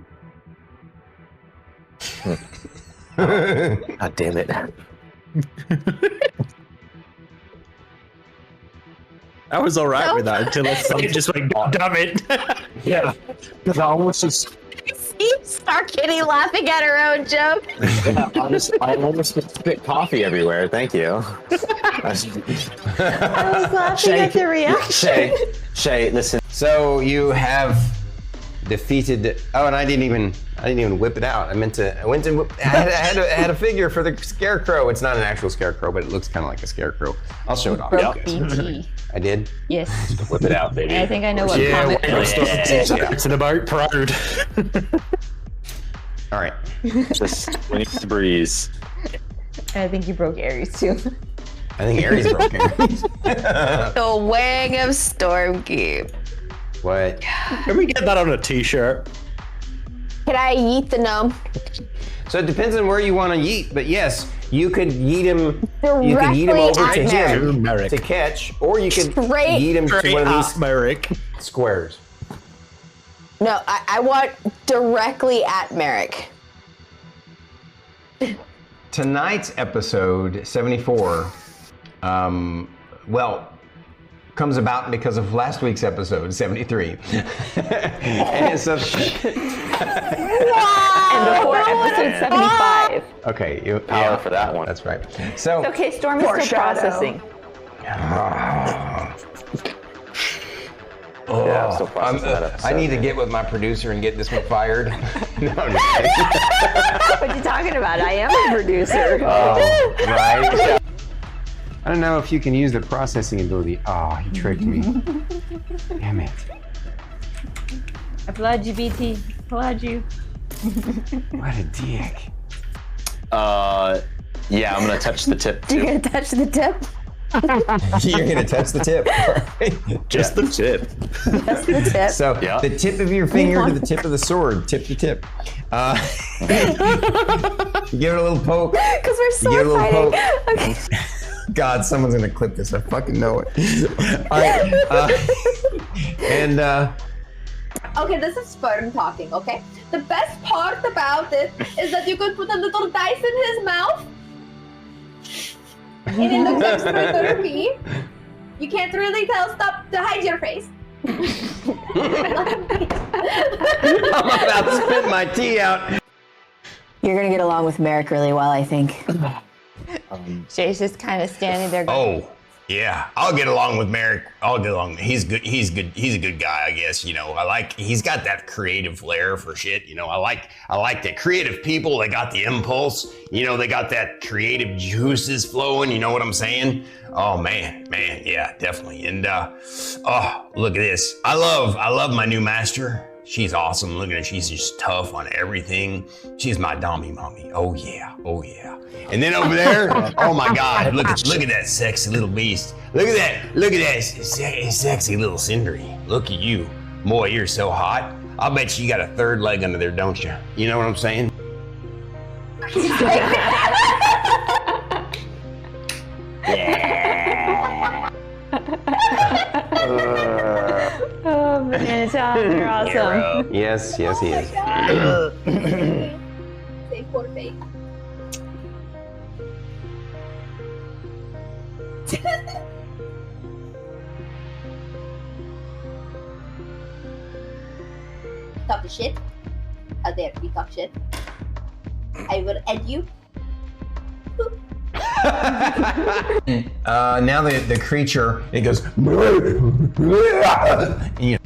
God damn it. I was alright with that until it just went, God damn it. Yeah, because I almost just. See StarKitty laughing at her own joke. Yeah, I almost spit coffee everywhere. Thank you. I was laughing at the reaction. Shay, listen. So you have defeated. Oh, and I didn't even whip it out. I went to. I had a figure for the scarecrow. It's not an actual scarecrow, but it looks kind of like a scarecrow. I'll show it off. Broke BT. I did. Yes. Whip it out, baby. I think I know what Yeah, comic well, book it is. it's an about proud. All right. Just winning the breeze. I think you broke Aries too. I think Aries broke it. The wang of Stormkeep. What? Can we get that on a t-shirt? Can I yeet the gnome? So it depends on where you want to yeet, but yes, you could yeet him. You could Directly yeet him over at to Merrik. him Merrik. to catch, or you could Straight- yeet him to one of these Merrik. squares. No, I want directly at Merrik. Tonight's episode 74, comes about because of last week's episode 73. And so, And before episode 75. okay, Power for that one. That's right. So, Okay, Storm is still processing. I'm still processing that episode. I need to get with my producer and get this one fired. No, I'm just kidding. What are you talking about? I am a producer. Oh, right. I don't know if you can use the processing ability. Oh, he tricked me. Damn it. I applaud you, BT. Applaud you. What a dick. Yeah, I'm gonna touch the tip You're too. gonna touch the tip? You're gonna touch the tip. Just the tip. That's the tip. So Yeah. the tip of your finger to the tip of the sword. Tip to tip. You give it a little poke. Because we're You get a sword little fighting. poke. Okay. God, someone's gonna clip this. I fucking know it. All right. Okay, this is Sperm talking, okay? The best part about it is that you could put a little dice in his mouth. And it looks extra derpy. You can't really tell. Stop to hide your face. I'm about to spit my tea out. You're gonna get along with Merrik really well, I think. Shay's just kind of standing there going, Oh, yeah. I'll get along with Merrik. I'll get along. He's good. He's good. He's a good guy, I guess. You know, he's got that creative flair for shit. You know, I like that creative people. They got the impulse. You know, they got that creative juices flowing. You know what I'm saying? Oh, man. Yeah, definitely. And, oh, look at this. I love my new master. She's awesome. Look at her. She's just tough on everything. She's my dommy mommy. Oh, yeah. And then over there, oh my God, look at that sexy little beast. Look at that sexy little Sindri. Look at you. Boy, you're so hot. I'll bet you got a third leg under there, don't you? You know what I'm saying? oh man, Tom, you're awesome. Yes, he is. Say poor face. Talk shit. How dare you talk shit? I will end you. Now the creature, it goes.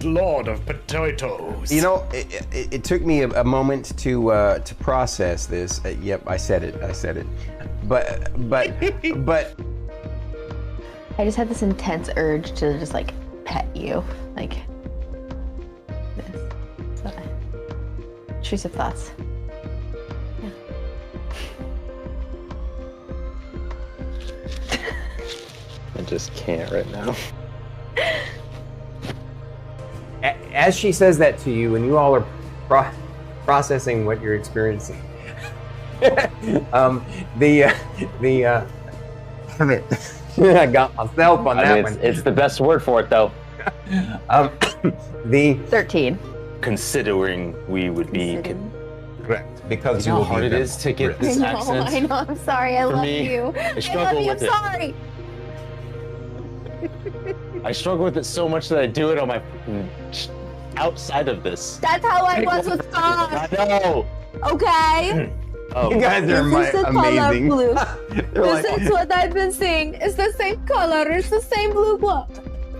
Lord of potatoes. You know, it took me a moment to process this. Yep, I said it. But I just had this intense urge to just like pet you, like this. So, intrusive thoughts. I just can't right now. as she says that to you, and you all are processing what you're experiencing, damn it. I got myself on that one. It's the best word for it, though. The 13. Considering we would be. correct because You know will how hard be it is to get I this know, accent? I know. I'm sorry. I For love me, you. I struggle with I'm it. sorry. I struggle with it so much that I do it on my outside of this. That's how I was with God. I know. Okay. Oh, You guys are This is the color amazing. blue. They're This is what I've been seeing. It's the same color. It's the same blue blood.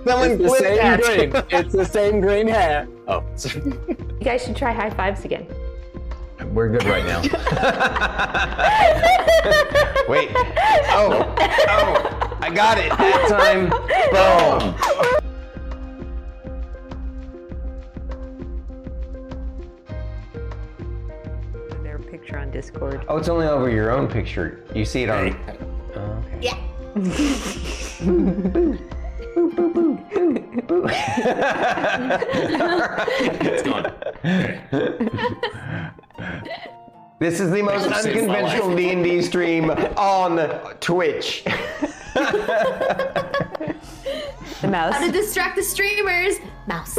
someone it's the clip same that. green. It's the same green hair. Oh, sorry. You guys should try high fives again. We're good right now. Wait. Oh, I got it that time. Boom. Their picture on Discord. Oh, it's only over your own picture. You see it on. Oh, okay. Yeah. It's gone. This is the most Saved my unconventional D&D stream on Twitch. The mouse. How to distract the streamers? Mouse.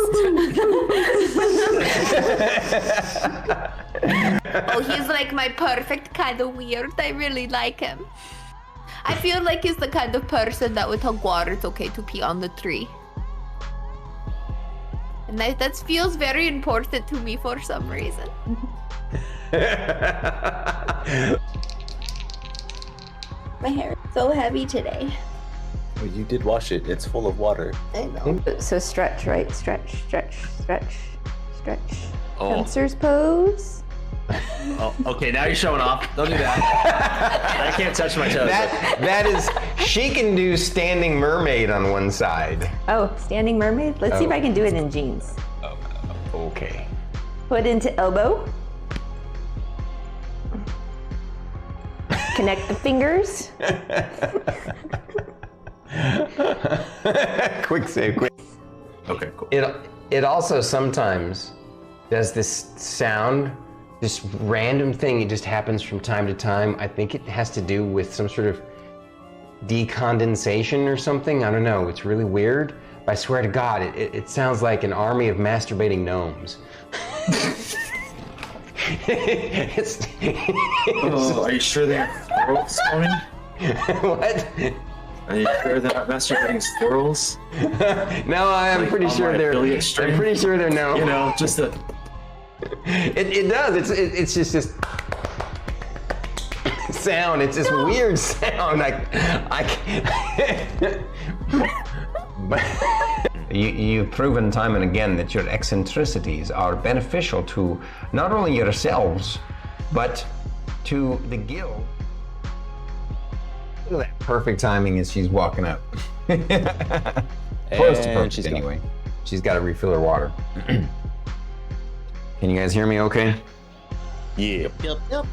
Oh, he's like my perfect kind of weird. I really like him. I feel like he's the kind of person that would tell Guar it's okay to pee on the tree. And that feels very important to me for some reason. My hair is so heavy today. Well, you did wash it. It's full of water. I know. So stretch, right? Stretch. Oh. Hamster's pose. Oh, okay, now you're showing off. Don't do that. I can't touch my toes. That is, she can do standing mermaid on one side. Oh, standing mermaid? Let's see if I can do it in jeans. Okay. Foot into elbow. Connect the fingers. Quick save, quick. Okay, cool. It also sometimes does this sound, this random thing. It just happens from time to time. I think it has to do with some sort of decondensation or something. I don't know. It's really weird. But I swear to God, it sounds like an army of masturbating gnomes. Are you sure they have squirrels, Stormy? What? Are you sure they're not masturbating squirrels? No, I'm Like, pretty on sure my they're. affiliate stream? I'm pretty sure they're no. You know, just a. It does. It's just this sound. It's this weird sound. You've proven time and again that your eccentricities are beneficial to not only yourselves, but to the guild. Look at that perfect timing as she's walking up. Close to perfect she's anyway. She's got to refill her water. Can you guys hear me okay? Yeah. Yep.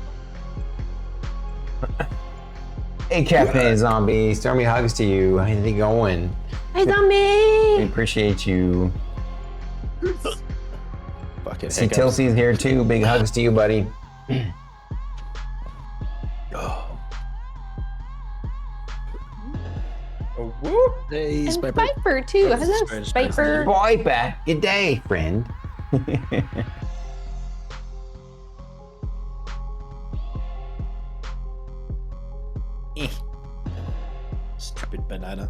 Hey, Cafe Zombie. Stormy hugs to you. How's it going? Hi, We zombie! appreciate you. Fucking See, Tilsy's here too. Big hugs to you, buddy. Hey, And Spiper. Spiper, too. Hello, Spiper. Boy, good day, friend. Stupid banana.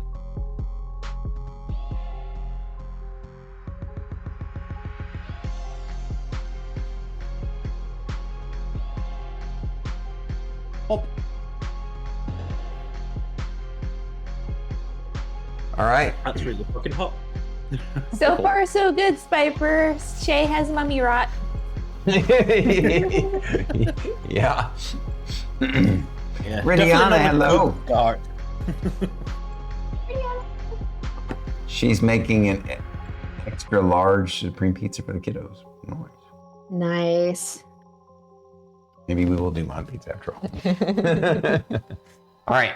Oh, All right. That's really fucking hot. So far, so good, Spiper. Shae has mummy rot. Yeah. yeah. Ridiana, definitely not a hello. good start. She's making an extra large supreme pizza for the kiddos. No worries. Nice. Maybe we will do mod pizza after all. All right.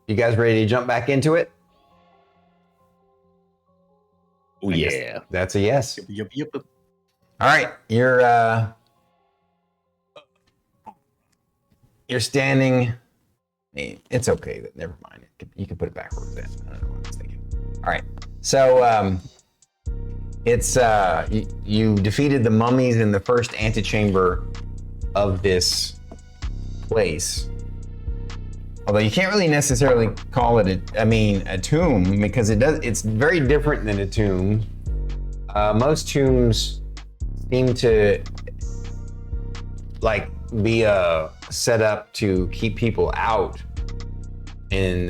You guys ready to jump back into it? Oh, yeah. That's a yes. Yup. All right, you're standing. It's okay. Never mind. You can put it backwards. Then I don't know what I was thinking. All right, so it's you defeated the mummies in the first antechamber of this place. Although you can't really necessarily call it a tomb, because it's very different than a tomb. Most tombs seem to like be set up to keep people out, and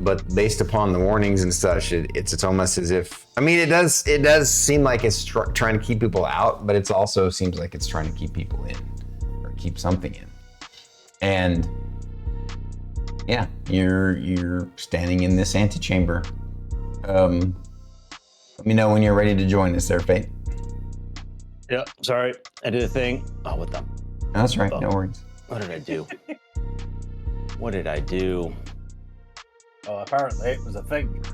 but based upon the warnings and such, it's almost as if, it does seem like it's trying to keep people out, but it also seems like it's trying to keep people in, or keep something in. And yeah, you're standing in this antechamber. Let me know when you're ready to join us there, Fate. Yep. Sorry, I did a thing. Oh, what the? That's right. No worries. What did I do? What did I do? Oh, apparently it was a thing.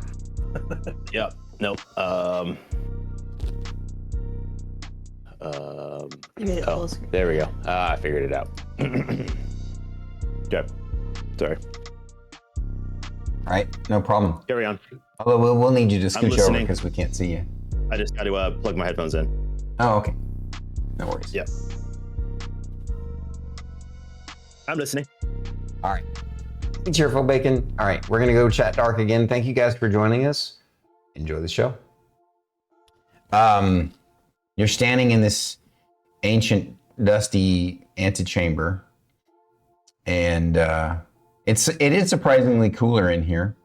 Yep. Nope. There we go. I figured it out. Yep. Sorry. All right, no problem. Carry on. Although we'll need you to scooch over listening. because we can't see you. I just got to plug my headphones in. Oh, okay. No worries. Yep. I'm listening. All right. Be cheerful, Bacon. All right, we're gonna go chat dark again. Thank you guys for joining us. Enjoy the show. You're standing in this ancient, dusty antechamber, and It is surprisingly cooler in here.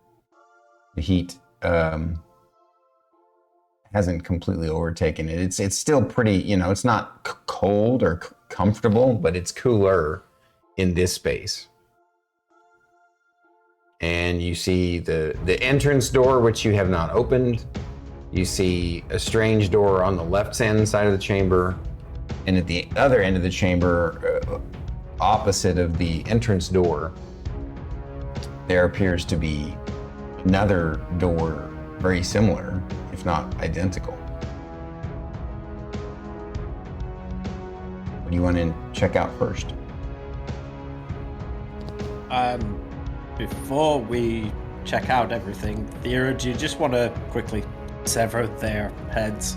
The heat hasn't completely overtaken it. It's still pretty, it's not cold or comfortable, but it's cooler in this space. And you see the entrance door, which you have not opened. You see a strange door on the left-hand side of the chamber, and at the other end of the chamber, opposite of the entrance door, there appears to be another door very similar, if not identical. What do you want to check out first? Before we check out everything, Thyra, do you just want to quickly sever their heads,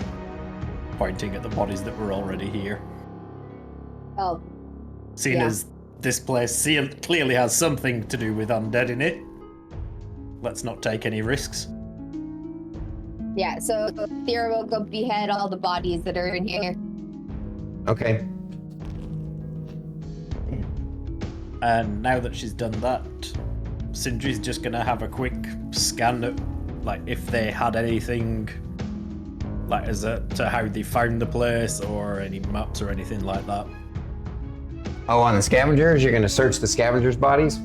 pointing at the bodies that were already here? Oh. Seeing as this place clearly has something to do with undead in it, let's not take any risks. Yeah, so Thyra will go behead all the bodies that are in here. Okay. And now that she's done that, Sindri's just gonna have a quick scan at, like, if they had anything, like, as to how they found the place, or any maps or anything like that. Oh, on the scavengers? You're gonna search the scavengers' bodies?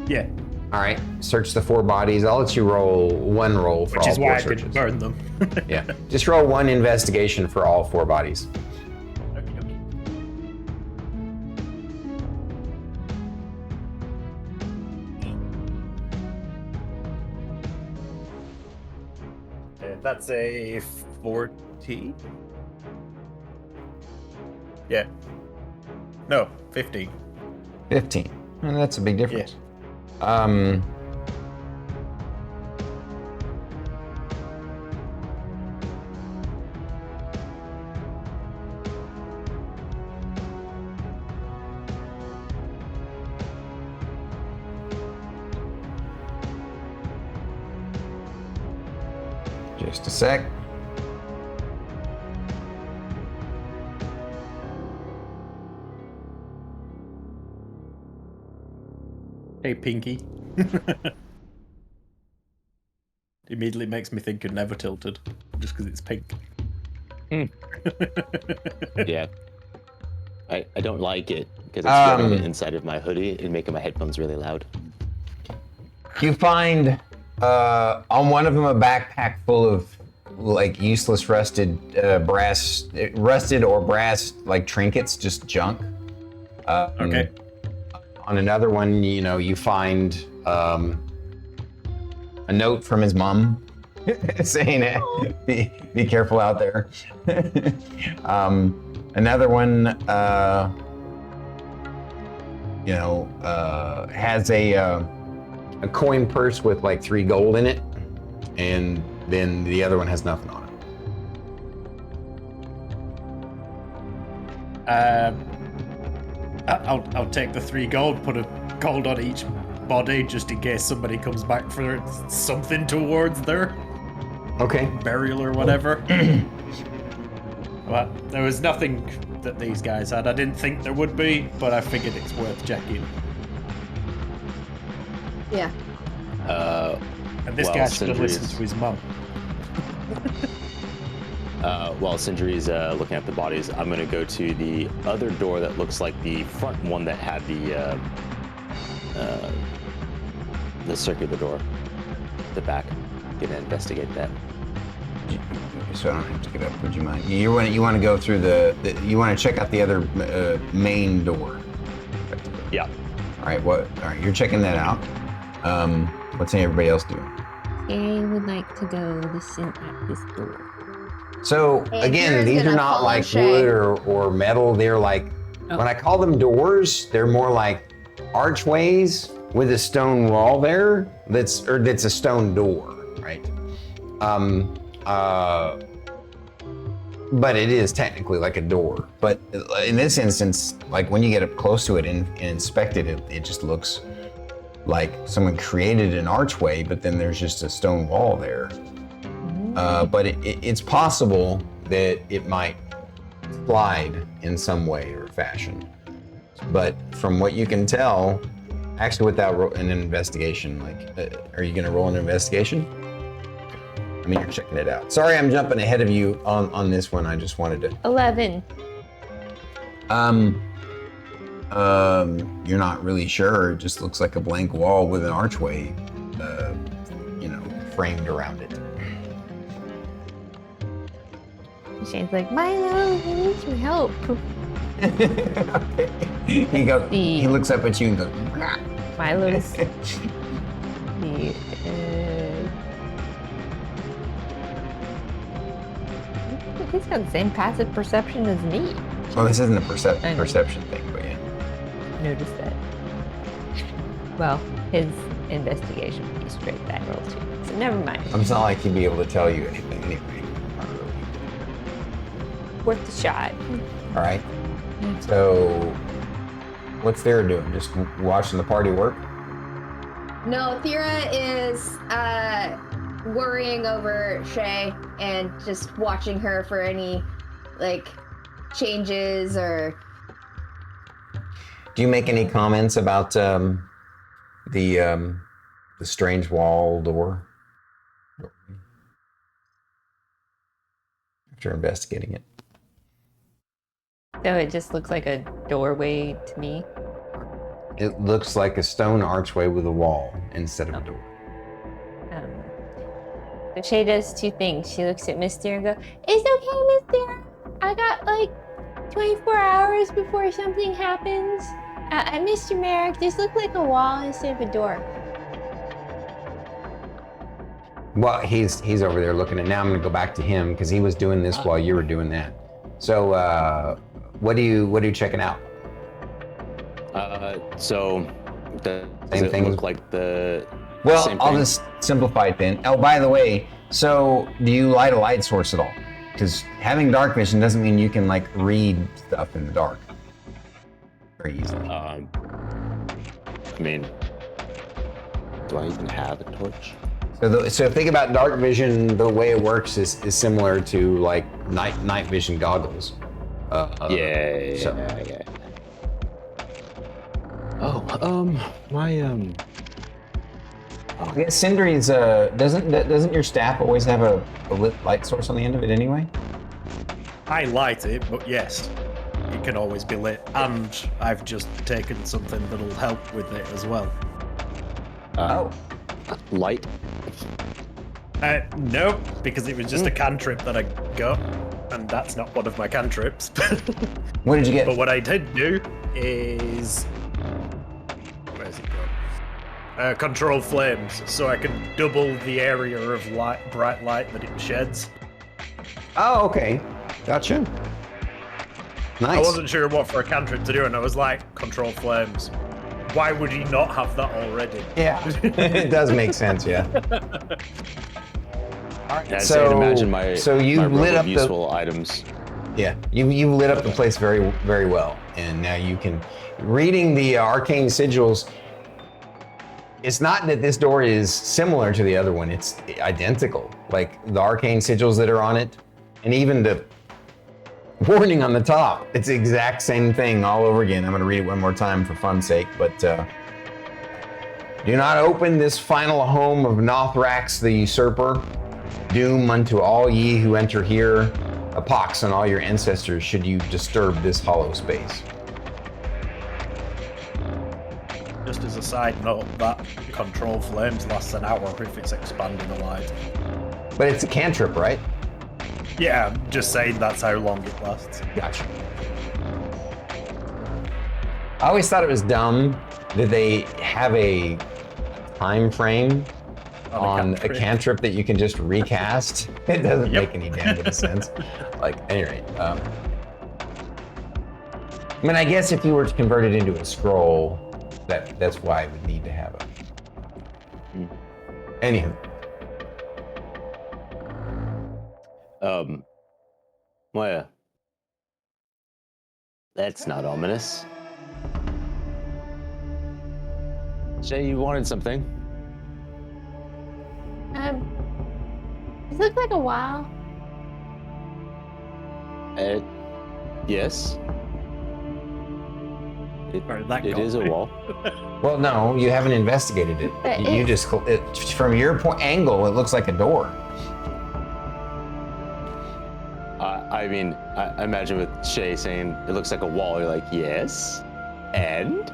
Yeah. All right, search the 4 bodies. I'll let you roll one roll for Which all is 4 why I searches. could burn them. Yeah, just roll 1 investigation for all 4 bodies. That's a 40. Yeah. No, 15. 15. And that's a big difference. Just a sec. Hey, Pinky. Immediately makes me think of Never Tilted, just because it's pink. Yeah. I don't like it, because it's rubbing it inside of my hoodie and making my headphones really loud. You find on one of them a backpack full of like useless rusted or brass like trinkets, just junk. Okay. On another one, you find a note from his mom saying, "Be careful out there." Another one, has a coin purse with like 3 gold in it, and then the other one has nothing on it. I'll take the 3 gold, put a gold on each body, just in case somebody comes back for something towards their burial or whatever. But there was nothing that these guys had. I didn't think there would be, but I figured it's worth checking. Yeah. And this guy should have listened to his mum. While Sindri's looking at the bodies, I'm going to go to the other door that looks like the front one that had the circular door. The back. Gonna investigate that. So I don't have to get up. Would you mind? You want to go through you want to check out the other main door. Yeah. All right. All right. You're checking that out. What's everybody else doing? I would like to go listen at this door. So again, these are not like wood or metal. They're like, when I call them doors, they're more like archways with a stone wall there. That's a stone door, right? But it is technically like a door. But in this instance, like when you get up close to it and inspect it, it just looks like someone created an archway, but then there's just a stone wall there. But it's possible that it might slide in some way or fashion. But from what you can tell, Actually, without an investigation, are you gonna roll an investigation? I mean, you're checking it out. Sorry, I'm jumping ahead of you on this one. I just wanted to. 11. You're not really sure. It just looks like a blank wall with an archway, framed around it. Shane's like, Milo, I need some help. He looks up at you and goes, Milo's. He's got the same passive perception as me. Well, this isn't a perception thing, but yeah. Noticed that. Well, his investigation would be straight that roll too. So never mind. It's not like he'd be able to tell you anything anyway. Worth the shot. All right. So, what's Thyra doing? Just watching the party work? No, Thyra is worrying over Shae and just watching her for any changes or. Do you make any comments about the strange wall door? After investigating it. So it just looks like a doorway to me. It looks like a stone archway with a wall instead of a door. So Shae does two things. She looks at Miss Thyra and goes, "It's okay, Miss Thyra. I got 24 hours before something happens. Mr. Merrik, this looks like a wall instead of a door." Well, he's over there looking at. Now I'm gonna go back to him because he was doing this while you were doing that. So what are you checking out? So does Same it thing. look like the Well, same I'll thing? just simplify it then. Oh, by the way, so do you light a light source at all? Because having dark vision doesn't mean you can read stuff in the dark very easily. I mean, do I even have a torch? So think about dark vision. The way it works is similar to night vision goggles. Yeah. Oh, I guess Sindri's doesn't your staff always have a lit light source on the end of it anyway? I light it, but yes, it can always be lit. And I've just taken something that'll help with it as well. Light? Nope, because it was just a cantrip that I got, and that's not one of my cantrips. What did you get? But what I did do is... Where's it gone? Control flames, so I can double the area of bright light that it sheds. Oh, okay. Gotcha. Nice. I wasn't sure what for a cantrip to do, and I was like, control flames. Why would he not have that already? Yeah, it does make sense, yeah. All right, So imagine my you've my lit up useful items. Yeah, you lit up the place very, very well, and now you can reading the arcane sigils. It's not that this door is similar to the other one; it's identical. Like the arcane sigils that are on it, and even the warning on the top. It's the exact same thing all over again. I'm going to read it one more time for fun's sake, but do not open this final home of Nothrax the Usurper. Doom unto all ye who enter here. A pox on all your ancestors should you disturb this hollow space. Just as a side note, that control flames lasts an hour if it's expanding the light. But it's a cantrip, right? Yeah, I'm just saying that's how long it lasts. Gotcha. I always thought it was dumb that they have a time frame on a cantrip that you can just recast. It doesn't make any damn bit of sense. Anyway, I mean, I guess if you were to convert it into a scroll, that's why I would need to have it. Anywho. Well, yeah. That's not ominous. Shae, you wanted something. It looks like a wall. Yes. It is a wall. Well, no, you haven't investigated it. But You just from your angle, it looks like a door. I mean, I imagine with Shae saying it looks like a wall. You're like, yes, and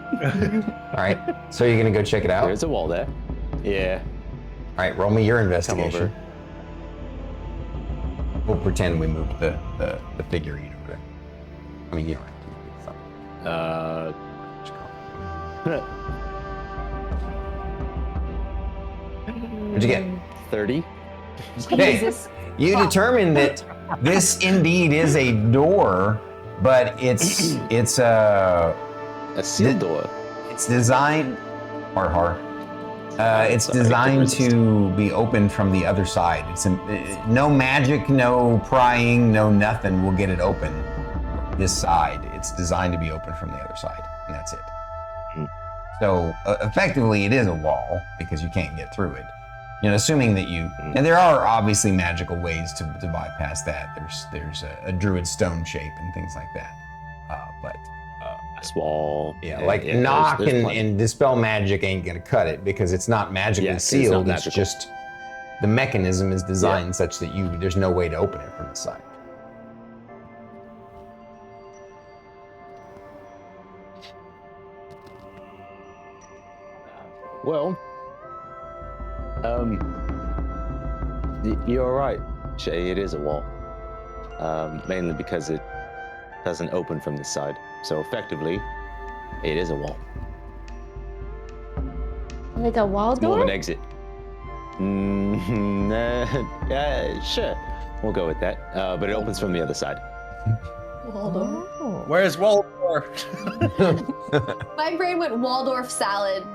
All right, so you're gonna go check it out. there's a wall there. Yeah. All right, roll me your Come investigation. over. We'll pretend we moved the figurine over there. I mean, you don't have to move it. What'd you get? 30. Okay, you determine that this indeed is a door, but it's A sealed door. it's designed it's designed to be opened from the other side. It's no magic, no prying, no nothing will get it open. This side, it's designed to be open from the other side, and that's it. So effectively, it is a wall because you can't get through it. You know, assuming that you, and there are obviously magical ways to bypass that. There's a druid stone shape and things like that. But This wall. knock there's plenty. and dispel magic ain't gonna cut it because it's not magically Yeah, 'cause it's sealed. not It's magical. just the mechanism is designed such that there's no way to open it from the side. Well, you're right, Shae. It is a wall. Mainly because it doesn't open from this side. So effectively, it is a wall. Like a wall More of door? an exit. Yeah, sure. We'll go with that. But it opens from the other side. Oh. Where's Waldorf? My brain went Waldorf salad.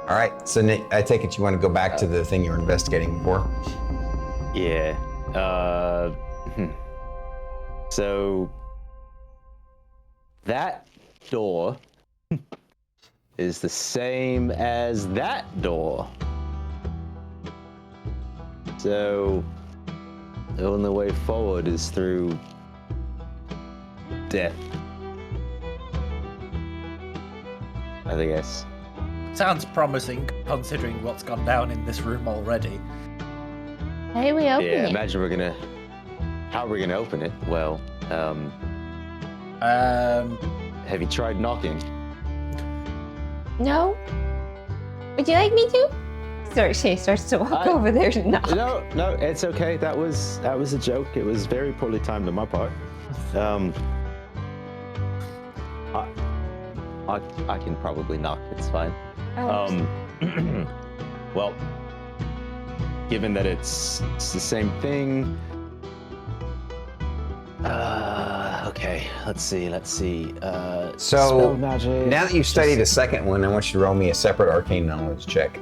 All right, so Nick, I take it you want to go back to the thing you were investigating before. Yeah. So that door is the same as that door. So the only way forward is through death. I guess. Sounds promising, considering what's gone down in this room already. How do we open Yeah, it? imagine how are we gonna open it? Well, have you tried knocking? No? Would you like me to? Shae starts to walk over there to knock. No, it's okay. That was a joke. It was very poorly timed on my part. I can probably knock. It's fine. Oh. Well, given that it's the same thing. Okay, let's see. So spell magic. now that you've studied the second one, I want you to roll me a separate arcane knowledge check.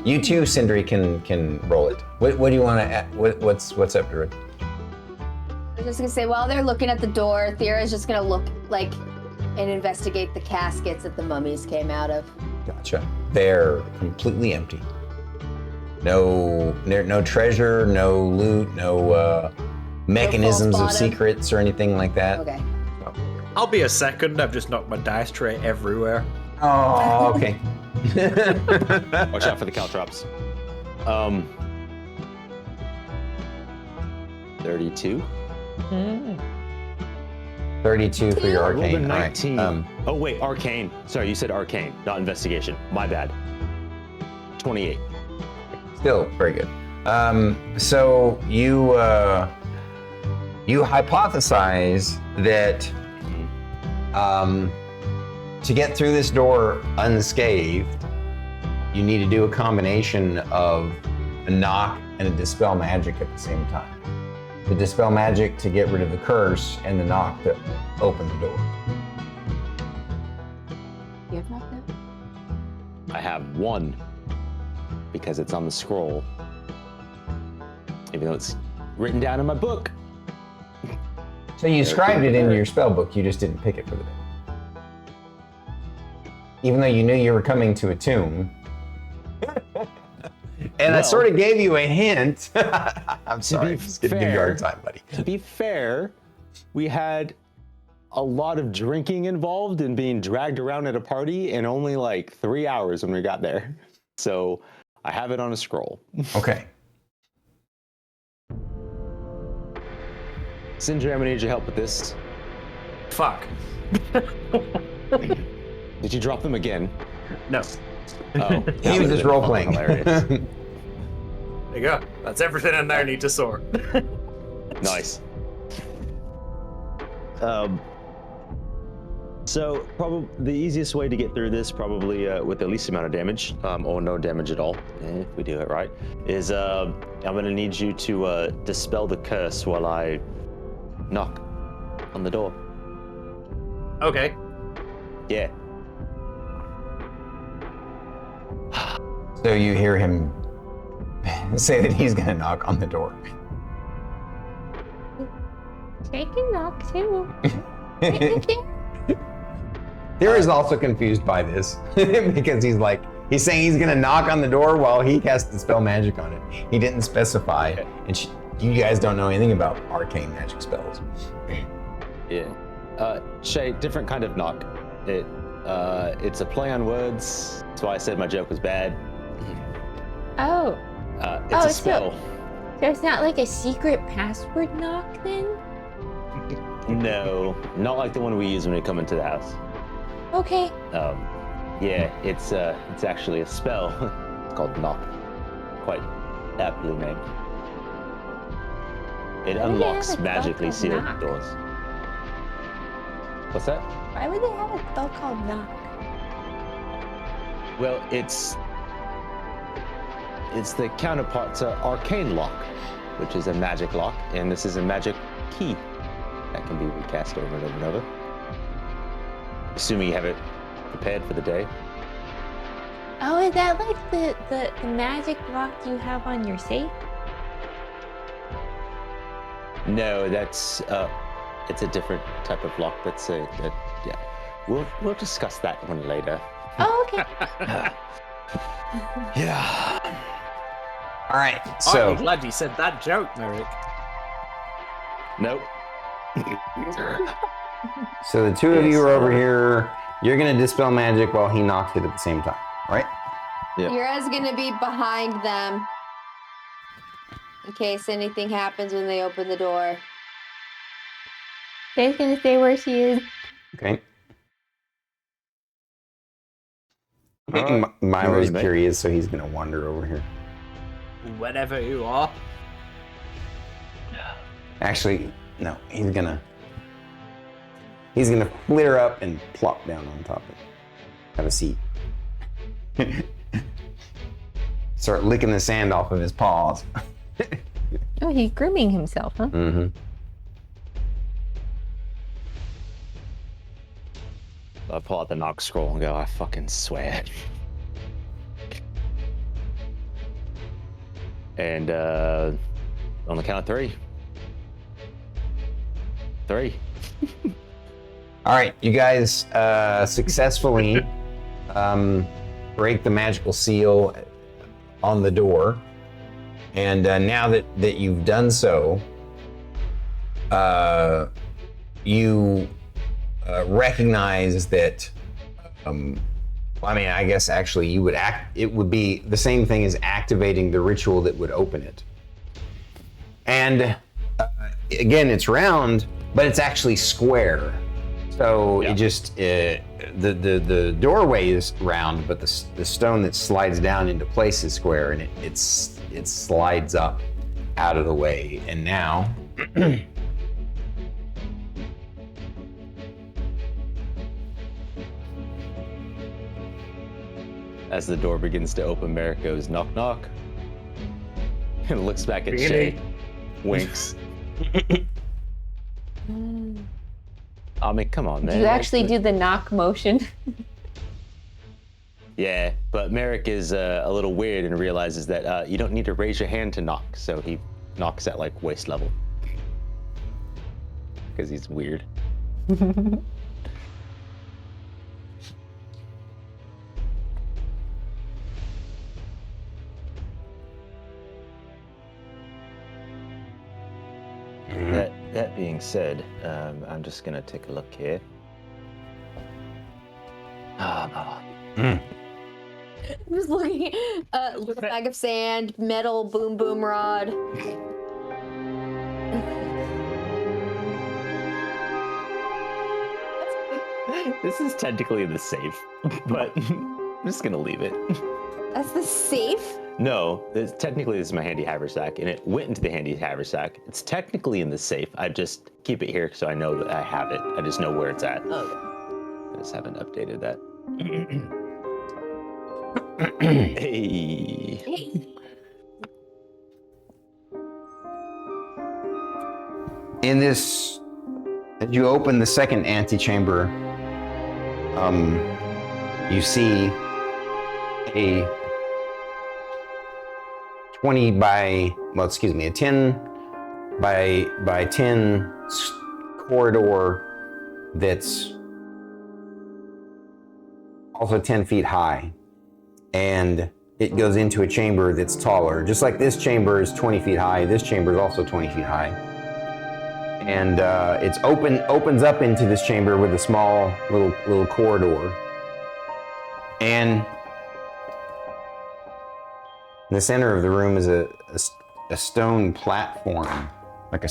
You too, Sindri, can roll it. What do you want to? What's up, Druid? I was just gonna say, while they're looking at the door, Thyra's just gonna look like and investigate the caskets that the mummies came out of. Gotcha. They're completely empty. No treasure, no loot, no mechanisms of bottom? secrets or anything like that. Okay. I'll be a second. I've just knocked my dice tray everywhere. Oh, okay. Watch out for the caltrops. 32. 32 for your I rolled a arcane. All 19. right. Oh wait, arcane. Sorry, you said arcane, not investigation. My bad. 28. Still very good. So you hypothesize that to get through this door unscathed, you need to do a combination of a knock and a dispel magic at the same time. The dispel magic to get rid of the curse, and the knock to open the door. You have knocked now? I have one because it's on the scroll, even though it's written down in my book. So you scribed it into your spell book, you just didn't pick it for the day. Even though you knew you were coming to a tomb. And I sort of gave you a hint. I'm sorry, I'm just gonna give you a hard time, buddy. To be fair, we had a lot of drinking involved and being dragged around at a party in only like 3 hours when we got there. So I have it on a scroll. Okay. Sindri, I'm gonna need your help with this. Fuck. Did you drop them again? No. Oh, He was just role playing. Hilarious. There you go. That's everything in there I need to sort. Nice. So probably the easiest way to get through this, probably with the least amount of damage, or no damage at all, if we do it right, is I'm gonna need you to dispel the curse while I knock on the door. Okay. Yeah. So you hear him say that he's gonna knock on the door. Take a knock too. Thyra is also confused by this because he's saying he's gonna knock on the door while he casts dispel magic on it. He didn't specify, and you guys don't know anything about arcane magic spells. Yeah. Shae, different kind of knock. It's a play on words. That's why I said my joke was bad. Oh. It's a spell. So it's not like a secret password knock then? No, not like the one we use when we come into the house. Okay. Yeah, it's actually a spell. It's called knock. Quite aptly named. It Why would they unlocks have a spell magically called sealed knock? doors. What's that? Why would they have a spell called knock? Well, it's the counterpart to arcane lock, which is a magic lock, and this is a magic key that can be recast over and over and over. Assuming you have it prepared for the day. Oh, is that like the magic lock you have on your safe? No, that's it's a different type of lock. Yeah. We'll discuss that one later. Oh, okay. Yeah. All right, Aren't so you glad you said that joke, Merrik? Nope. so the two of you are over here. You're gonna dispel magic while he knocks it at the same time, right? Yep. Yura's gonna be behind them in case anything happens when they open the door. Faye's gonna stay where she is. Okay. All right. Milo's You ready, mate? curious, so he's gonna wander over here. Whenever you are. Actually, no, he's gonna flitter up and plop down on top of it. Have a seat. Start licking the sand off of his paws. Oh, he's grooming himself, huh? Mm-hmm. I pull out the knock scroll and go, I fucking swear. And on the count of three. 3. All right, you guys successfully break the magical seal on the door, and now that you've done so, you recognize that. I mean, I guess actually you would it would be the same thing as activating the ritual that would open it. And again, it's round, but it's actually square. So it just, the doorway is round, but the stone that slides down into place is square, and it slides up out of the way. And now, As the door begins to open, Merrik goes, knock, knock. And looks back at Shae, winks. I mean, come on, man. You actually do the knock motion. Yeah, but Merrik is a little weird and realizes that you don't need to raise your hand to knock, so he knocks at like waist level. Because he's weird. that being said, I'm just gonna take a look here. I'm just looking at a bag of sand, metal boom boom rod. This is technically the safe, but I'm just gonna leave it. That's the safe? No, technically this is my handy haversack, and it went into the handy haversack. It's technically in the safe. I just keep it here so I know that I have it. I just know where it's at. Okay. I just haven't updated that. Hey. In this, as you open the second antechamber, you see a 10 by 10 corridor that's also 10 feet high. And it goes into a chamber that's taller. Just like this chamber is 20 feet high, this chamber is also 20 feet high. And it's opens up into this chamber with a small little corridor. And in the center of the room is a stone platform, like a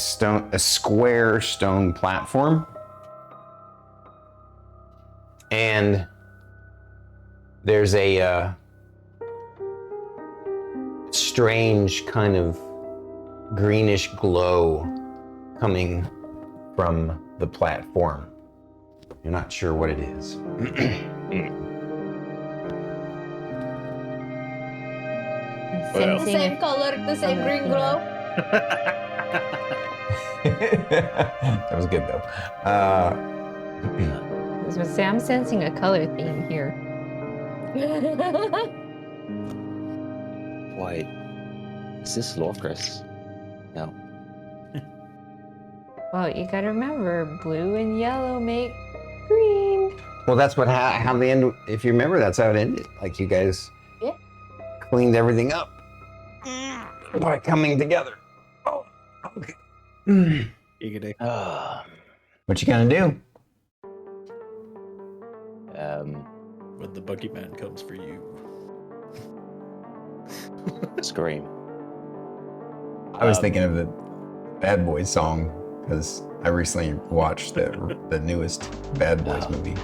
square stone platform. And there's a strange kind of greenish glow coming from the platform. You're not sure what it is. The same color, the same green glow. That was good though. I was gonna say, I'm sensing a color theme here. Wait, is this Lorcris? No. Well, you gotta remember, blue and yellow make green. Well, that's how the end. If you remember, that's how it ended. Like you guys cleaned everything up by coming together. Oh, okay. What you gonna do? When the boogeyman comes for you. Scream. I was thinking of the Bad Boys song because I recently watched the newest Bad Boys movie.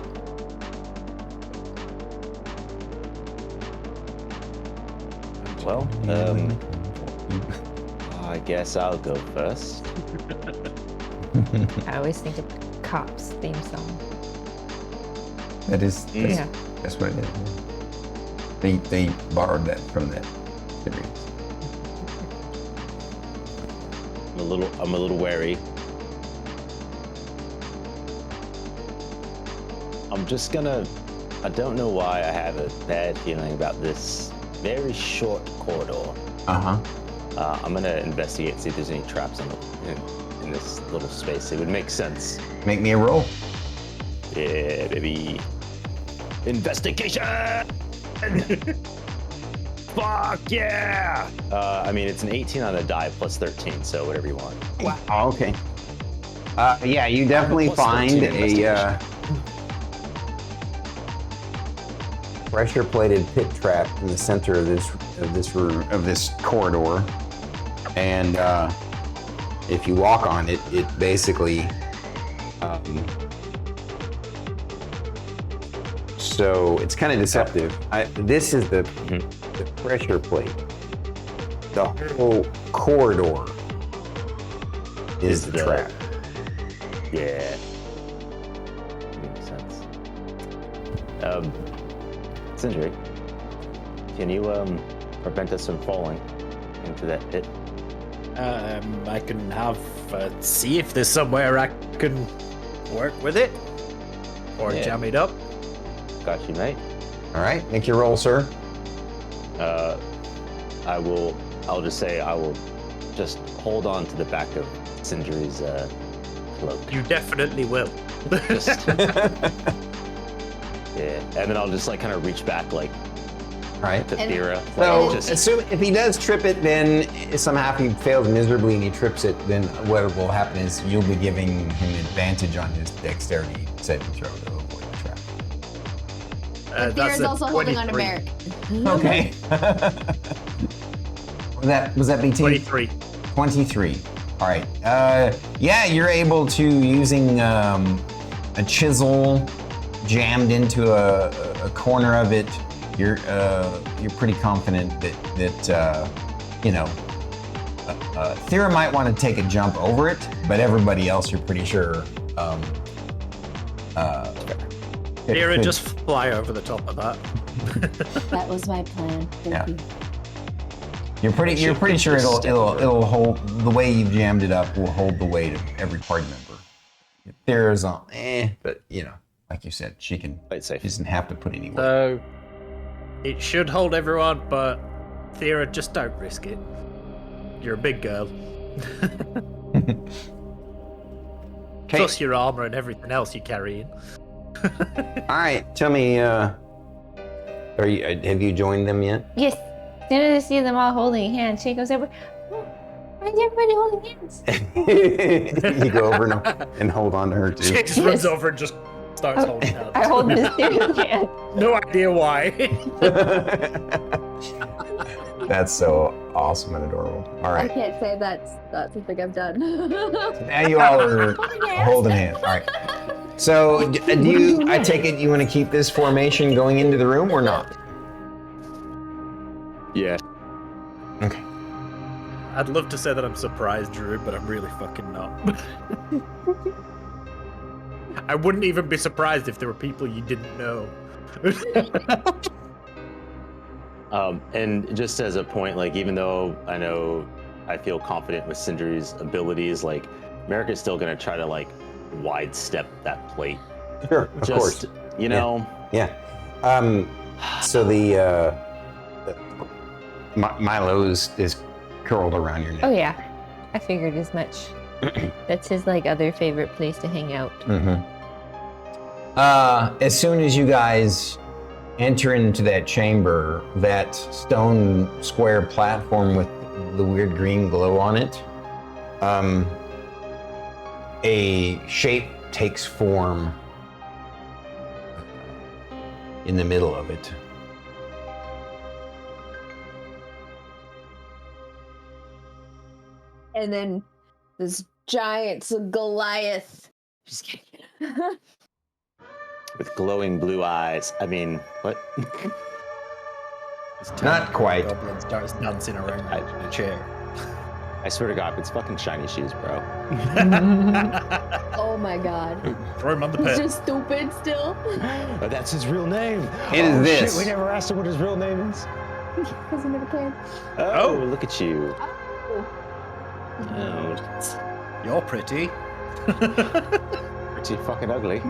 Well, I guess I'll go first. I always think of the Cops theme song. That's what it is. They borrowed that from that series. I'm a little wary. I don't know why I have a bad feeling about this very short corridor. I'm gonna investigate, see if there's any traps in this little space. It would make sense. Make me a roll. Yeah, baby. Investigation! Fuck yeah! I mean, it's an 18 on the die plus 13, so whatever you want. Wow. Oh, okay. Yeah, you definitely find a pressure-plated pit trap in the center of this corridor, and if you walk on it, it basically. So it's kind of deceptive. This is the pressure plate. The whole corridor is the trap. Yeah. Makes sense. Sindri, can you prevent us from falling into that pit? I can have see if there's somewhere I can work with it or jam it up. Got you, mate. All right, make your roll, sir. I'll just say I will just hold on to the back of Sindri's cloak. You definitely will. Yeah, and then I'll just like kind of reach back like All right. to And- Thyra. So, Just assume if he does trip it, then somehow he fails miserably and he trips it, then what will happen is you'll be giving him advantage on his dexterity saving throw to avoid the trap. Thyra's also holding on to Merrik. Okay. was that BT? 23. 23. All right. Yeah, you're able to, using a chisel jammed into a corner of it. You're pretty confident that Thyra might want to take a jump over it, but everybody else, you're pretty sure. Thyra, just fly over the top of that. That was my plan. Thank you. You're pretty sure it'll hold, the way you jammed it up will hold the weight of every party member. Thyra's on, but like you said, she doesn't have to put any weight. So it should hold everyone, but Thyra, just don't risk it. You're a big girl. Plus your armor and everything else you're carrying. All right, tell me, have you joined them yet? Yes. As soon as I see them all holding hands, she goes over. Oh, why is everybody holding hands? You go over and hold on to her too. She just runs over and just starts holding hands. I hold Mysterio's hand. No idea why. That's so awesome and adorable. All I right, can't say that's something I've done. now you all are holding hands. All right. So, I take it you want to keep this formation going into the room or not? yeah. Okay. I'd love to say that I'm surprised, Drew, but I'm really fucking not. I wouldn't even be surprised if there were people you didn't know. And just as a point, like, even though I feel confident with Sindri's abilities, like, Merrik is still gonna try to, like, wide step that plate. Sure, of course. You know? Yeah. So the Milo is curled around your neck. Oh yeah, I figured as much. That's his other favorite place to hang out. Mm-hmm. As soon as you guys enter into that chamber, that stone square platform with the weird green glow on it, a shape takes form in the middle of it. And then this giant Goliath. Just kidding. With glowing blue eyes. I mean, what? Not quite. Goblin starts dancing around in a chair. I swear to God, it's fucking shiny shoes, bro. Oh my god. Throw him on the He's pit. just stupid still. But that's his real name. It is this. Shit, we never asked him what his real name is. Because he never can. Oh, look at you. Oh. Oh, You're pretty. pretty fucking ugly.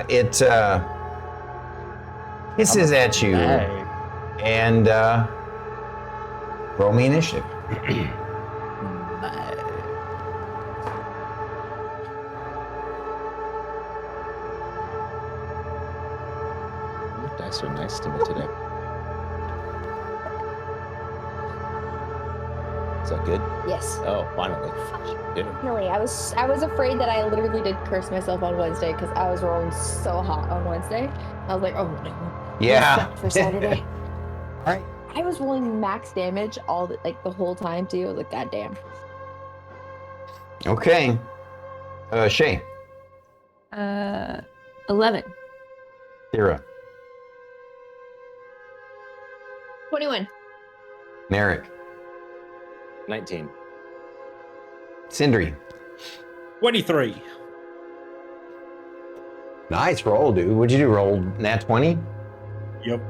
It hisses at you and roll me initiative. You guys are nice to me today. Is that good? Yes. Oh, finally. Yeah. Really, I was afraid that I literally did curse myself on Wednesday because I was rolling so hot on Wednesday. I was like, oh no. Yeah. For Saturday. All right. I was rolling max damage the whole time too. I was like, god damn. Okay. Shae. 11. Thyra. 21. Merrik. 19. Sindri. 23. Nice roll, dude. What'd you do? Roll nat 20? Yep.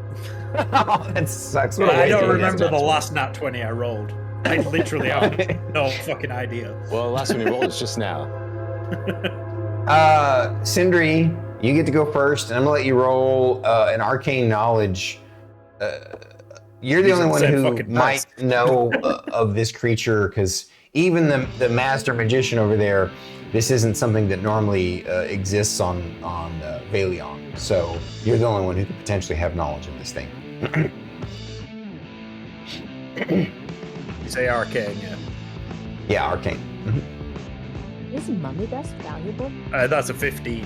Oh, that sucks. What a I waste don't of a remember nat the 20. last nat 20 I rolled. I literally have no fucking idea. Well, the last one you rolled is just now. Sindri, you get to go first, and I'm gonna let you roll an arcane knowledge. You're the These only are one the same who fucking might dice. know of this creature, because even the master magician over there this isn't something that normally exists on Valion. So you're the only one who could potentially have knowledge of this thing. You say arcane, yeah. Yeah, arcane. Is mummy dust valuable? That's a 15.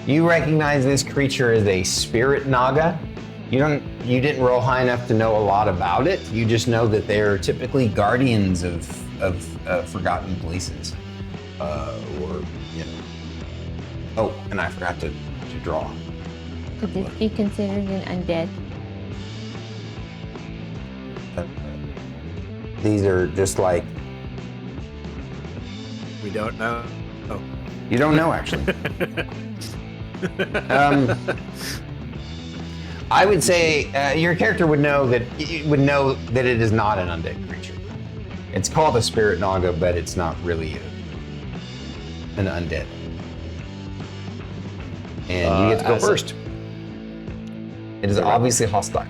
You recognize this creature as a spirit naga. You didn't roll high enough to know a lot about it. You just know that they're typically guardians of forgotten places, or you know. Oh, and I forgot to draw. Could this be considered an undead? These are just like We don't know. Oh. you don't know actually. I would say your character would know that it is not an undead creature. It's called a spirit naga, but it's not really an undead. And you get to go first. It is obviously hostile.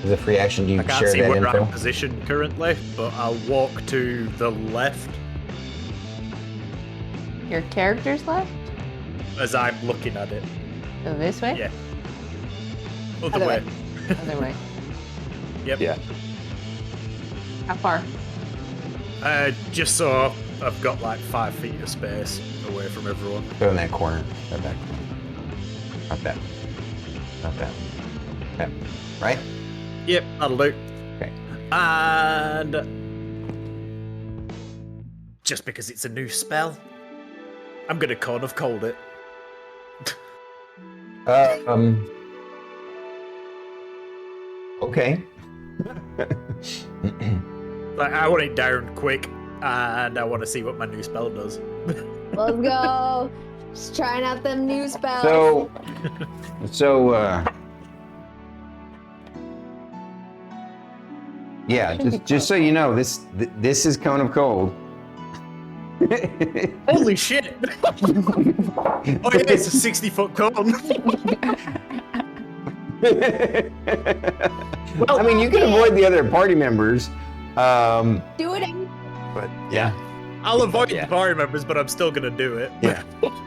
Is a free action? Do you I can't share see that where info? I'm positioned currently, but I'll walk to the left Your character's left? as I'm looking at it. Go this way? Yeah. Other way. Other way. Yep. Yeah. How far? Just so I've got like 5 feet of space away from everyone. Go in that corner. That back corner. Not that. Not that. Okay. Right? Yep, that'll do. Okay. And just because it's a new spell, I'm gonna Cone of Cold it. Okay. Like, I want it down quick, and I want to see what my new spell does. Let's go. Just trying out them new spells. Yeah, just so you know, this is Cone of Cold. Holy shit! Oh yeah, it's a 60-foot cone. Well, I mean, you can avoid the other party members. Do it. But yeah. I'll avoid the party members, but I'm still gonna do it. Yeah.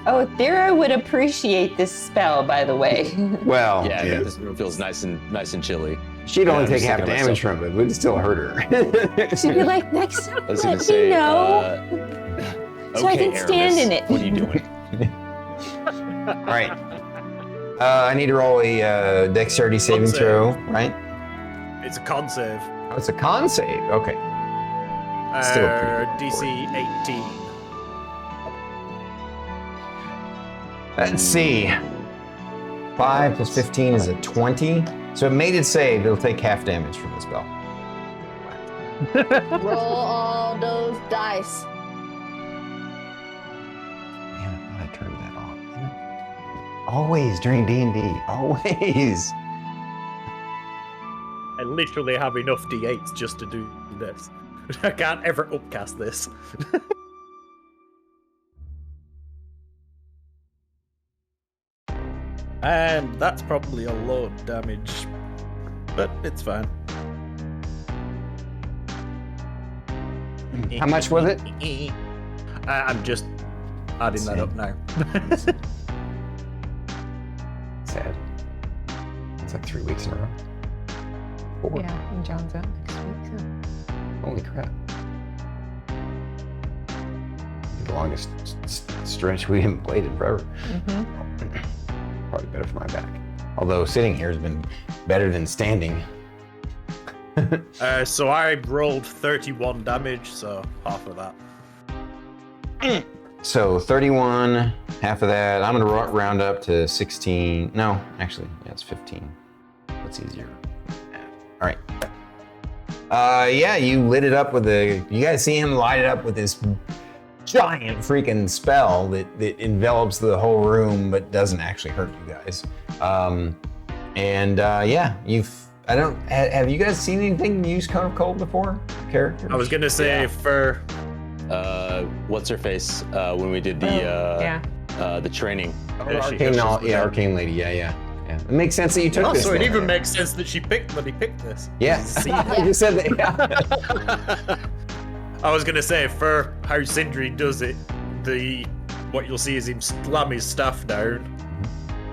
Oh, Thyra would appreciate this spell, by the way. Well, Yeah, this room feels nice and chilly. She'd only I'm take just half thinking to damage myself. from it, but it'd still hurt her. She'd be like, next time, I was let gonna me say, know. So I okay, can stand Aramis, in it. What are you doing? All right. I need to roll a dexterity saving save. throw, right? It's a con save. Oh, it's a con save. Okay. Still a pretty good DC 18. Let's see. 5 plus 15 is a 20. So it made it save. It'll take half damage from the spell. Roll all those dice. Man, I thought I turned that off. Damn it. Always during D&D. Always. I literally have enough D8s just to do this. I can't ever upcast this. And that's probably a low damage, but it's fine. How much was it? I'm just adding that up now. Sad. It's like 3 weeks in a row. 4. Yeah, and John's out next week, so. Holy crap. The longest stretch we haven't played in forever. Probably better for my back. Although sitting here has been better than standing. So I rolled 31 damage, so half of that. So 31, half of that. I'm gonna round up to 16. No, actually, yeah, it's 15. What's easier? All right. Yeah, you lit it up with you guys see him light it up with this giant freaking spell that envelops the whole room but doesn't actually hurt you guys. Yeah, have you guys seen anything use Cone of Cold before? Characters? I was gonna say for What's her face when we did the training. Arcane lady, yeah. Yeah. It makes sense that you took Oh, this. so it then. even makes sense that she picked this. Yeah. See? You said that. Yeah. I was gonna say, for how Sindri does it, what you'll see is him slam his staff down,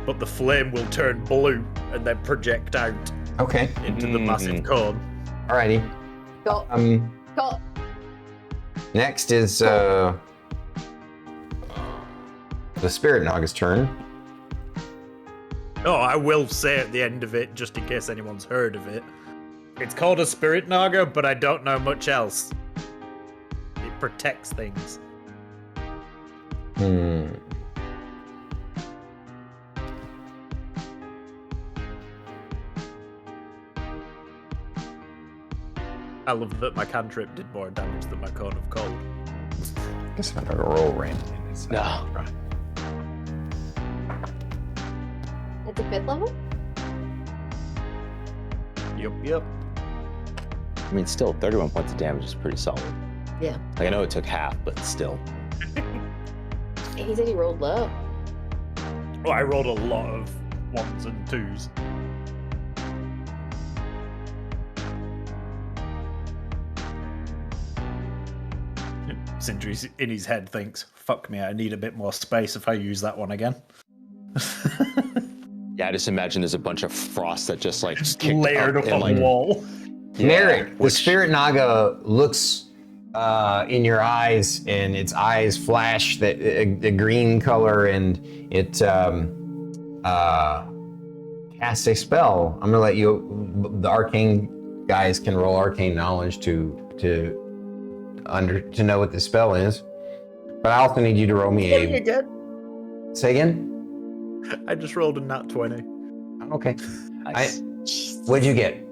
but the flame will turn blue and then project out Okay. into the massive cone. Alrighty. Go. Go. Next is the Spirit Naga's turn. Oh, I will say at the end of it, just in case anyone's heard of it. It's called a Spirit Naga, but I don't know much else. It protects things. I love that my cantrip did more damage than my Cone of Cold. Guess I'm gonna roll randomly. No. At the 5th level? Yep. I mean, still, 31 points of damage is pretty solid. Yeah. Like, I know it took half, but still. He said he rolled low. Well, I rolled a lot of 1s and 2s. Sindri in his head thinks, fuck me, I need a bit more space if I use that one again. Yeah, I just imagine there's a bunch of frost that just like kicked Layered up up and, on the wall. Merrik, the Spirit Naga looks in your eyes, and its eyes flash that a green color, and it casts a spell. I'm gonna let you. The arcane guys can roll arcane knowledge to know what the spell is. But I also need you to roll me a. Say again. I just rolled a nat 20. Okay. Nice. What'd you get?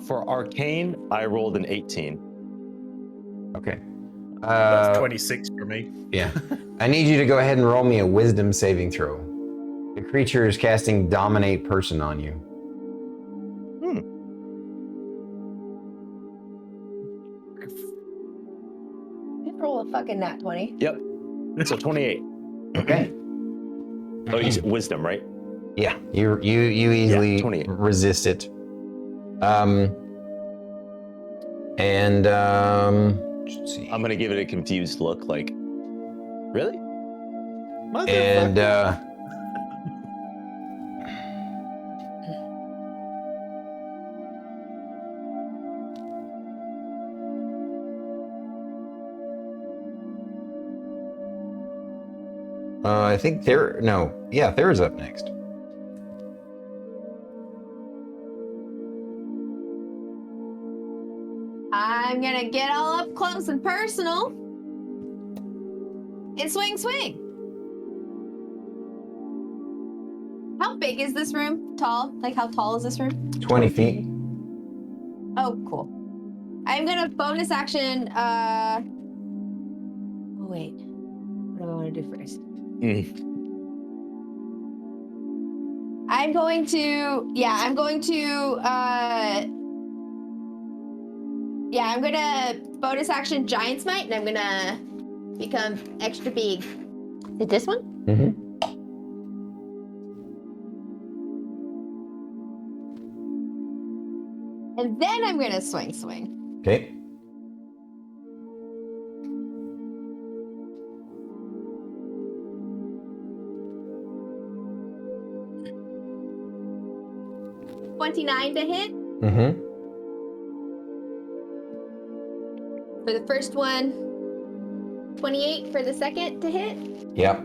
For arcane, I rolled an 18. Okay. That's 26 for me. Yeah. I need you to go ahead and roll me a wisdom saving throw. The creature is casting Dominate Person on you. Roll a fucking nat 20. Yep. So 28. Okay. Oh, you said wisdom, right? Yeah. You easily 28. resist it. Let's see. I'm gonna give it a confused look, like, really? And I think Thyra's up next. I'm gonna get all up close and personal and swing. How big is this room? Tall? Like, how tall is this room? 20 feet. Oh, cool. I'm gonna bonus action, Oh, wait. What do I want to do first? I'm going to bonus action Giant Smite, and I'm gonna become extra big. Is it this one? Mm-hmm. And then I'm gonna swing. Okay. $29 to hit. Mm-hmm. For the first one, 28 for the second to hit. Yep.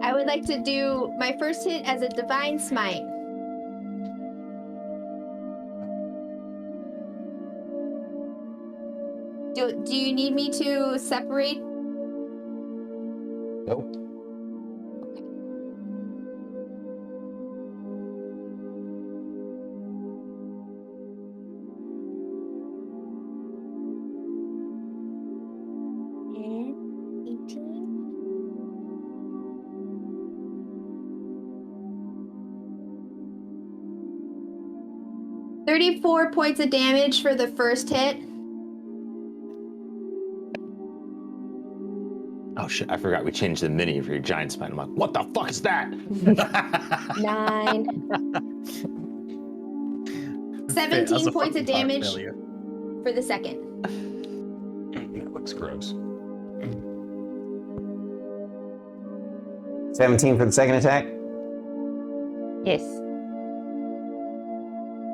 I would like to do my first hit as a Divine Smite. Do you need me to separate? Nope. And 18. $34 points of damage for the first hit. Oh shit! I forgot we changed the mini for your giant spine. I'm like, what the fuck is that? 9. 17 points of damage for the second. That looks gross. 17 for the second attack? Yes.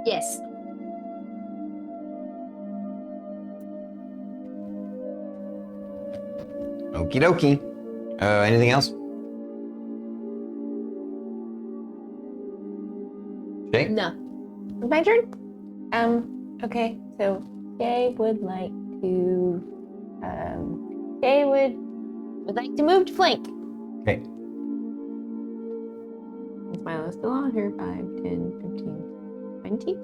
Yes. Okie dokie. Anything else? Shae? No. My turn? Okay, so Shae would like to move to flank. Okay. Is Milo still on her? 5, 10, 15, 20.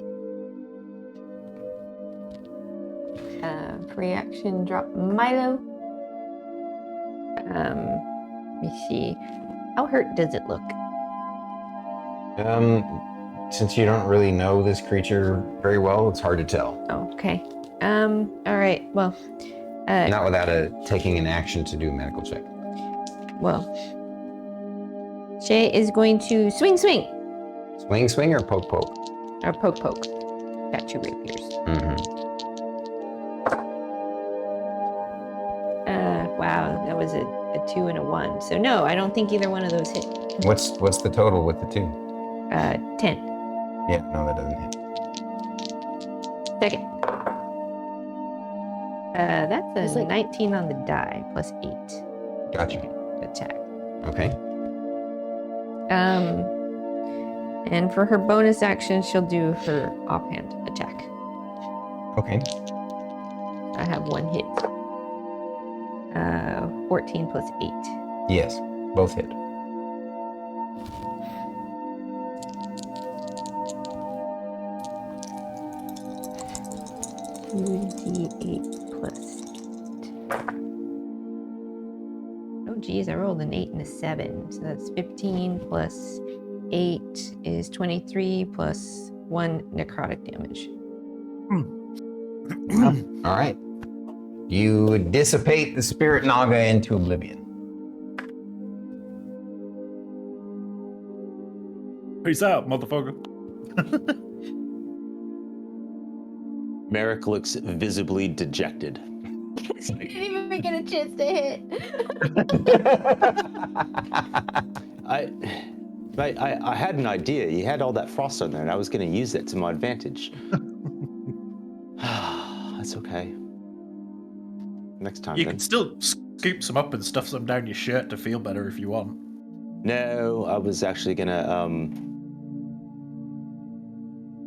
Free action drop Milo. Let me see. How hurt does it look? Since you don't really know this creature very well, it's hard to tell. Oh, okay. All right. Well, Not without taking an action to do a medical check. well, Shae is going to swing. Swing or poke? Or poke. Got 2 rapiers. Mm-hmm. Wow, that was a 2 and a 1. So no, I don't think either one of those hit. What's the total with the 2? 10. Yeah, no, that doesn't hit. Second. That's It's a like- 19 on the die plus 8 Gotcha. attack. Okay. And for her bonus action, she'll do her offhand attack. Okay. I have 1 hit. 14 plus 8. Yes, both hit. D8 plus 8. Oh geez, I rolled an 8 and a 7. So that's 15 plus 8 is 23 plus 1 necrotic damage. All right. You dissipate the spirit naga into oblivion. Peace out, motherfucker. Merrik looks visibly dejected. Didn't even get a chance to hit. I had an idea. You had all that frost on there, and I was going to use that to my advantage. That's okay. Next time, You then. can still scoop some up and stuff some down your shirt to feel better if you want. No, I was actually going to,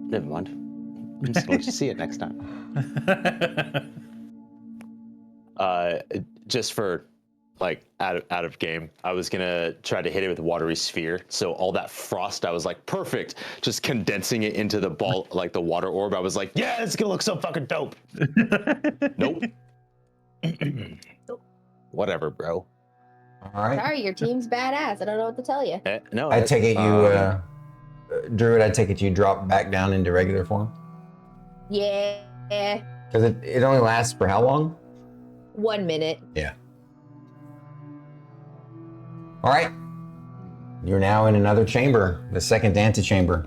never mind. I'm just going to let you see it next time. Just for, like, out of game, I was going to try to hit it with a watery sphere. So all that frost, I was like, perfect. Just condensing it into the ball, like the water orb. I was like, yeah, it's going to look so fucking dope. Nope. Whatever, bro. All right. Sorry, your team's badass. I don't know what to tell you. No, I take it you, Druid, I take it you drop back down into regular form? Yeah. Because it only lasts for how long? 1 minute. Yeah. All right. You're now in another chamber, the second antechamber.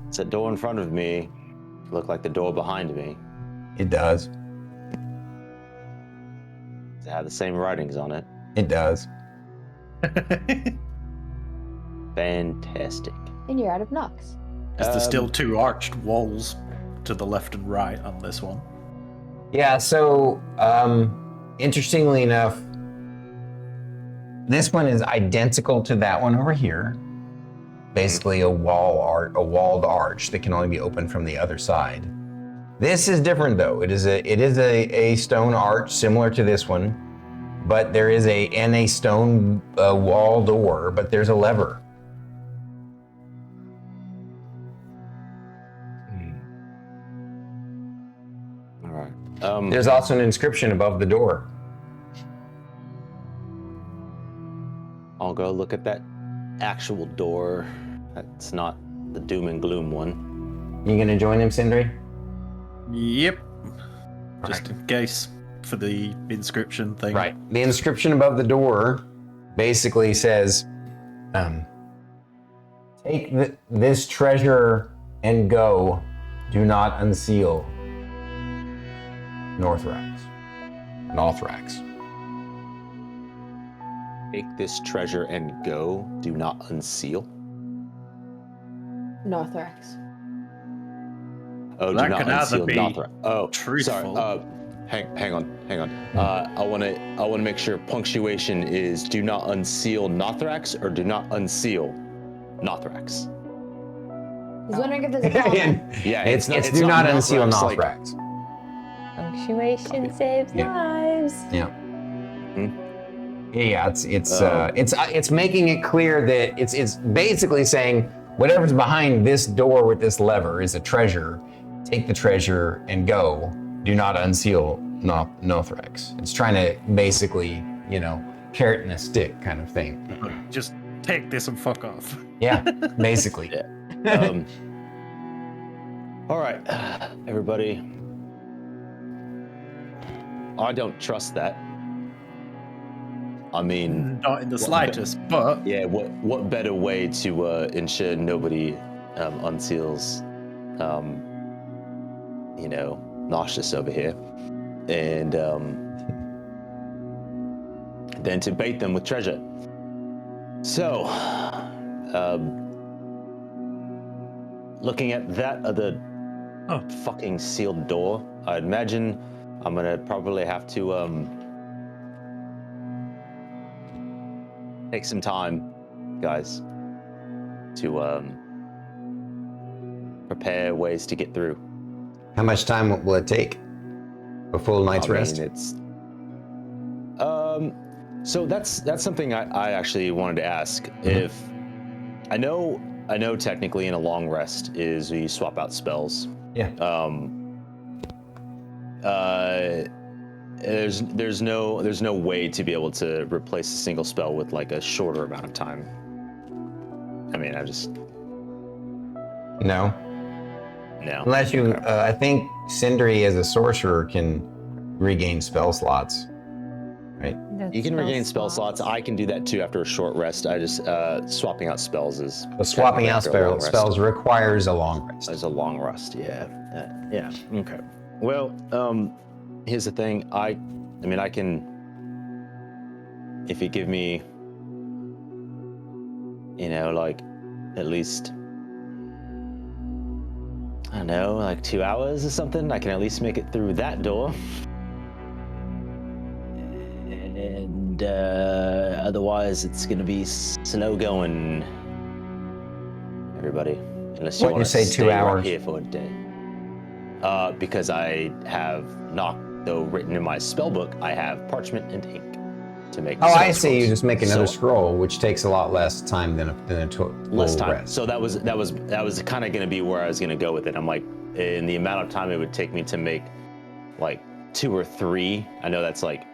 It's a door in front of me. Look like the door behind me. It does. Does it have the same writings on it? It does. Fantastic. And you're out of Nox. There's still 2 arched walls to the left and right on this one. Yeah, so interestingly enough, this one is identical to that one over here. Basically a walled arch that can only be opened from the other side. This is different though. It is a stone arch similar to this one, but there is a stone wall door, but there's a lever. All right. There's also an inscription above the door. I'll go look at that actual door. That's not the doom and gloom one. You gonna join him, Sindri? Yep. just in case for the inscription thing. Right. The inscription above the door basically says, take this treasure and go. Do not unseal Northrax. Take this treasure and go. Do not unseal. Northrax. Oh, That do not could either unseal be Northrax. Oh, truthful. sorry. Hang on. I want to make sure punctuation is do not unseal Northrax or do not unseal Northrax. He's wondering if there's a comma. Yeah, it's do not unseal Northrax, Northrax. Punctuation saves lives. Yeah. Yeah, it's making it clear that it's basically saying whatever's behind this door with this lever is a treasure. Take the treasure and go. Do not unseal Northrax. It's trying to basically, carrot and a stick kind of thing. Just take this and fuck off. Yeah, basically. All right, everybody. I don't trust that. I mean, not in the slightest, but yeah. What better way to ensure nobody unseals, nauseous over here, and then to bait them with treasure. So, looking at that other fucking sealed door, I imagine I'm gonna probably have to take some time, guys, to prepare ways to get through. How much time will it take? A full night's rest? It's so that's something I actually wanted to ask. Mm-hmm. If I know technically in a long rest is we swap out spells. Yeah. There's no way to be able to replace a single spell with like a shorter amount of time. I mean, No. Unless you, I think Sindri as a sorcerer can regain spell slots, right? You can regain spell slots. I can do that too after a short rest. I just swapping out spells is. But swapping out spells requires a long rest. As a long rest, yeah. Yeah. Okay. Well, here's the thing. I mean, I can. If you give me, like, at least. I don't know, like 2 hours or something. I can at least make it through that door. And otherwise, it's gonna be slow going. Everybody, unless you want to say stay 2 right hours here for a day. Because I have not, though written in my spell book, I have parchment and ink to make. Oh, I see. scrolls. You just make another scroll, which takes a lot less time than a Less time. rest. So that was kind of going to be where I was going to go with it. I'm like, in the amount of time it would take me to make like 2 or 3. I know that's like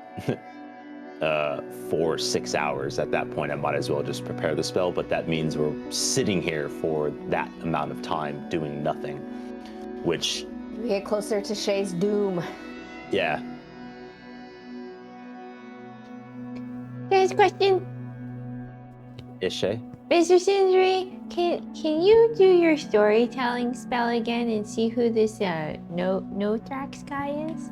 4 or 6 hours. At that point, I might as well just prepare the spell. But that means we're sitting here for that amount of time doing nothing, which. We get closer to Shae's doom. Yeah. There's a question. Is Shae? Mr. Sindri, can you do your storytelling spell again and see who this Northrax guy is?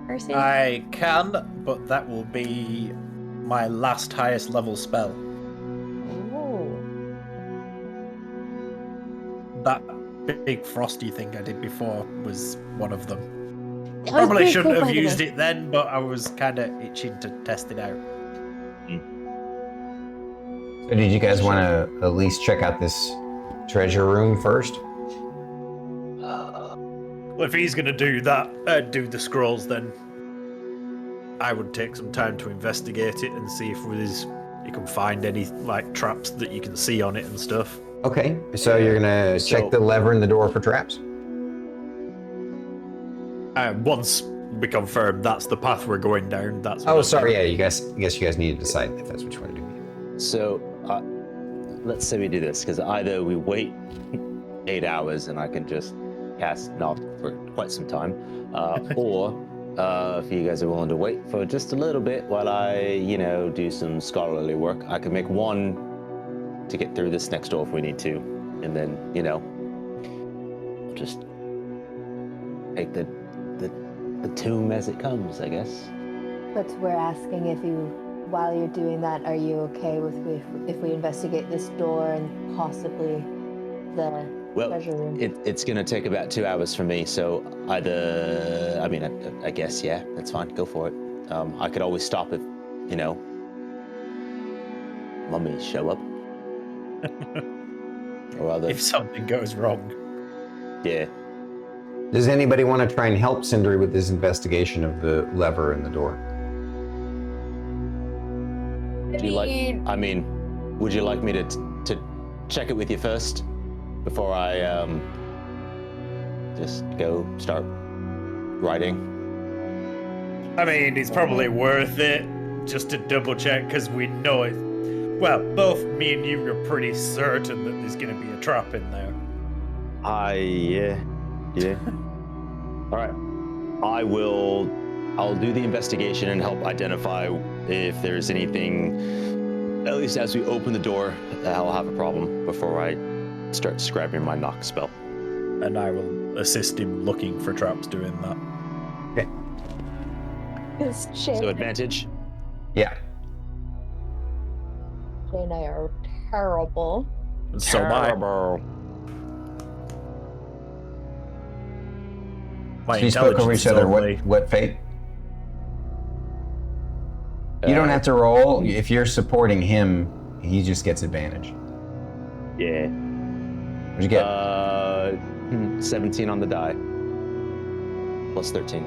Person? I can, but that will be my last highest level spell. Oh. That big frosty thing I did before was one of them. That was Probably pretty shouldn't cool, have by the used way. it then, but I was kind of itching to test it out. So did you guys want to at least check out this treasure room first? Well, if he's going to do that, do the scrolls, then I would take some time to investigate it and see if you can find any like traps that you can see on it and stuff. Okay, so you're gonna check the lever in the door for traps? Once we confirm that's the path we're going down, that's what Oh, I'll sorry, do. yeah, I guess you guys need to decide if that's what you want to do. So, let's say we do this, because either we wait 8 hours and I can just cast for quite some time, or if you guys are willing to wait for just a little bit while I, do some scholarly work, I could make one to get through this next door if we need to, and then, just take the tomb as it comes, I guess. But we're asking if you, while you're doing that, are you okay with if we investigate this door and possibly the treasure room? It's gonna take about 2 hours for me, so either, I guess, yeah, that's fine, go for it. I could always stop if, mummies show up. Or other. If something goes wrong. Yeah. Does anybody want to try and help Sindri with this investigation of the lever in the door? Would you like me to check it with you first before I just go start writing? I mean, it's probably worth it just to double check because we know it. Well, both me and you are pretty certain that there's going to be a trap in there. Yeah. All right. I'll do the investigation and help identify if there's anything, at least as we open the door, I'll have a problem before I start scrapping my knock spell. And I will assist him looking for traps doing that. Okay. So advantage? Yeah. Jay and I are terrible. So my So you spoke over each other. What fate? You don't have to roll. If you're supporting him, he just gets advantage. Yeah. What'd you get? 17 on the die. Plus 13.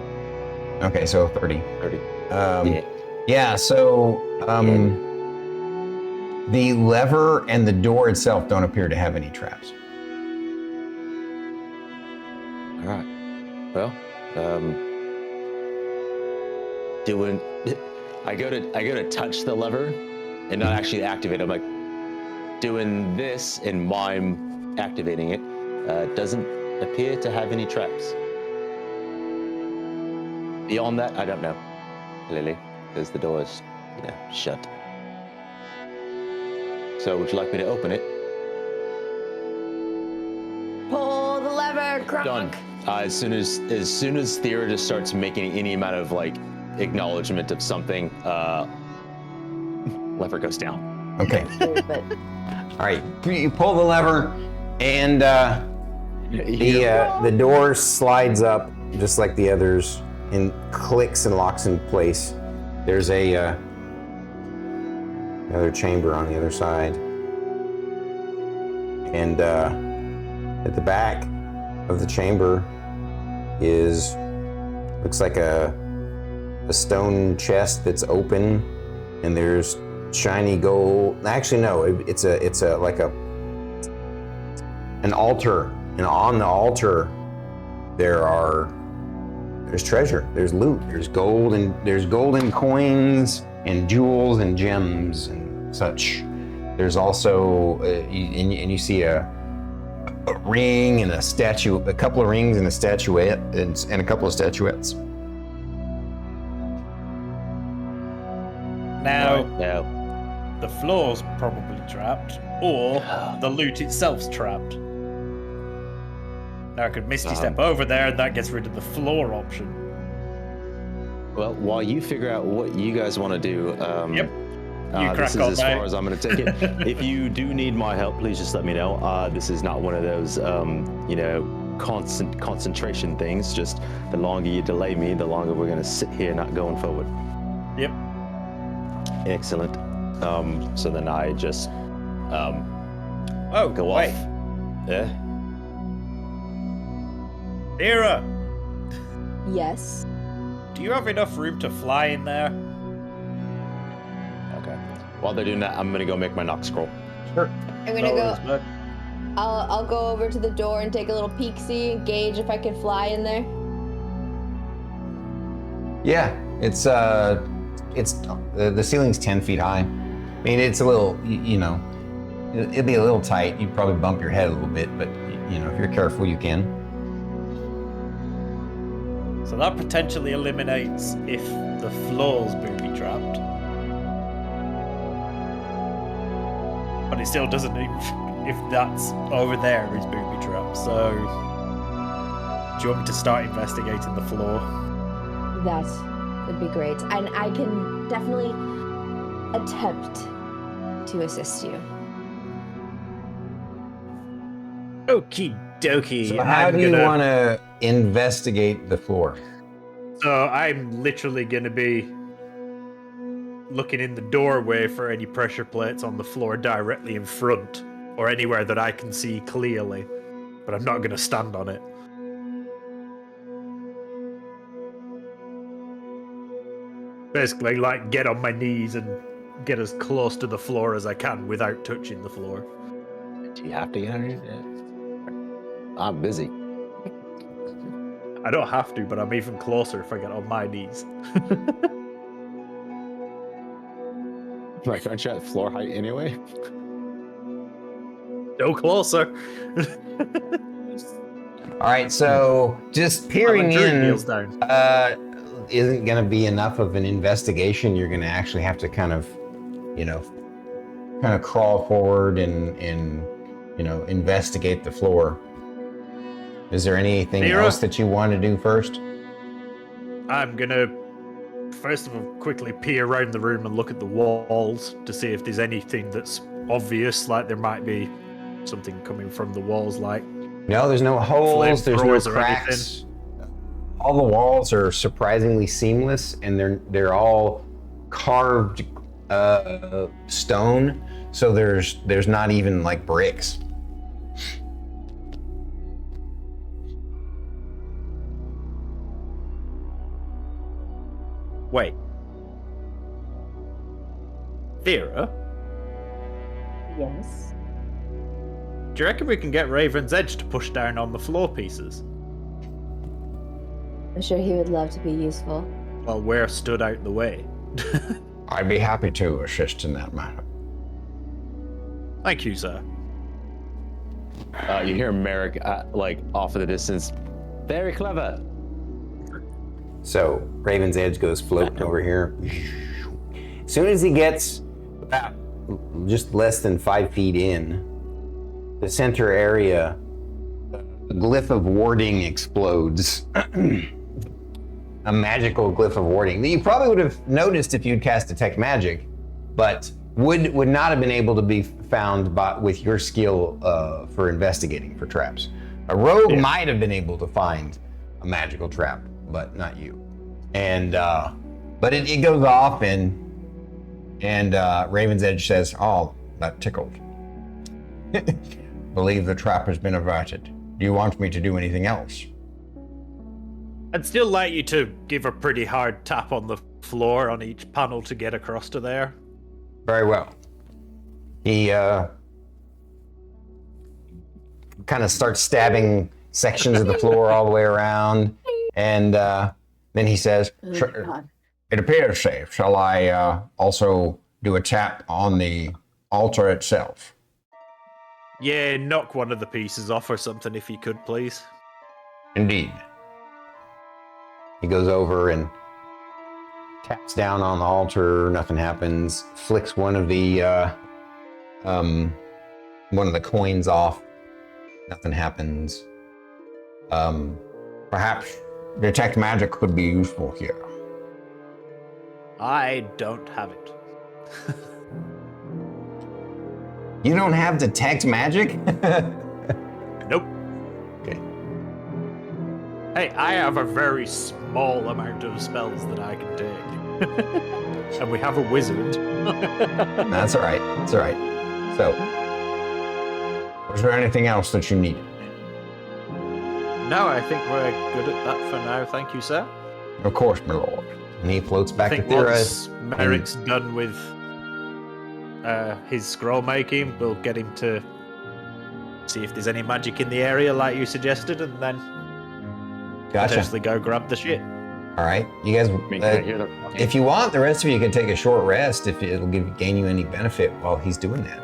Okay, so 30. 30. Yeah, so the lever and the door itself don't appear to have any traps. All right. Well, I go to touch the lever and not actually activate it. I'm like doing this and mime activating it. Doesn't appear to have any traps. Beyond that, I don't know, clearly, because the door is, shut. So would you like me to open it? Pull the lever, Gronk. Done. As soon as Thyra just starts making any amount of acknowledgement of something, lever goes down. Okay. All right. You pull the lever, and the door slides up just like the others, and clicks and locks in place. There's another chamber on the other side, and at the back of the chamber looks like a stone chest that's open, and there's shiny gold. Actually, no, it's an altar, and on the altar there's treasure, there's loot, there's gold, and there's golden coins and jewels and gems and such. There's also you see a ring and a statue, a couple of rings and a statuette, and a couple of statuettes. Now, No. the floor's probably trapped, or the loot itself's trapped. Now I could Misty Step over there, and that gets rid of the floor option. Well, while you figure out what you guys want to do, Yep. this is as far as I'm going to take it. If you do need my help, please just let me know. This is not one of those, constant concentration things. Just the longer you delay me, the longer we're going to sit here not going forward. Yep. Excellent. So then I just go wait. off. Yeah. Thyra, Yes. do you have enough room to fly in there? Okay. While they're doing that, I'm gonna go make my knock scroll. Sure. I'm gonna go. But I'll go over to the door and take a little peek-see and gauge if I can fly in there. Yeah, it's the ceiling's 10 feet high. I mean, it's a little, it'd be a little tight. You'd probably bump your head a little bit, but if you're careful, you can. So that potentially eliminates if the floor's booby trapped. But it still doesn't if that's over there is booby trapped. So do you want me to start investigating the floor? That would be great. And I can definitely attempt to assist you. Okie dokie. So how do you want to investigate the floor? So I'm literally going to be looking in the doorway for any pressure plates on the floor directly in front or anywhere that I can see clearly, but I'm not going to stand on it. Basically, like, get on my knees and get as close to the floor as I can without touching the floor. Do you have to get underneath it? I'm busy. I don't have to, but I'm even closer if I get on my knees. Like, aren't you at floor height anyway? No closer. All right, so just peering in kneels down. isn't going to be enough of an investigation. You're going to actually have to kind of crawl forward and investigate the floor. Is there anything else that you want to do first? I'm gonna, first of all, quickly peer around the room and look at the walls to see if there's anything that's obvious, like there might be something coming from the walls, like... No, there's no holes, there's no or cracks. All the walls are surprisingly seamless, and they're all carved stone, so there's not even like bricks. Wait. Thyra? Yes. Do you reckon we can get Raven's Edge to push down on the floor pieces? I'm sure he would love to be useful. While we're stood out the way. I'd be happy to assist in that matter. Thank you, sir. You hear Merrik, like, off in the distance. Very clever. So Raven's Edge goes floating over here. As soon as he gets about just less than 5 feet in, the center area, the glyph of warding explodes. A magical glyph of warding that you probably would have noticed if you'd cast Detect Magic, but would not have been able to be found with your skill for investigating for traps. A rogue might have been able to find a magical trap, but not you. And but it goes off, and Raven's Edge says, "Oh, that tickled. Believe the trap has been averted. Do you want me to do anything else?" I'd still like you to give a pretty hard tap on the floor on each panel to get across to there. Very well. He kind of starts stabbing sections of the floor all the way around, and then he says, "It appears safe. Shall I also do a tap on the altar itself?" Yeah, knock one of the pieces off or something if you could, please. Indeed. He goes over and taps down on the altar. Nothing happens. Flicks one of the coins off. Nothing happens. Perhaps Detect Magic could be useful here. I don't have it. You don't have Detect Magic? Nope. Okay. Hey, I have a very small amount of spells that I can take. And we have a wizard. That's all right. That's all right. So, was there anything else that you needed? No, I think we're good at that for now. Thank you, sir. Of course, my lord. And he floats I back to think Thyra. once Merrick's done with his scroll making, we'll get him to see if there's any magic in the area like you suggested, and then potentially go grab the shit. All right, you guys. If you want, the rest of you can take a short rest if it'll gain you any benefit while he's doing that.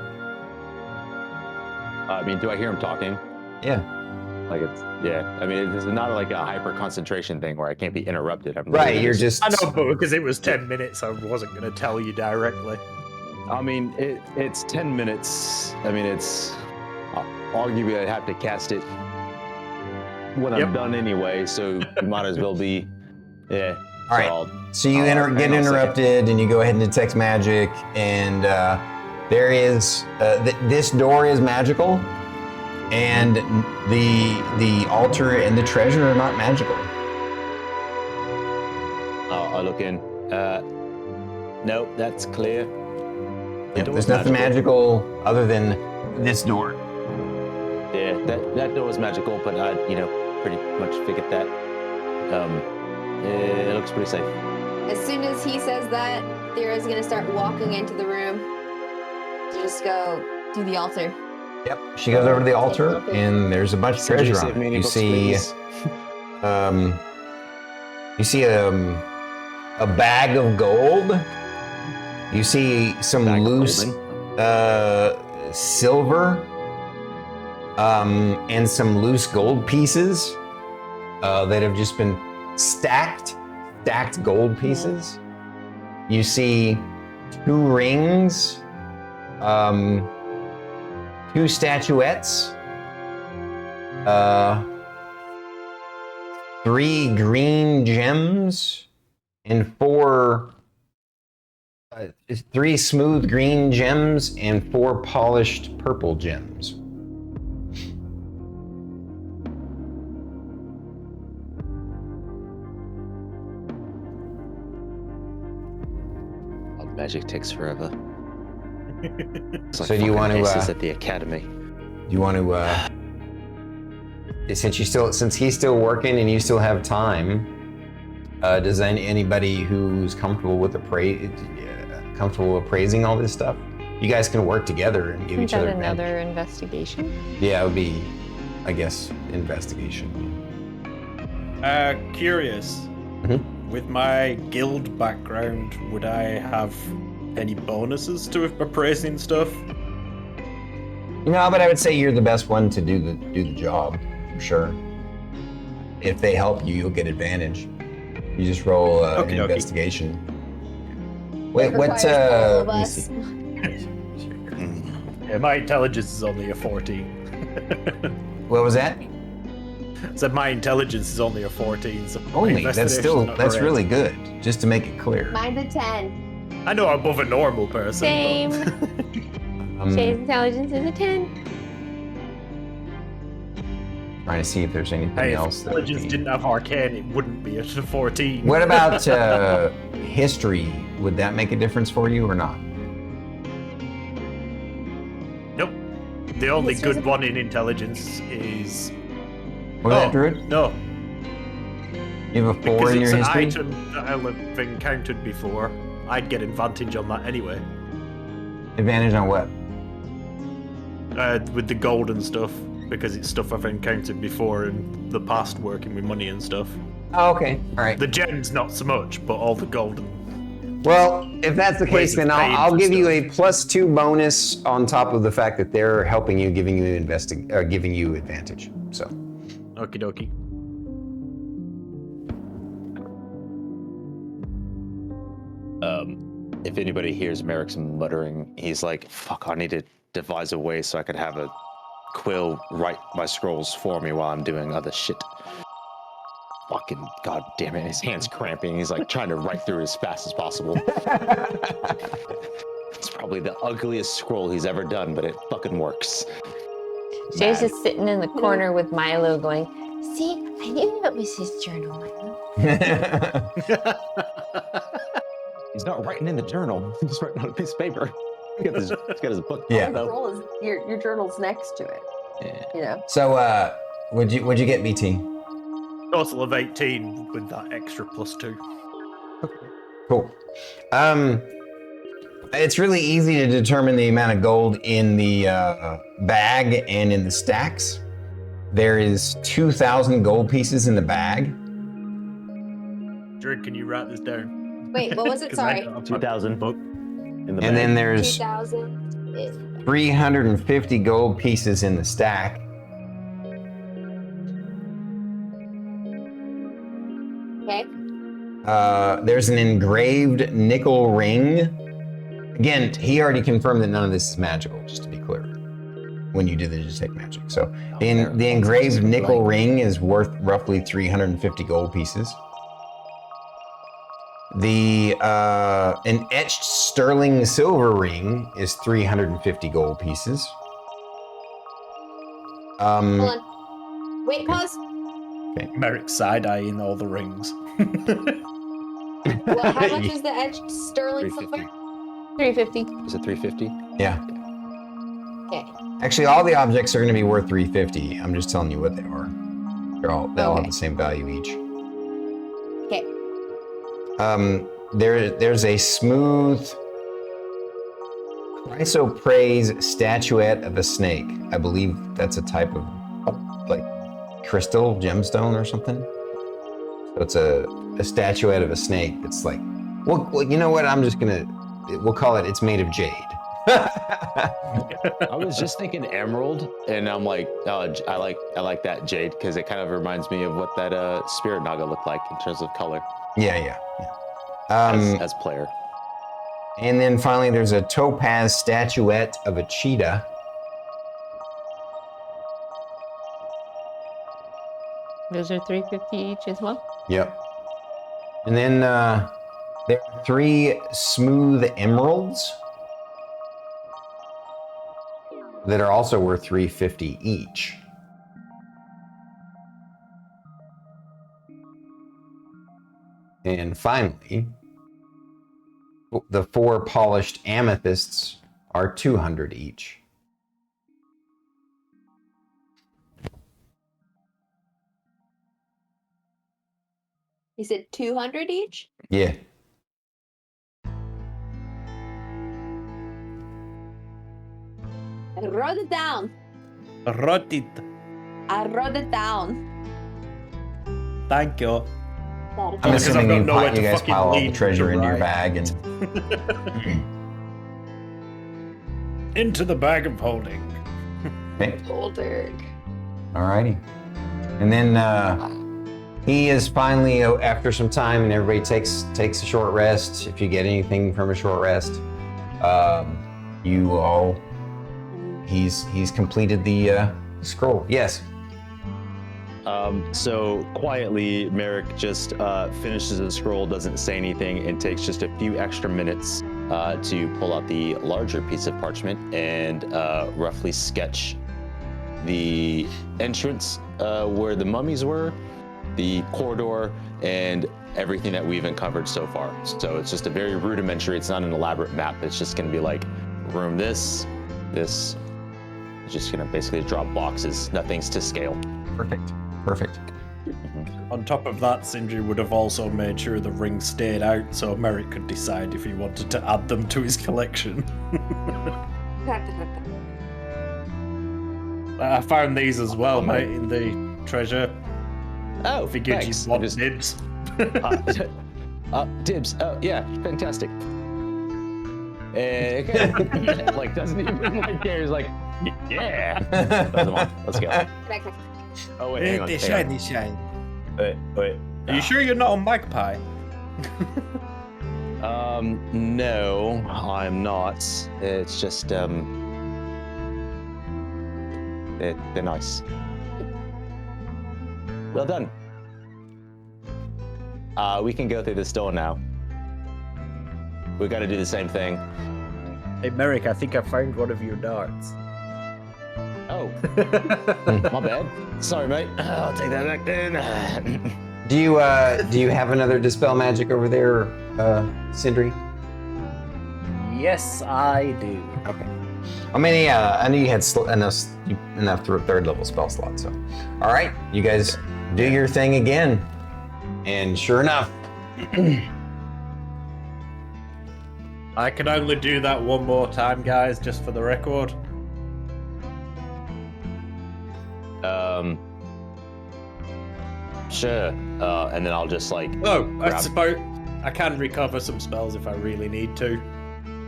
I mean, do I hear him talking? Yeah. Like it's I mean, it's not like a hyper concentration thing where I can't be interrupted. I'm Right, literally you're just. I know, but because it was 10 minutes, I wasn't going to tell you directly. I mean, it's 10 minutes. I mean, it's arguably I'd have to cast it when I'm done anyway, so you might as well be. Yeah. All right. So you get interrupted, and you go ahead and detect magic, and there is this door is magical, and the altar and the treasure are not magical. I'll look in. No, that's clear. There's nothing magical other than this door. Yeah, that door is magical, but I, pretty much figured that. It looks pretty safe. As soon as he says that, Thyra's gonna start walking into the room to just go do the altar. Yep. She goes over to the altar, and there's a bunch of treasure on it. You see, a bag of gold. You see some loose silver, and some loose gold pieces that have just been stacked gold pieces. You see 2 rings, 2 statuettes, 3 green gems, and 3 smooth green gems, and 4 polished purple gems. Magic takes forever. It's like So do you want to? at the academy. Do you want to? Since he's still working and you still have time, does anybody who's comfortable with appraising all this stuff? You guys can work together and give each other advantage. Another investigation? Yeah, it would be, I guess, investigation. Curious. Mm-hmm. With my guild background, would I have any bonuses to appraising stuff? No, but I would say you're the best one to do the job, for sure. If they help you, you'll get advantage. You just roll an investigation. Wait, what? Let me see. Yeah, my intelligence is only a 14. What was that? So my intelligence is only a 14. So Only? That's really good. Just to make it clear. Mine's a 10. I know I'm above a normal person. Same. But... Shay's intelligence is a 10. Trying to see if there's anything Hey, else. if intelligence didn't have arcane, it wouldn't be a 14. What about history? Would that make a difference for you or not? Nope. The only good one in intelligence is... Was that Druid? No. You have a 4 Because in your it's history? an item that I've encountered before. I'd get advantage on that anyway. Advantage on what? With the gold and stuff, because it's stuff I've encountered before in the past working with money and stuff. Oh, okay. All right. The gems, not so much, but all the gold and... Well, if that's the case, then I'll give you a +2 bonus on top of the fact that they're helping you, giving you giving you advantage. So. Okie dokie. If anybody hears Merrik's muttering, he's like, fuck, I need to devise a way so I could have a quill write my scrolls for me while I'm doing other shit. Fucking god damn it, his hand's cramping. He's like trying to write through it as fast as possible. It's probably the ugliest scroll he's ever done, but it fucking works. Shay's just sitting in the corner with Milo going, see, I knew that was his journal, Milo. He's not writing in the journal. He's writing on a piece of paper. He's got his book. Yeah. Your journal's next to it. Yeah. You know. So, what'd you get, BT? Total of 18 with that extra +2. Cool. It's really easy to determine the amount of gold in the bag and in the stacks. There is 2,000 gold pieces in the bag. Drew, can you write this down? Wait, what was it? Sorry. 2,000 book. And then there's 2,000. 350 gold pieces in the stack. There's an engraved nickel ring. Again, he already confirmed that none of this is magical, just to be clear, when you did the detect magic. So the engraved nickel ring is worth roughly 350 gold pieces. An etched sterling silver ring is 350 gold pieces. Hold on. Wait, pause. Merrick side-eyeing all the rings. Well, how much is the etched sterling silver? 350. Is it 350? Yeah. Okay. Actually, all the objects are going to be worth 350. I'm just telling you what they are. They all have the same value each. Okay. There's a smooth chrysoprase statuette of a snake. I believe that's a type of like crystal gemstone or something. So it's a statuette of a snake. It's like, well, you know what? We'll call it. It's made of jade. I was just thinking emerald, and I'm like, oh, I like that jade because it kind of reminds me of what that spirit naga looked like in terms of color. Yeah. As player. And then finally, there's a topaz statuette of a cheetah. Those are 350 each as well. Yep. And then there are 3 smooth emeralds that are also worth 350 each. And finally, the 4 polished amethysts are 200 each. You said 200 each? Yeah. I wrote it down. Wrote it. I wrote it down. Thank you. I'm assuming you nowhere to guys fucking pile all the lead treasure to into your right. bag and Into the bag of holding. okay. Older. Alrighty. And then he is finally, after some time, and everybody takes a short rest. If you get anything from a short rest, he's completed the scroll. Yes. So quietly, Merrick just finishes the scroll, doesn't say anything, and takes just a few extra minutes to pull out the larger piece of parchment and roughly sketch the entrance where the mummies were, the corridor, and everything that we've uncovered so far. So it's just a very rudimentary, it's not an elaborate map. It's just going to be like room this. It's just going to basically drop boxes. Nothing's to scale. Perfect. On top of that, Sindri would have also made sure the rings stayed out so Merrick could decide if he wanted to add them to his collection. I found these as well, mate, in the treasure. Oh, Figured thanks. you'd want dibs. Dibs. Oh, yeah, fantastic. And like doesn't even like care. He's like, yeah. Throws them on. Let's go. Oh wait, hang on. The hang shiny. on. Wait. Are you sure you're not on Magpie? No, I'm not. It's just they're nice. Well done. We can go through this door now. We got to do the same thing. Hey, Merrick, I think I found one of your darts. Oh, my bad. Sorry, mate. I'll take that back then. Do you have another dispel magic over there, Sindri? Yes, I do. Okay. I mean, yeah, I knew you had enough third level spell slots. So, all right, you guys do your thing again, and sure enough, I can only do that one more time, guys, just for the record. Sure. And then I'll just like. Oh, I grab- suppose I can recover some spells if I really need to.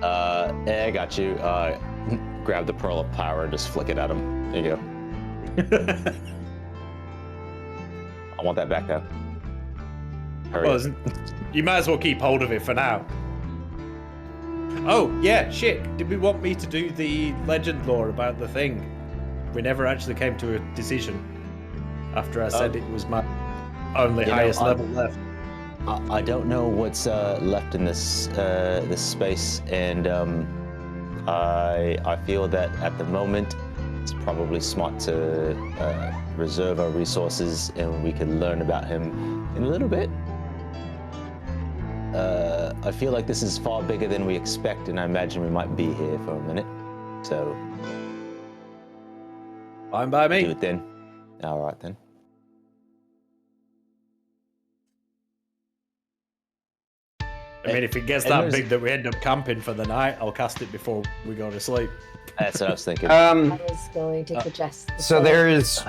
I got you. Grab the pearl of power and just flick it at him. There you go. I want that back though. Hurry Well, up. you might as well keep hold of it for now. Oh, yeah, shit. Did we want me to do the legend lore about the thing? We never actually came to a decision after I said it was my only highest level left. I don't know what's left in this this space, and I feel that at the moment it's probably smart to reserve our resources, and we can learn about him in a little bit. I feel like this is far bigger than we expect, and I imagine we might be here for a minute. So, Fine by me. do it then. All right then. I mean, if it gets that big that we end up camping for the night, I'll cast it before we go to sleep. That's what I was thinking. I was going to suggest. the So same. there is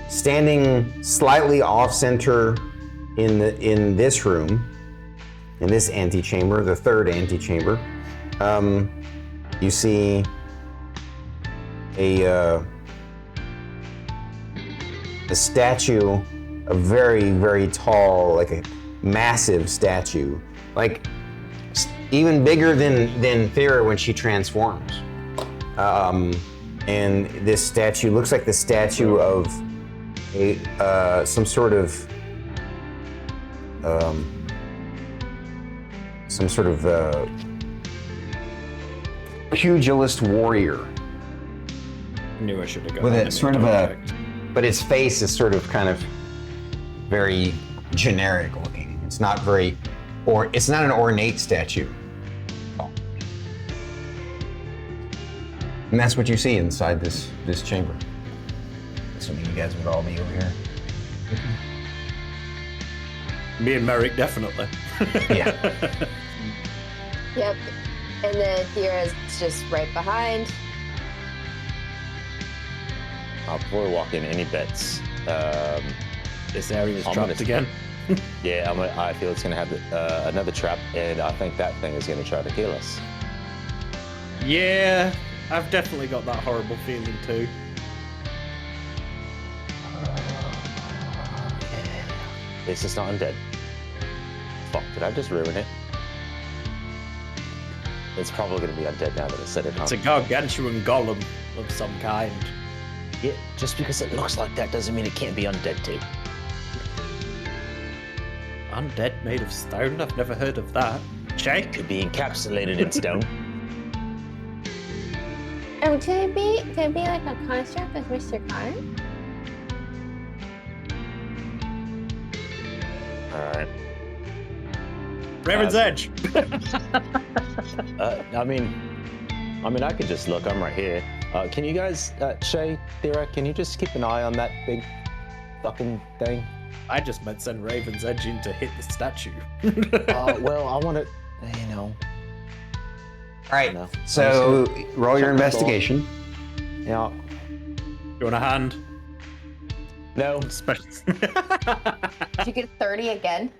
standing slightly off center in this room, in this antechamber, the third antechamber. You see a statue, a very, very tall, like a massive statue, like even bigger than Thyra when she transforms. And this statue looks like the statue of some sort of pugilist warrior. Knew I should have got With that a sort of but its face is sort of kind of very generic looking. It's not very, or it's not an ornate statue. And that's what you see inside this chamber. Assuming you guys would all be over here. Me and Merrik, definitely. Yeah. Yep. And then Thyra's just right behind. Before we walk in, any bets? This area is I'm trapped gonna- again. Yeah, I feel it's gonna have another trap, and I think that thing is gonna try to kill us. Yeah, I've definitely got that horrible feeling too. This is not undead. Fuck, did I just ruin it? It's probably gonna be undead now that I said it. It's a gargantuan golem of some kind. Yeah, just because it looks like that doesn't mean it can't be undead too. Undead made of stone? I've never heard of that. Shae? Could be encapsulated in stone. Could it be like a construct with Mr. Connor? Alright. Raven's Edge! I mean, I could just look. I'm right here. Can you guys, Shae, Thyra, can you just keep an eye on that big fucking thing? I just meant send Raven's Edge in to hit the statue. Well, I want to, you know. All right. No. So roll your check my investigation. Yeah. You want a hand? No. Special. Did you get 30 again?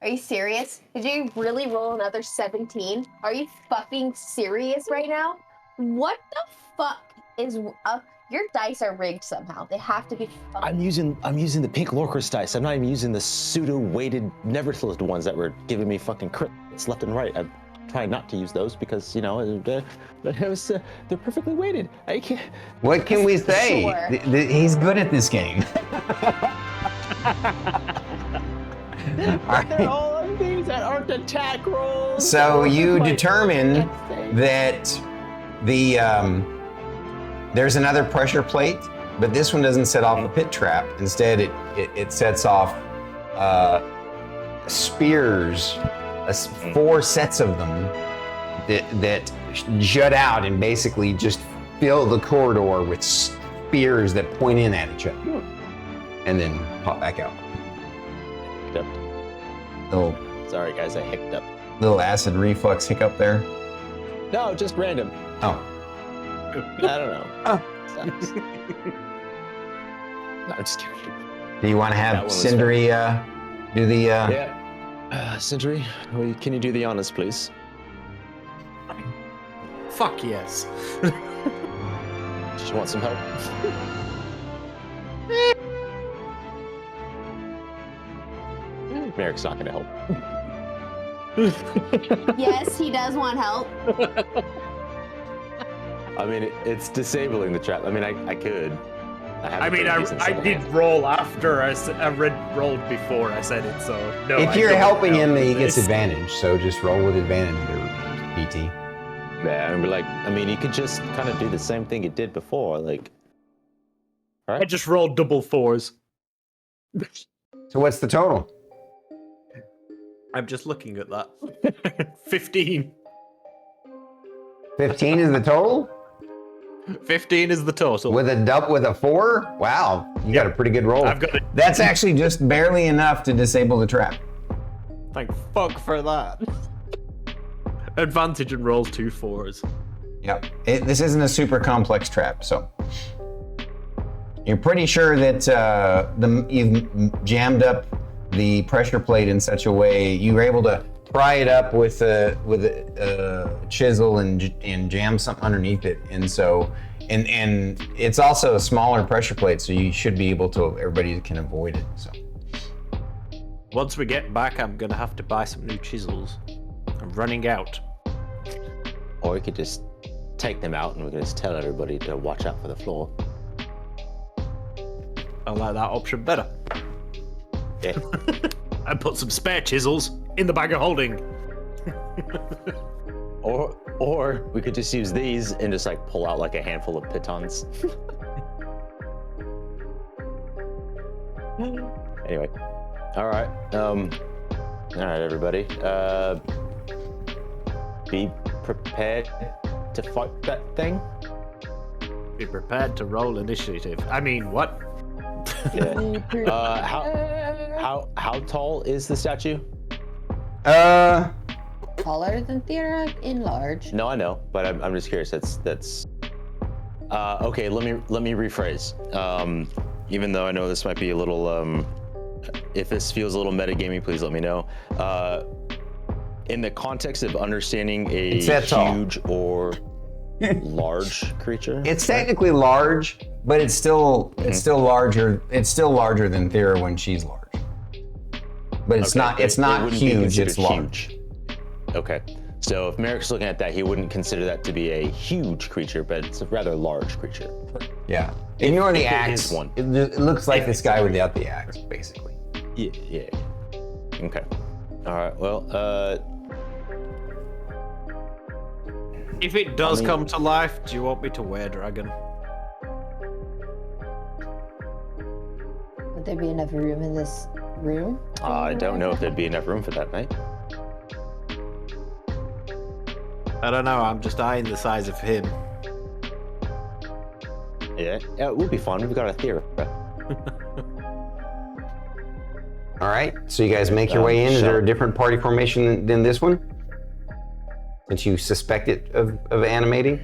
Are you serious? Did you really roll another 17? Are you fucking serious right now? What the fuck is up? Your dice are rigged somehow. They have to be fucking... I'm using the pink Lorcris dice. I'm not even using the pseudo-weighted, never-tilted ones that were giving me fucking crits left and right. I'm trying not to use those because, you know, they're perfectly weighted. I can't... What can we say? Sure. He's good at this game. They're all on things that aren't attack rolls. So you My- determine that there's another pressure plate, but this one doesn't set off a pit trap. Instead, it sets off spears, 4 sets of them that jut out and basically just fill the corridor with spears that point in at each other, and then pop back out. Little Sorry, guys, I hiccuped up. little acid reflux hiccup there. No, just random. Oh. I don't know. Oh. Sucks. No, I'm just kidding. Do you want to That have one was Sindri do the? Yeah. Sindri, can you do the honors, please? Fuck yes. Did you want some help? Merrick's not gonna help. Yes, he does want help. I mean, it's disabling the trap. I mean, I could. I did roll after I rolled before I said it, so no. If I you're don't helping help him, with he gets this. advantage. So just roll with advantage, or PT. Yeah, and be like, I mean, you could just kind of do the same thing you did before, like. Right? I just rolled double 4s. So what's the total? I'm just looking at that. 15. 15 is the total? 15 is the total. With a 4? Wow, you got a pretty good roll. I've got it. That's actually just barely enough to disable the trap. Thank fuck for that. Advantage and rolls 2 4s. Yep. This isn't a super complex trap, so you're pretty sure that you've jammed up the pressure plate in such a way you were able to pry it up with a chisel and jam something underneath it, and it's also a smaller pressure plate, so you should be able to. Everybody can avoid it. So Once we get back, I'm gonna have to buy some new chisels. I'm running out. Or we could just take them out and we could just tell everybody to watch out for the floor. I like that option better. Yeah. I put some spare chisels in the bag of holding. Or we could just use these and just like pull out like a handful of pitons. Anyway, all right, everybody. Be prepared to fight that thing. Be prepared to roll initiative. I mean, what? Yeah. How tall is the statue? Taller than Thyra in large. No, I know, but I'm just curious. That's. Okay, let me rephrase. Even though I know this might be a little. If this feels a little metagamey, please let me know. In the context of understanding a huge or large creature, it's technically large, but it's still larger. It's still larger than Thyra when she's large. But it's not huge. It's large. Huge. Okay. So if Merrick's looking at that, he wouldn't consider that to be a huge creature, but it's a rather large creature. Yeah. Ignore the if it axe. is one. It looks like this guy without the axe, basically. Yeah. Okay. All right. Well, If it does come to life, do you want me to wear dragon? Would there be enough room in this room? I don't know if there'd be enough room for that, mate. I don't know. I'm just eyeing the size of him. Yeah, it would be fun. We've got a Thyra. All right. So you guys make your way in. Is there a different party formation than this one? Since you suspect it of animating?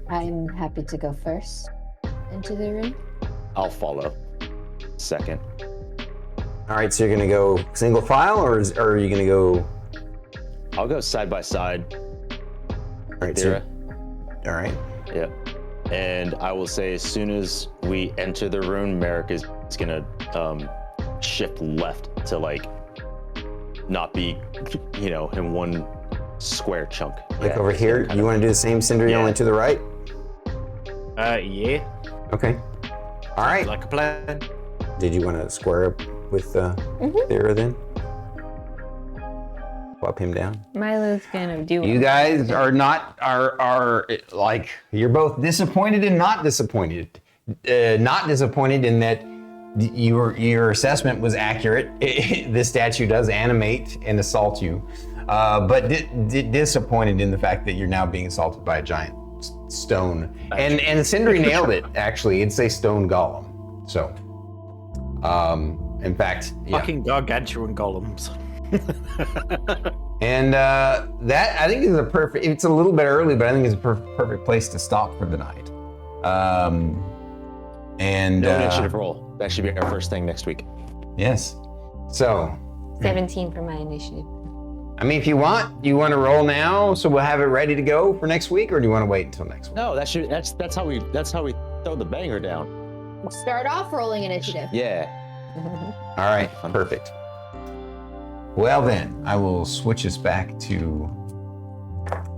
I'm happy to go first into the room. I'll follow. Second. All right. So you're gonna go single file, or are you gonna go? I'll go side by side. All right. Thyra. All right. Yeah. And I will say, as soon as we enter the room, Merrick is gonna shift left to like not be, in one square chunk. Like over here. You want to do the same, Sindri, only to the right? Yeah. Okay. All right. Like a plan. Did you want to square up with Thyra then? Swap him down. Milo's gonna do You it. guys are like, you're both disappointed and not disappointed. Not disappointed in that your assessment was accurate. The statue does animate and assault you, but disappointed in the fact that you're now being assaulted by a giant stone. And Sindri nailed it. Actually, it's a stone golem. So, in fact, Fucking gargantuan golems. And that I think is a perfect. It's a little bit early, but I think it's a perfect place to stop for the night. And no initiative roll. That should be our first thing next week. Yes. So 17 for my initiative. I mean, if you want to roll now, so we'll have it ready to go for next week, or do you want to wait until next week? No, that's how we throw the banger down. Start off rolling initiative. Yeah. All right, perfect. Well then, I will switch us back to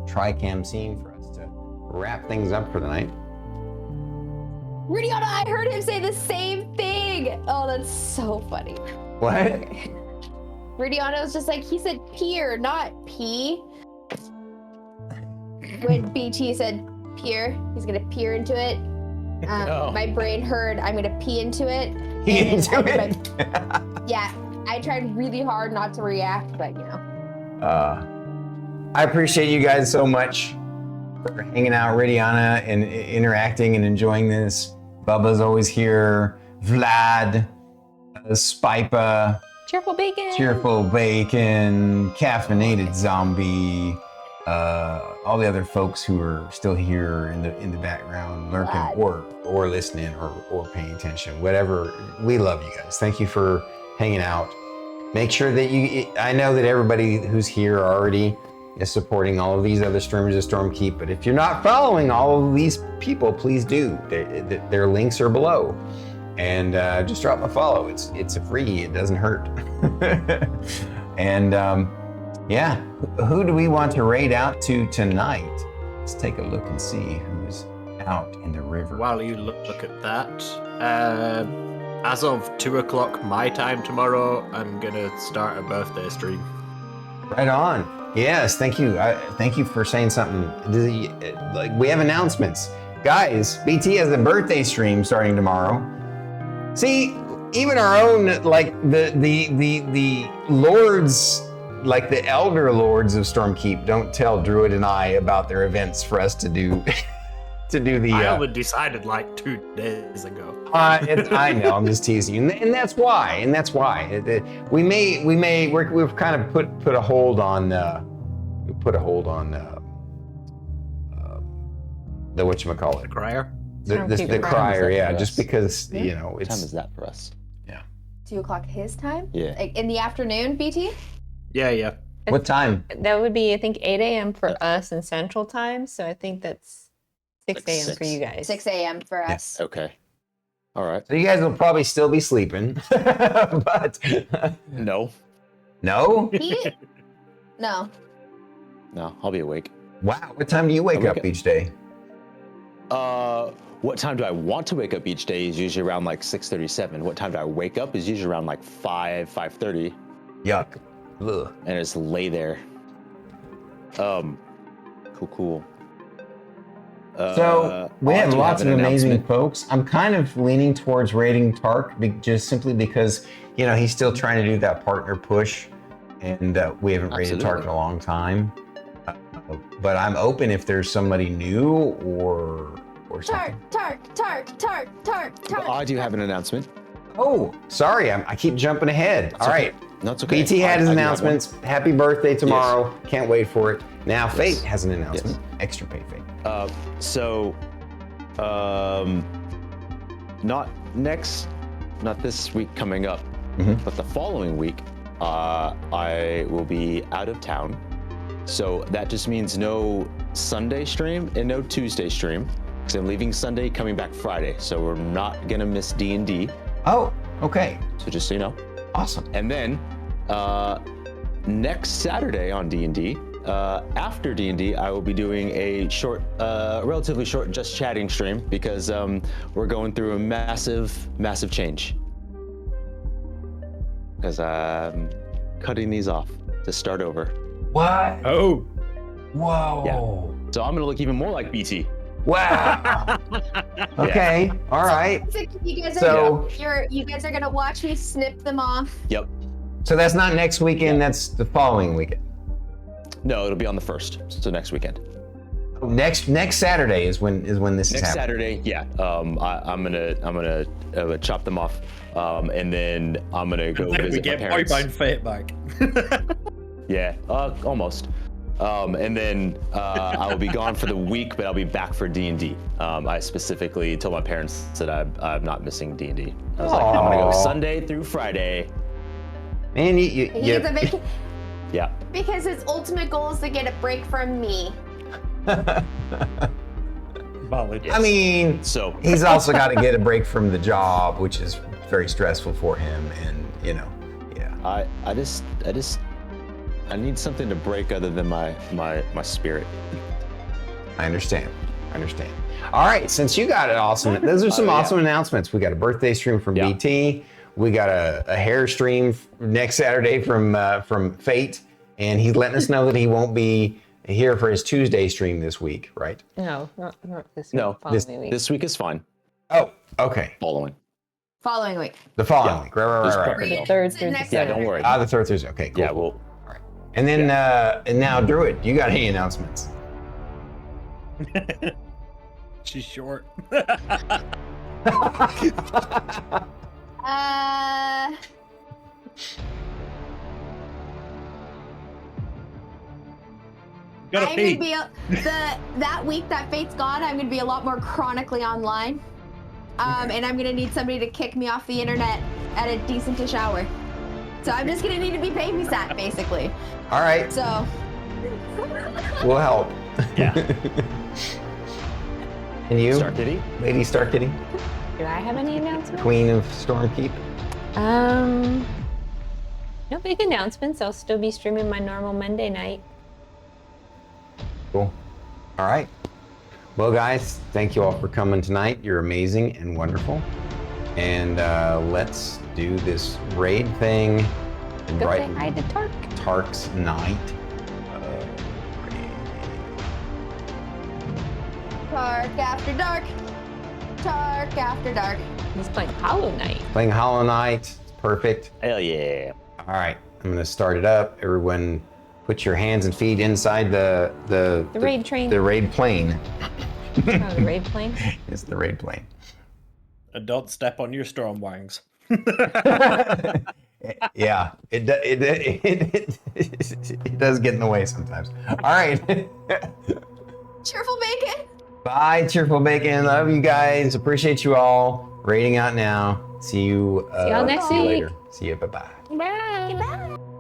Tricam scene for us to wrap things up for the night. Rudiana, I heard him say the same thing. Oh, that's so funny. What? Okay. Rudiana was just like, he said peer, not pee. When BT said peer, he's gonna peer into it. My brain heard, I'm gonna pee into it. Pee into it? Yeah, I tried really hard not to react, but you know. I appreciate you guys so much for hanging out, Rudiana, and interacting and enjoying this. Bubba's always here. Vlad, Spipa, Cheerful bacon. Caffeinated Zombie, all the other folks who are still here in the background, lurking or listening or paying attention. Whatever, we love you guys. Thank you for hanging out. Make sure that I know that everybody who's here already is supporting all of these other streamers of Stormkeep, but if you're not following all of these people, please do. Their links are below. And just drop a follow. It's free. It doesn't hurt. And yeah, who do we want to raid out to tonight? Let's take a look and see who's out in the river. While you look at that, as of 2:00 my time tomorrow, I'm gonna start a birthday stream. Right on. Yes, thank you. Thank you for saying something. Like, we have announcements, guys. BT has a birthday stream starting tomorrow. See, even our own, like the lords, like the elder lords of Stormkeep, don't tell Druid and I about their events for us to do. I only decided like 2 days ago. I know, I'm just teasing you, and that's why. We've kind of put a hold on. The whatchamacallit. The crier. The crier, yeah, just because it's. What time is that for us? Yeah. 2:00 his time? Yeah. Like in the afternoon, BT? Yeah. What time? That would be, I think, 8 a.m. for us in Central Time. So I think that's 6 a.m. for you guys. 6 a.m. for us. Okay. All right. So you guys will probably still be sleeping, but No, no. No. I'll be awake. Wow. What time do you wake up each day? What time do I want to wake up each day is usually around like 6:37. What time do I wake up is usually around like 5:30. Yuck. Ugh. And just lay there. Cool. So we have lots of amazing announcement. folks. I'm kind of leaning towards rating Tark just simply because, he's still trying to do that partner push, and we haven't rated Tark in a long time. But I'm open if there's somebody new or something. Tark. I do have an announcement. Oh, sorry, I keep jumping ahead. All right. No, it's okay. BT had his I do have announcements. Happy birthday tomorrow. Yes. Can't wait for it. Now Fate Yes. has an announcement. Yes. Extirpate Fate. Not this week coming up, but the following week, I will be out of town. So that just means no Sunday stream and no Tuesday stream, because I'm leaving Sunday, coming back Friday. So we're not gonna miss D&D. Oh, okay. So just so you know. Awesome. And then next Saturday on D&D, after D&D, I will be doing a relatively short just chatting stream, because we're going through a massive change. Because I'm cutting these off to start over. What? Oh. Whoa. Yeah. So I'm gonna look even more like BT. Wow. Okay. All right. So you guys are gonna watch me snip them off. Yep. So that's not next weekend. That's the following weekend. No, it'll be on the 1st. So next weekend. Next Saturday is when this is happening. Next Saturday, yeah. I'm gonna chop them off, and then I'm gonna go Then we visit my get parents. Boybind Fate back. Yeah, almost. And then I will be gone for the week, but I'll be back for D&D. I specifically told my parents that I'm not missing D&D. I was like, I'm gonna go Sunday through Friday. Man, He gets a vacation. Yeah. Because his ultimate goal is to get a break from me. Valid. I mean, So he's also got to get a break from the job, which is very stressful for him, and you know, yeah. I need something to break other than my spirit. I understand. All right, since you got it awesome, those are some awesome announcements. We got a birthday stream from BT. We got a hair stream next Saturday from Fate, and he's letting us know that he won't be here for his Tuesday stream this week, right? No, not this week. No, following week. this week is fine. Oh, okay. Following. Following week. The following week, right. The third through the Next Yeah, seventh. don't worry. The third Thursday. Okay, cool. Yeah, well, And then and now, Druid, you got any announcements? She's short. Gotta I'm pee. gonna be that week that Fate's gone. I'm gonna be a lot more chronically online, and I'm gonna need somebody to kick me off the internet at a decentish hour. So I'm just gonna need to be babysat, basically. All right, So we'll help. Yeah. And you, StarKitty? Lady StarKitty, Do I have any announcements? Queen of Stormkeep? No big announcements. I'll still be streaming my normal Monday night. Cool. All right. Well, guys, thank you all for coming tonight. You're amazing and wonderful. And let's do this raid thing. Go say hi to Tark. Tark's night. Tark after dark. Tark after dark. He's playing Hollow Knight. Playing Hollow Knight. It's perfect. Hell yeah. All right. I'm going to start it up. Everyone, put your hands and feet inside the raid train. The raid plane. Oh, the raid plane? It's the raid plane. And don't step on your storm wangs. Yeah, it does get in the way sometimes. All right. Cheerful bacon. Bye, Cheerful Bacon. Love you guys. Appreciate you all. Raiding out now. See you. See y'all next see you week. later. See you. Bye-bye. Bye. Goodbye.